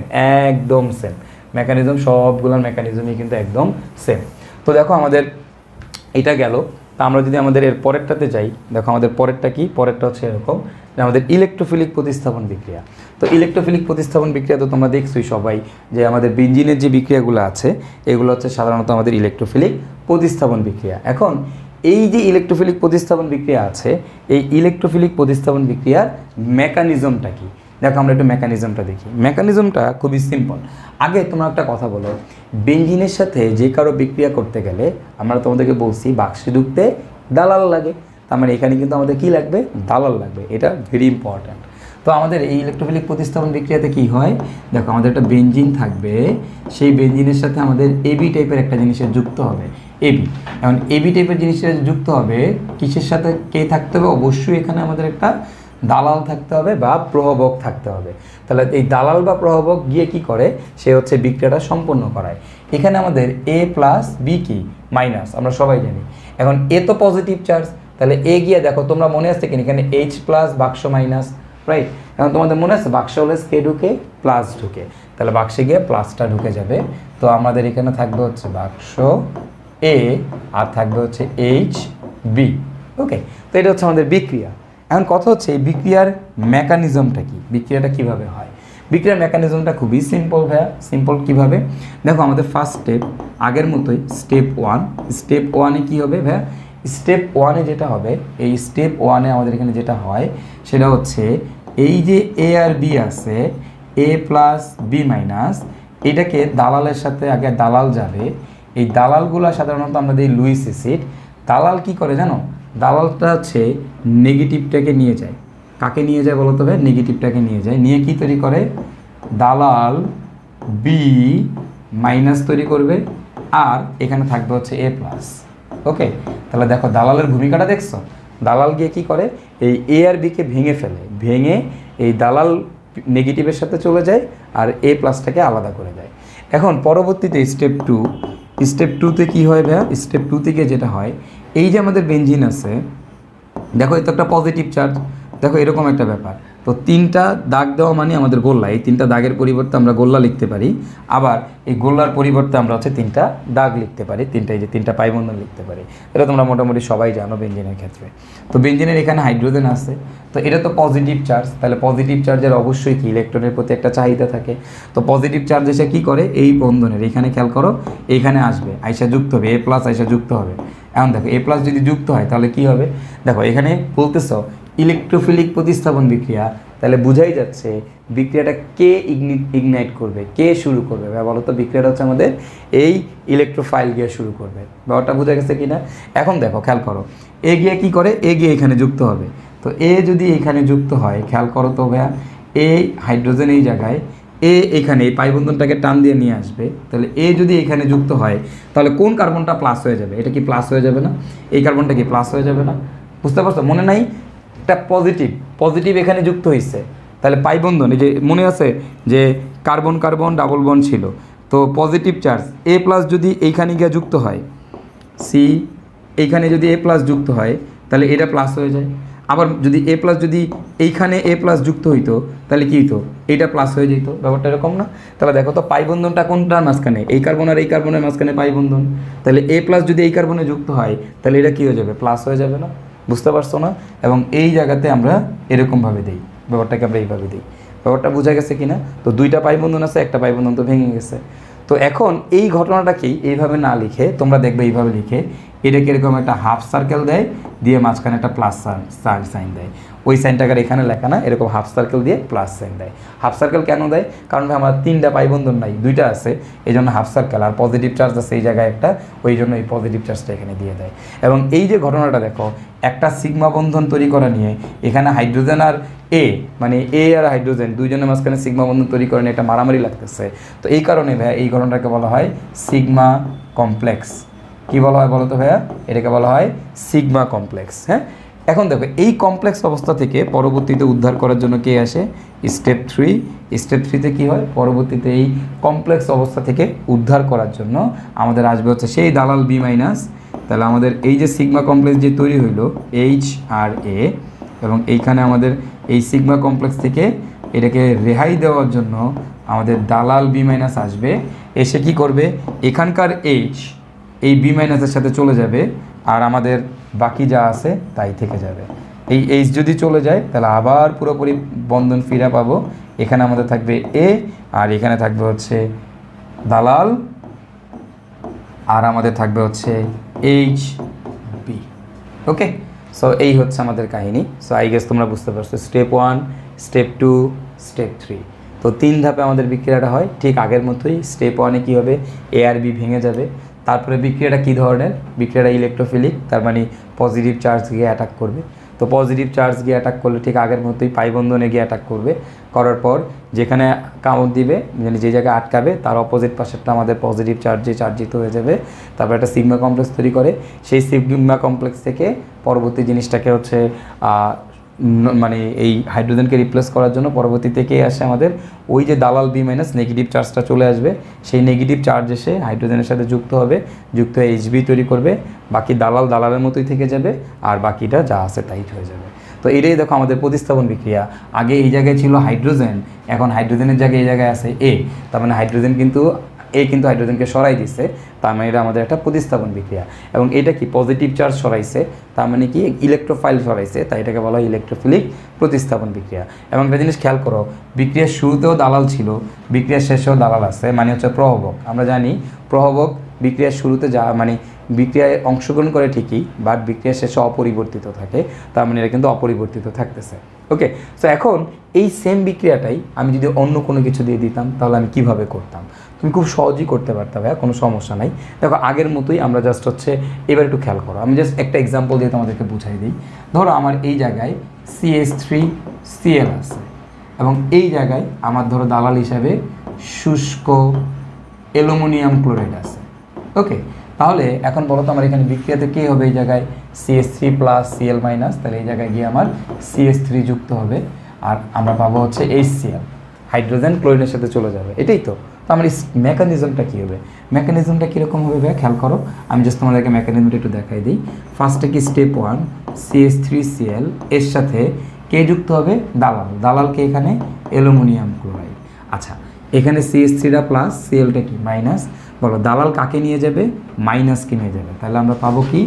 একদম সেম মেকানিজম, সবগুলোর মেকানিজমই কিন্তু একদম সেম। তো দেখো আমাদের এটা গেল। তা আমরা যদি আমাদের এর পরেরটাতে যাই, দেখো আমাদের পরেরটা কি, পরেরটা হচ্ছে এরকম যে আমাদের ইলেকট্রোফিলিক প্রতিস্থাপন বিক্রিয়া। তো ইলেকট্রোফিলিক প্রতিস্থাপন বিক্রিয়া তো তোমরা দেখছোই সবাই, যে আমাদের বেঞ্জিনের যে বিক্রিয়াগুলো আছে এগুলো হচ্ছে সাধারণত আমাদের ইলেকট্রোফিলিক প্রতিস্থাপন বিক্রিয়া। এখন এই যে ইলেকট্রোফিলিক প্রতিস্থাপন বিক্রিয়া আছে, এই ইলেকট্রোফিলিক প্রতিস্থাপন বিক্রিয়ার মেকানিজমটা কি? দেখো আমরা একটু মেকানিজমটা দেখি। মেকানিজমটা খুবই সিম্পল। আগে তোমরা একটা কথা বলো, বেঞ্জিনের সাথে যে কারো বিক্রিয়া করতে গেলে আমরা তোমাদেরকে বলছি বাক্সে ঢুকতে দালাল লাগে। তার মানে এখানে কিন্তু আমাদের কি লাগবে? দালাল লাগবে। এটা ভেরি ইম্পর্ট্যান্ট। তো আমাদের এই ইলেকট্রোফিলিক প্রতিস্থাপন বিক্রিয়াতে কি হয়? দেখো আমাদের একটা বেঞ্জিন থাকবে, সেই বেঞ্জিনের সাথে আমাদের এবি টাইপের একটা জিনিসের যুক্ত হবে, এবি। এখন এবি টাইপের জিনিসের যুক্ত হবে কিসের সাথে? কে থাকতে হবে? অবশ্যই এখানে আমাদের একটা দালাল থাকতে হবে বা প্রভাবক থাকতে হবে। তাহলে এই দালাল বা প্রভাবক গিয়ে কি করে? সে হচ্ছে বিক্রিয়াটা সম্পন্ন করায়। এখানে আমাদের এ প্লাস বি কি? মাইনাস, আমরা সবাই জানি। এখন এ তো পজিটিভ চার্জ, তাহলে এ গিয়ে দেখো, তোমরা মনে আসছে কিনা এখানে এইচ প্লাস বাক্স মাইনাস, রাইট? এখন তোমাদের মনে আছে বাক্স হলে কে ঢুকে? প্লাস ঢুকে। তাহলে বাক্সে গিয়ে প্লাসটা ঢুকে যাবে। তো আমাদের এখানে থাকবে হচ্ছে বাক্স এ আর থাকবে হচ্ছে এইচ বি। ওকে, তো এটা হচ্ছে আমাদের বিক্রিয়া। এখন কথা হচ্ছে এই বিক্রিয়ার মেকানিজমটা কি? বিক্রিয়াটা কিভাবে হয়? বিক্রিয়ার মেকানিজমটা খুবই সিম্পল ভাইয়া। সিম্পল কিভাবে? দেখো আমাদের ফার্স্ট স্টেপ আগের মতোই, স্টেপ ওয়ান। স্টেপ ওয়ানে কী হবে ভাইয়া? স্টেপ ওয়ানে যেটা হবে, এই স্টেপ ওয়ানে আমাদের এখানে যেটা হয় সেটা হচ্ছে এই যে এ আর বি আছে, এ প্লাস বি মাইনাস, এটাকে দালালের সাথে আগে দালাল যাবে। এই দালালগুলো সাধারণত আমরা দিই লুইস অ্যাসিড। দালাল কি করে জানো? দালালটা হচ্ছে নেগেটিভটাকে নিয়ে যায়। কাকে নিয়ে যায় বলো তো ভাই? নেগেটিভটাকে নিয়ে যায়। নিয়ে কি তৈরি করে? দালাল বি মাইনাস তৈরি করবে, আর এখানে থাকবে হচ্ছে এ প্লাস। ওকে, তাহলে দেখো দালালের ভূমিকাটা দেখছো? দালাল গিয়ে কী করে? এই এ আর বিকে ভেঙে ফেলে, ভেঙে এই দালাল নেগেটিভের সাথে চলে যায় আর এ প্লাসটাকে আলাদা করে দেয়। এখন পরবর্তীতে স্টেপ টু, স্টেপ টুতে কী হয় ভাইয়া? স্টেপ টু থেকে যেটা হয়, এই যে আমাদের বেঞ্জিন আছে, দেখো এই তো একটা পজিটিভ চার্জ, দেখো এরকম একটা ব্যাপার। তো তিনটা দাগ দেওয়া মানে আমাদের গোল্লা, এই তিনটা দাগের পরিবর্তে আমরা গোল্লা লিখতে পারি। আবার এই গোল্লার পরিবর্তে আমরা হচ্ছে তিনটা দাগ লিখতে পারি, এই যে তিনটা পাইবন্ধন লিখতে পারি। এটা তোমরা মোটামুটি সবাই জানো বেঞ্জিনের ক্ষেত্রে। তো বেঞ্জিনের এখানে হাইড্রোজেন আছে, তো এটা তো পজিটিভ চার্জ, তাহলে পজিটিভ চার্জের অবশ্যই কি ইলেকট্রনের প্রতি একটা চাহিদা থাকে। তো পজিটিভ চার্জ এসে কী করে? এই বন্ধনের এখানে খেয়াল করো, এইখানে আসবে, আইসা যুক্ত হবে, এ প্লাস আইসা যুক্ত হবে। এখন দেখো এ প্লাস যদি যুক্ত হয় তাহলে কি হবে? দেখো এখানে বলতেছ ইলেকট্রোফিলিক প্রতিস্থাপন বিক্রিয়া, তাহলে বোঝাই যাচ্ছে বিক্রিয়াটা কে ইগনাইট করবে, কে শুরু করবে? বলো তো, বিক্রিয়াটা হচ্ছে আমাদের এই ইলেকট্রোফাইল গিয়ে শুরু করবে। ব্যাপারটা বোঝা গেছে কি না? এখন দেখো খেয়াল করো, এ গিয়ে কী করে? এ গিয়ে এখানে যুক্ত হবে। তো এ যদি এখানে যুক্ত হয়, খেয়াল করো তো ভাইয়া, এ হাইড্রোজেন এই জায়গায়, এ এখানে এই পাইবন্ধনটাকে টান দিয়ে নিয়ে আসবে। তাহলে এ যদি এখানে যুক্ত হয় তাহলে কোন কার্বনটা প্লাস হয়ে যাবে? এটা কি প্লাস হয়ে যাবে না? এই কার্বনটা কি প্লাস হয়ে যাবে না? বুঝতে পারছো? মনে নাই একটা পজিটিভ, পজিটিভ এখানে যুক্ত হয়েছে, তাহলে পাইবন্ধন, এই যে মনে আছে যে কার্বন কার্বন ডাবল বন্ড ছিল, তো পজিটিভ চার্জ এ প্লাস যদি এইখানে গিয়ে যুক্ত হয়, সি এইখানে যদি এ প্লাস যুক্ত হয় তাহলে এটা প্লাস হয়ে যায়। আবার যদি এ প্লাস যদি এইখানে এ প্লাস যুক্ত হইতো তাহলে কী হইতো? এইটা প্লাস হয়ে যেত। ব্যাপারটা এরকম না? তাহলে দেখো তো পাইবন্ধনটা কোনটার মাঝখানে? এই কার্বন আর এই কার্বনের মাঝখানে পাইবন্ধন। তাহলে এ প্লাস যদি এই কার্বনে যুক্ত হয় তাহলে এটা কী হয়ে যাবে? প্লাস হয়ে যাবে না? বুঝতে পারছো না? এবং এই জায়গাতে আমরা এরকমভাবে দিই, ব্যাপারটাকে আমরা এইভাবে দিই। ব্যাপারটা বোঝা গেছে কি না? তো দুইটা পাইবন্ধন আছে, একটা পাইবন্ধন তো ভেঙে গেছে। তো এখন এই ঘটনাটাকেই এইভাবে না লিখে তোমরা দেখবে এইভাবে লিখে, এটাকে এরকম একটা হাফ সার্কেল দেয়, দিয়ে মাঝখানে একটা প্লাস সাইন দেয়। ওই সাইনটাকে এখানে লেখা না, এরকম হাফ সার্কেল দিয়ে প্লাস সাইন দেয়। হাফ সার্কেল কেন দেয়? কারণ আমার তিনটা পাইবন্ধন নাই, দুইটা আছে, এই জন্য হাফ সার্কেল। আর পজিটিভ চার্জ আছে এই জায়গায় একটা, ওই জন্য এই পজিটিভ চার্জটা এখানে দিয়ে দেয়। এবং এই যে ঘটনাটা দেখো, একটা সিগমা বন্ধন তৈরি করা নিয়ে এখানে হাইড্রোজেন আর এ, মানে এ আর হাইড্রোজেন দুইজনের মাঝখানে সিগমা বন্ধন তৈরি করে নিয়ে একটা মারামারি লাগতেছে। তো এই কারণে ভাইয়া এই ঘটনাটাকে বলা হয় সিগমা কমপ্লেক্স। কি বলা হয় বলো তো ভাইয়া? এটাকে বলা হয় সিগমা কমপ্লেক্স। হ্যাঁ, এখন দেখো এই কমপ্লেক্স অবস্থা থেকে পরবর্তীতে উদ্ধার করার জন্য কে আসে? Step three. স্টেপ থ্রিতে কী হয়? পরবর্তীতে এই কমপ্লেক্স অবস্থা থেকে উদ্ধার করার জন্য আমাদের আসবে হচ্ছে সেই দালাল বি মাইনাস। তাহলে আমাদের এই যে সিগমা কমপ্লেক্স যে তৈরি হইলো এইচ আর এ, এবং এইখানে আমাদের এই সিগমা কমপ্লেক্স থেকে এটাকে রেহাই দেওয়ার জন্য আমাদের দালাল বি মাইনাস আসবে। এসে কি করবে? এখানকার এইচ এই বি মাইনাসের সাথে চলে যাবে, আর আমাদের বাকি যা আছে তাই থেকে যাবে। এই এইচ যদি চলে যায় তাহলে আবার পুরোপুরি বন্ধন ফিরে পাবো। এখানে আমাদের থাকবে এ, আর এখানে থাকবে হচ্ছে দালাল, আর আমাদের থাকবে হচ্ছে এইচ বি। ওকে, সো এই হচ্ছে আমাদের কাহিনী। সো আই গেস তোমরা বুঝতে পারছো স্টেপ 1, স্টেপ 2, স্টেপ 3। তো 3 ধাপে আমাদের বিক্রিয়াটা হয় ঠিক আগের মতোই। স্টেপ 1-এ কী হবে, এ আর বি ভেঙে যাবে। তারপরে বিক্রিয়াটা কী ধরনের, বিক্রিয়াটা ইলেকট্রোফিলিক, তার মানে পজিটিভ চার্জ গিয়ে অ্যাটাক করবে। তো পজিটিভ চার্জ গিয়ে অ্যাটাক করলে ঠিক আগের মতোই পাই বন্ধনে গিয়ে অ্যাটাক করবে। করার পর যেখানে কামড় দিবে, মানে যে জায়গায় আটকাবে তার অপোজিট পাশেরটা আমাদের পজিটিভ চার্জে চার্জিত হয়ে যাবে। তারপর একটা সিগমা কমপ্লেক্স তৈরি করে, সেই সিগমা কমপ্লেক্স থেকে পরবর্তী জিনিসটাকে হচ্ছে মানে এই হাইড্রোজেনকে রিপ্লেস করার জন্য পরবর্তী থেকে আসে আমাদের ওই যে দালাল বি মাইনাস নেগেটিভ চার্জটা চলে আসবে। সেই নেগেটিভ চার্জ এসে হাইড্রোজেনের সাথে যুক্ত হবে, যুক্ত হয়ে এইচবি তৈরি করবে। বাকি দালাল দালালের মতোই থেকে যাবে, আর বাকিটা যা আছে তাই হয়ে যাবে। তো এটাই দেখো আমাদের প্রতিস্থাপন বিক্রিয়া। আগে এই জায়গায় ছিল হাইড্রোজেন, এখন হাইড্রোজেনের জায়গায় এই জায়গায় আছে এ, তার মানে হাইড্রোজেন কিন্তু কিন্তু হাইড্রোজেনকে সরাই দিচ্ছে, তার মানে এটা আমাদের একটা প্রতিস্থাপন বিক্রিয়া। এবং এটা কি পজিটিভ চার্জ সরাইছে, তার মানে কি ইলেকট্রোফাইল সরাইছে, তাই এটাকে বলা হয় ইলেকট্রোফিলিক প্রতিস্থাপন বিক্রিয়া। এবং একটা জিনিস খেয়াল করো, বিক্রিয়ার শুরুতেও দালাল ছিল, বিক্রিয়ার শেষেও দালাল আছে, মানে হচ্ছে প্রভাবক। আমরা জানি প্রভাবক বিক্রিয়ার শুরুতে মানে বিক্রিয়ায় অংশগ্রহণ করে ঠিকই, বাট বিক্রিয়ার শেষে অপরিবর্তিত থাকে, তার মানে এটা কিন্তু অপরিবর্তিত থাকতেছে। ওকে, সো এখন এই সেম বিক্রিয়াটাই আমি যদি অন্য কোনো কিছু দিয়ে দিতাম তাহলে আমি কিভাবে করতাম, তুমি খুব সহজেই করতে পারতে হবে, কোনো সমস্যা নাই। দেখো আগের মতোই আমরা জাস্ট হচ্ছে এবার একটু খেয়াল করো, আমি জাস্ট একটা এক্সাম্পল দিয়ে তোমাদেরকে বুঝাই দিই। ধরো আমার এই জায়গায় CH3Cl আছে, এবং এই জায়গায় আমার ধরো দালাল হিসাবে শুষ্ক অ্যালুমিনিয়াম ক্লোরাইড আছে। ওকে, তাহলে এখন বলো তো আমার এখানে বিক্রিয়াতে কী হবে, এই জায়গায় CH3 + Cl-, তাহলে এই জায়গায় গিয়ে আমার CH3 যুক্ত হবে, আর আমরা পাবো হচ্ছে HCl, হাইড্রোজেন ক্লোরিনের সাথে চলে যাবে। এটাই তো। তো আমার এই মেকানিজমটা কী হবে, মেকানিজমটা কীরকম হবে ভাই খেয়াল করো, আমি জাস্ট তোমাদেরকে মেকানিজমটা একটু দেখাই দিই। ফার্স্টে কি স্টেপ 1 CH3Cl এর সাথে কে যুক্ত হবে, দালাল, দালালকে এখানে অ্যালুমিনিয়াম ক্লোরাইড। আচ্ছা, এখানে CH3টা প্লাস, Clটা কি মাইনাস, বলো দালাল কাকে নিয়ে যাবে, মাইনাসকে নিয়ে যাবে। তাহলে আমরা পাবো কি,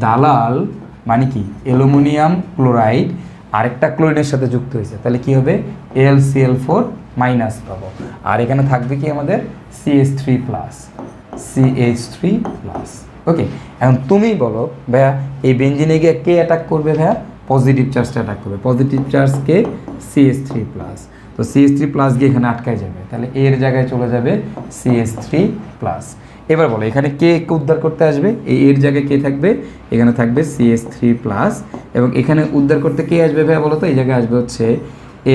দালাল মানে কি অ্যালুমিনিয়াম ক্লোরাইড আরেকটা ক্লোরিনের সাথে যুক্ত হয়েছে, তাহলে কি হবে AlCl4- পাবো। আর এখানে থাকবে কি আমাদের CH3+। ওকে, এখন তুমি বলো ভাইয়া এই বেঞ্জিনে গিয়ে কে অ্যাটাক করবে, ভাইয়া পজিটিভ চার্জটা অ্যাটাক করবে, পজিটিভ চার্জকে CH3+। তো CH3+ গিয়ে এখানে আটকায় যাবে, তাহলে এর জায়গায় চলে যাবে CH3+। এবার বলো এখানে কে উদ্ধার করতে আসবে, এই এর জায়গায় কে থাকবে, এখানে থাকবে CH3+, এবং এখানে উদ্ধার করতে কে আসবে ভাইয়া বলো তো, এই জায়গায় আসবে হচ্ছে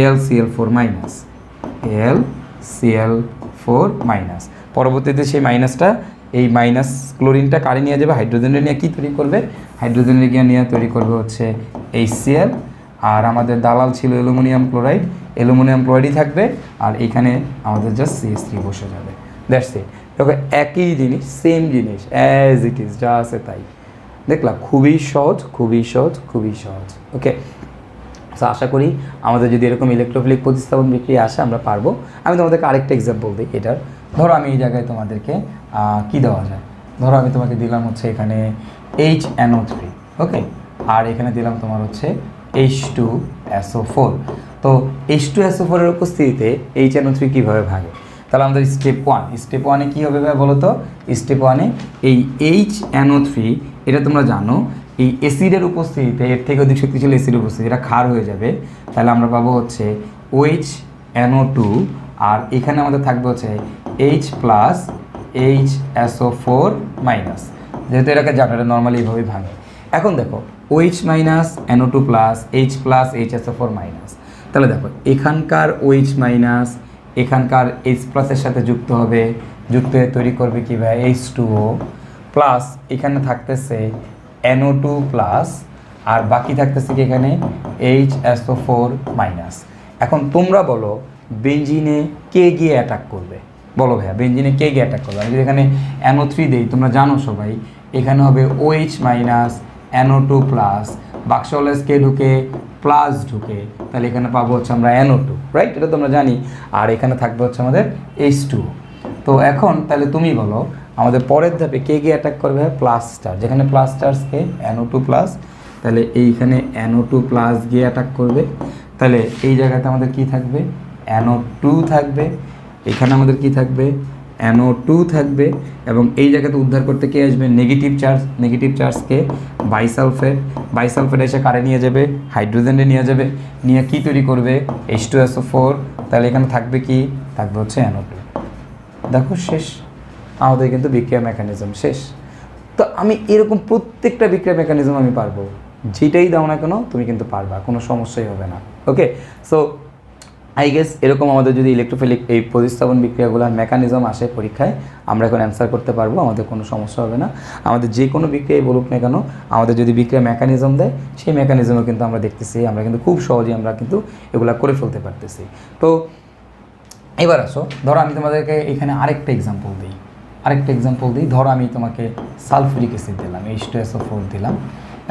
AlCl4-, AlCl4-। পরবর্তীতে সেই মাইনাসটা, এই মাইনাস ক্লোরিনটা কারে নিয়ে যাবে, হাইড্রোজেনের নিয়ে কী তৈরি করবে, হাইড্রোজেনের গিয়ে নিয়ে তৈরি করবে হচ্ছে HCl। আর আমাদের দালাল ছিল অ্যালুমিনিয়াম ক্লোরাইড, অ্যালুমিনিয়াম ক্লোরাইডই থাকবে, আর এখানে আমাদের জাস্ট CH3 বসে যাবে। That's it. দেখো একই জিনিস, সেম জিনিস, অ্যাজ ইট ইজ, যা আছে তাই। দেখলাম খুবই সহজ, খুবই সহজ, খুবই সহজ। ওকে, সো আশা করি আমাদের যদি এরকম ইলেকট্রোফিলিক প্রতিস্থাপন বিক্রিয়া আসে আমরা পারবো। আমি তোমাদেরকে আরেকটা এক্সাম্পল দিই এটার। ধরো আমি এই জায়গায় তোমাদেরকে কি দেওয়া যায়, ধরো আমি তোমাকে দিলাম হচ্ছে এখানে HNO3, ওকে, আর এখানে দিলাম তোমার হচ্ছে H2SO4। তো H2SO4 এর উপস্থিতিতে HNO3 কীভাবে ভাগে, তাহলে আমাদের স্টেপ 1-এ কী হবে ভাই বলো তো, স্টেপ 1-এ এই HNO3 এটা তোমরা জানো এই অ্যাসিডের উপস্থিতিতে, এর থেকে অধিক শক্তিশালী অ্যাসিডের উপস্থিতি, এটা ক্ষার হয়ে যাবে। তাহলে আমরা পাবো হচ্ছে OH-NO2, আর এখানে আমাদের থাকবে হচ্ছে H+HSO4-, যেহেতু এটাকে জানো এটা নর্মালি এইভাবেই ভাঙে। এখন দেখো OH-NO2+, H+HSO4-, তাহলে দেখো এখানকার OH- এখানকার H+-এর সাথে যুক্ত হবে, যুক্ত হয়ে তৈরি করবে কি ভাই H2O প্লাস, এখানে থাকতেছে NO2+, আর বাকি থাকতেছে কি এখানে HSO4-। এখন তোমরা বলো বেঞ্জিনে কে গিয়ে অ্যাটাক করবে, বলো ভাইয়া বেঞ্জিনে কে গিয়ে অ্যাটাক করবে। আমি যদি এখানে NO3 দেই, তোমরা জানো সবাই এখানে হবে OH- NO2+, বাক্সওয়ালাস কে ঢুকে প্লাস ঢুকে, তাহলে এখানে পাবো হচ্ছে আমরা NO2, রাইট, এটা তোমরা জানি। আর এখানে থাকবে হচ্ছে আমাদের H2O। তো এখন তাহলে তুমি বলো আমাদের পরের ধাপে কে গিয়ে অ্যাটাক করবে, প্লাস চার্জ, যেখানে প্লাস চার্জকে NO2+, তাহলে এইখানে NO2+ গিয়ে অ্যাটাক করবে। তাহলে এই জায়গাতে আমাদের কি থাকবে, NO2 থাকবে, এখানে আমাদের কি থাকবে NO2 থাকবে এবং এই জায়গাতে উদ্ধার করতে কে আসবে, নেগেটিভ চার্জকে বাইসালফেট এসে কারে নিয়ে যাবে, হাইড্রোজেনে নিয়ে যাবে, নিয়ে কি তৈরি করবে, H2SO4, তাহলে এখানে থাকবে কি, থাকবে হচ্ছে NO2। দেখো শেষ, আমাদের কিন্তু বিক্রিয়া মেকানিজম শেষ। তো আমি এরকম প্রত্যেকটা বিক্রিয়া মেকানিজম আমি পারবো, যেটাই দাও না কেন তুমি কিন্তু পারবা, কোনো সমস্যাই হবে না। ওকে, সো আই গেস এরকম আমাদের যদি ইলেকট্রোফিলিক এই প্রতিস্থাপন বিক্রিয়াগুলোর মেকানিজম আসে পরীক্ষায়, আমরা এখন অ্যান্সার করতে পারবো, আমাদের কোনো সমস্যা হবে না। আমাদের যে কোনো বিক্রিয়াই বলুক না কেন, আমাদের যদি বিক্রিয়া মেকানিজম দেয়, সেই মেকানিজমও কিন্তু আমরা দেখতেছি, আমরা কিন্তু খুব সহজেই আমরা কিন্তু এগুলা করে ফেলতে পারতেছি। তো এবার আসো, ধরো আমি তোমাদেরকে এখানে আরেকটা এক্সাম্পল দিই। ধরো আমি তোমাকে সালফুরিক অ্যাসিড দিলাম, H2SO4 দিলাম,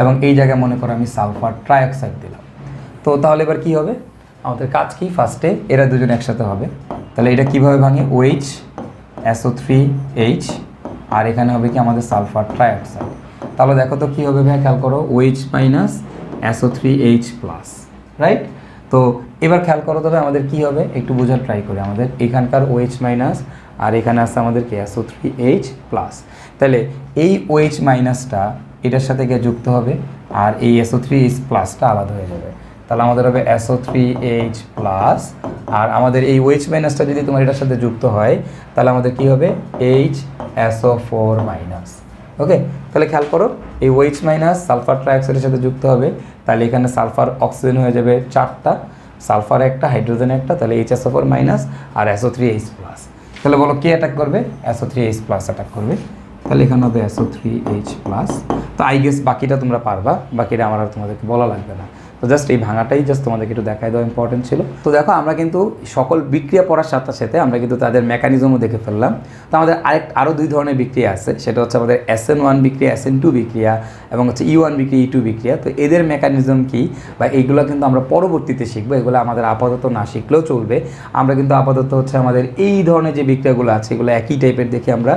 এবং এই জায়গায় মনে করো আমি সালফার ট্রাইঅক্সাইড দিলাম। তো তাহলে এবার কি হবে, আমাদের কাজ কি, ফার্স্টে এরা দুজন একসাথে হবে, তাহলে এটা কিভাবে ভাঙে, OH SO3H, আর এখানে হবে কি আমাদের সালফার ট্রাইঅক্সাইড। তাহলে দেখো তো কী হবে ভাই, খেয়াল করো, OH minus SO3H plus, right. তো এবার খেয়াল করো তবে আমাদের কি হবে, একটু বোঝার ট্রাই করি। আমাদের এখানকার OH মাইনাস আর এখানে আসছে আমাদের কি SO3H প্লাস, তাহলে এই OH মাইনাসটা এটার সাথে গিয়ে যুক্ত হবে, আর এই SO3H প্লাসটা আলাদা হয়ে যাবে, তাহলে আমাদের হবে SO3H প্লাস, আর আমাদের এই OH মাইনাসটা যদি তোমার এটার সাথে যুক্ত হয় তাহলে আমাদের কি হবে, HSO4 মাইনাস। ওকে, তাহলে খেয়াল করো, এই OH মাইনাস সালফার ট্রাইঅক্সাইডের সাথে যুক্ত হবে, তাহলে এখানে সালফার অক্সিজেন হয়ে যাবে 4টা, সালফার একটা, হাইড্রোজেন একটা, তাহলে HSO4 মাইনাস আর SO3H প্লাস। তাহলে বলো কে অ্যাটাক করবে, SO3H প্লাস অ্যাটাক করবে, তাহলে এখানে হবে SO3H প্লাস। তো আই গেস বাকিটা তোমরা পারবা, বাকিটা আমার আর তোমাদেরকে বলা লাগবে না। তো জাস্ট এই ভাঙাটাই জাস্ট তোমাদেরকে একটু দেখাই দেওয়া ইম্পর্টেন্ট ছিল। তো দেখো আমরা কিন্তু সকল বিক্রিয়া পড়ার সাথে সাথে আমরা কিন্তু তাদের মেকানিজমও দেখে ফেললাম। তো আমাদের আরও 2 ধরনের বিক্রিয়া আছে, সেটা হচ্ছে আমাদের SN1 বিক্রিয়া, SN2 বিক্রিয়া, এবং হচ্ছে E1 বিক্রিয়া, E2 বিক্রিয়া। তো এদের মেকানিজম কী বা এইগুলো কিন্তু আমরা পরবর্তীতে শিখবো, এগুলো আমাদের আপাতত না শিখলেও চলবে। আমরা কিন্তু আপাতত হচ্ছে আমাদের এই ধরনের যে বিক্রিয়াগুলো আছে এগুলো একই টাইপের দেখে আমরা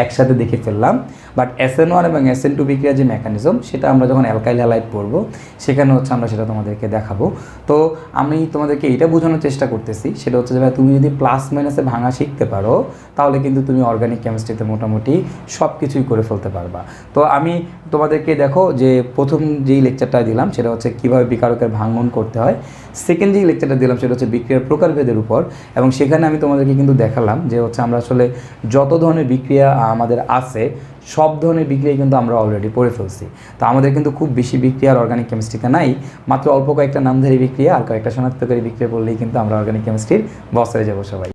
একসাথে দেখে ফেললাম। বাট SN1 এবং SN2 বিক্রিয়ার যে মেকানিজম সেটা আমরা যখন অ্যালকাইল হ্যালাইড পড়বো সেখানে হচ্ছে আমরা সেটা তোমাদেরকে দেখাবো। তো আমি তোমাদেরকে এটা বোঝানোর চেষ্টা করতেছি, সেটা হচ্ছে যে ভাই তুমি যদি প্লাস মাইনাসে ভাঙা শিখতে পারো তাহলে কিন্তু তুমি অর্গানিক কেমিস্ট্রিতে মোটামুটি সব কিছুই করে ফেলতে পারবা। তো আমি তোমাদেরকে দেখো যে প্রথম যেই লেকচারটা দিলাম সেটা হচ্ছে কীভাবে বিকারকের ভাঙন করতে হয়, সেকেন্ড যেই লেকচারটা দিলাম সেটা হচ্ছে বিক্রিয়ার প্রকারভেদের উপর, এবং সেখানে আমি তোমাদেরকে কিন্তু দেখালাম যে হচ্ছে আমরা আসলে যত ধরনের বিক্রিয়া আমাদের আছে সব ধরনের বিক্রিয়া কিন্তু আমরা অলরেডি পড়ে ফেলছি। তো আমাদের কিন্তু খুব বেশি বিক্রিয়া অর্গানিক কেমিস্ট্রিতে নাই, মাত্র অল্প কয়েকটা নামধারী বিক্রিয়া আর কয়েকটা শনাক্তকারী বিক্রিয়া বললেই কিন্তু আমরা অর্গানিক কেমিস্ট্রির বস হয়ে যাবো সবাই।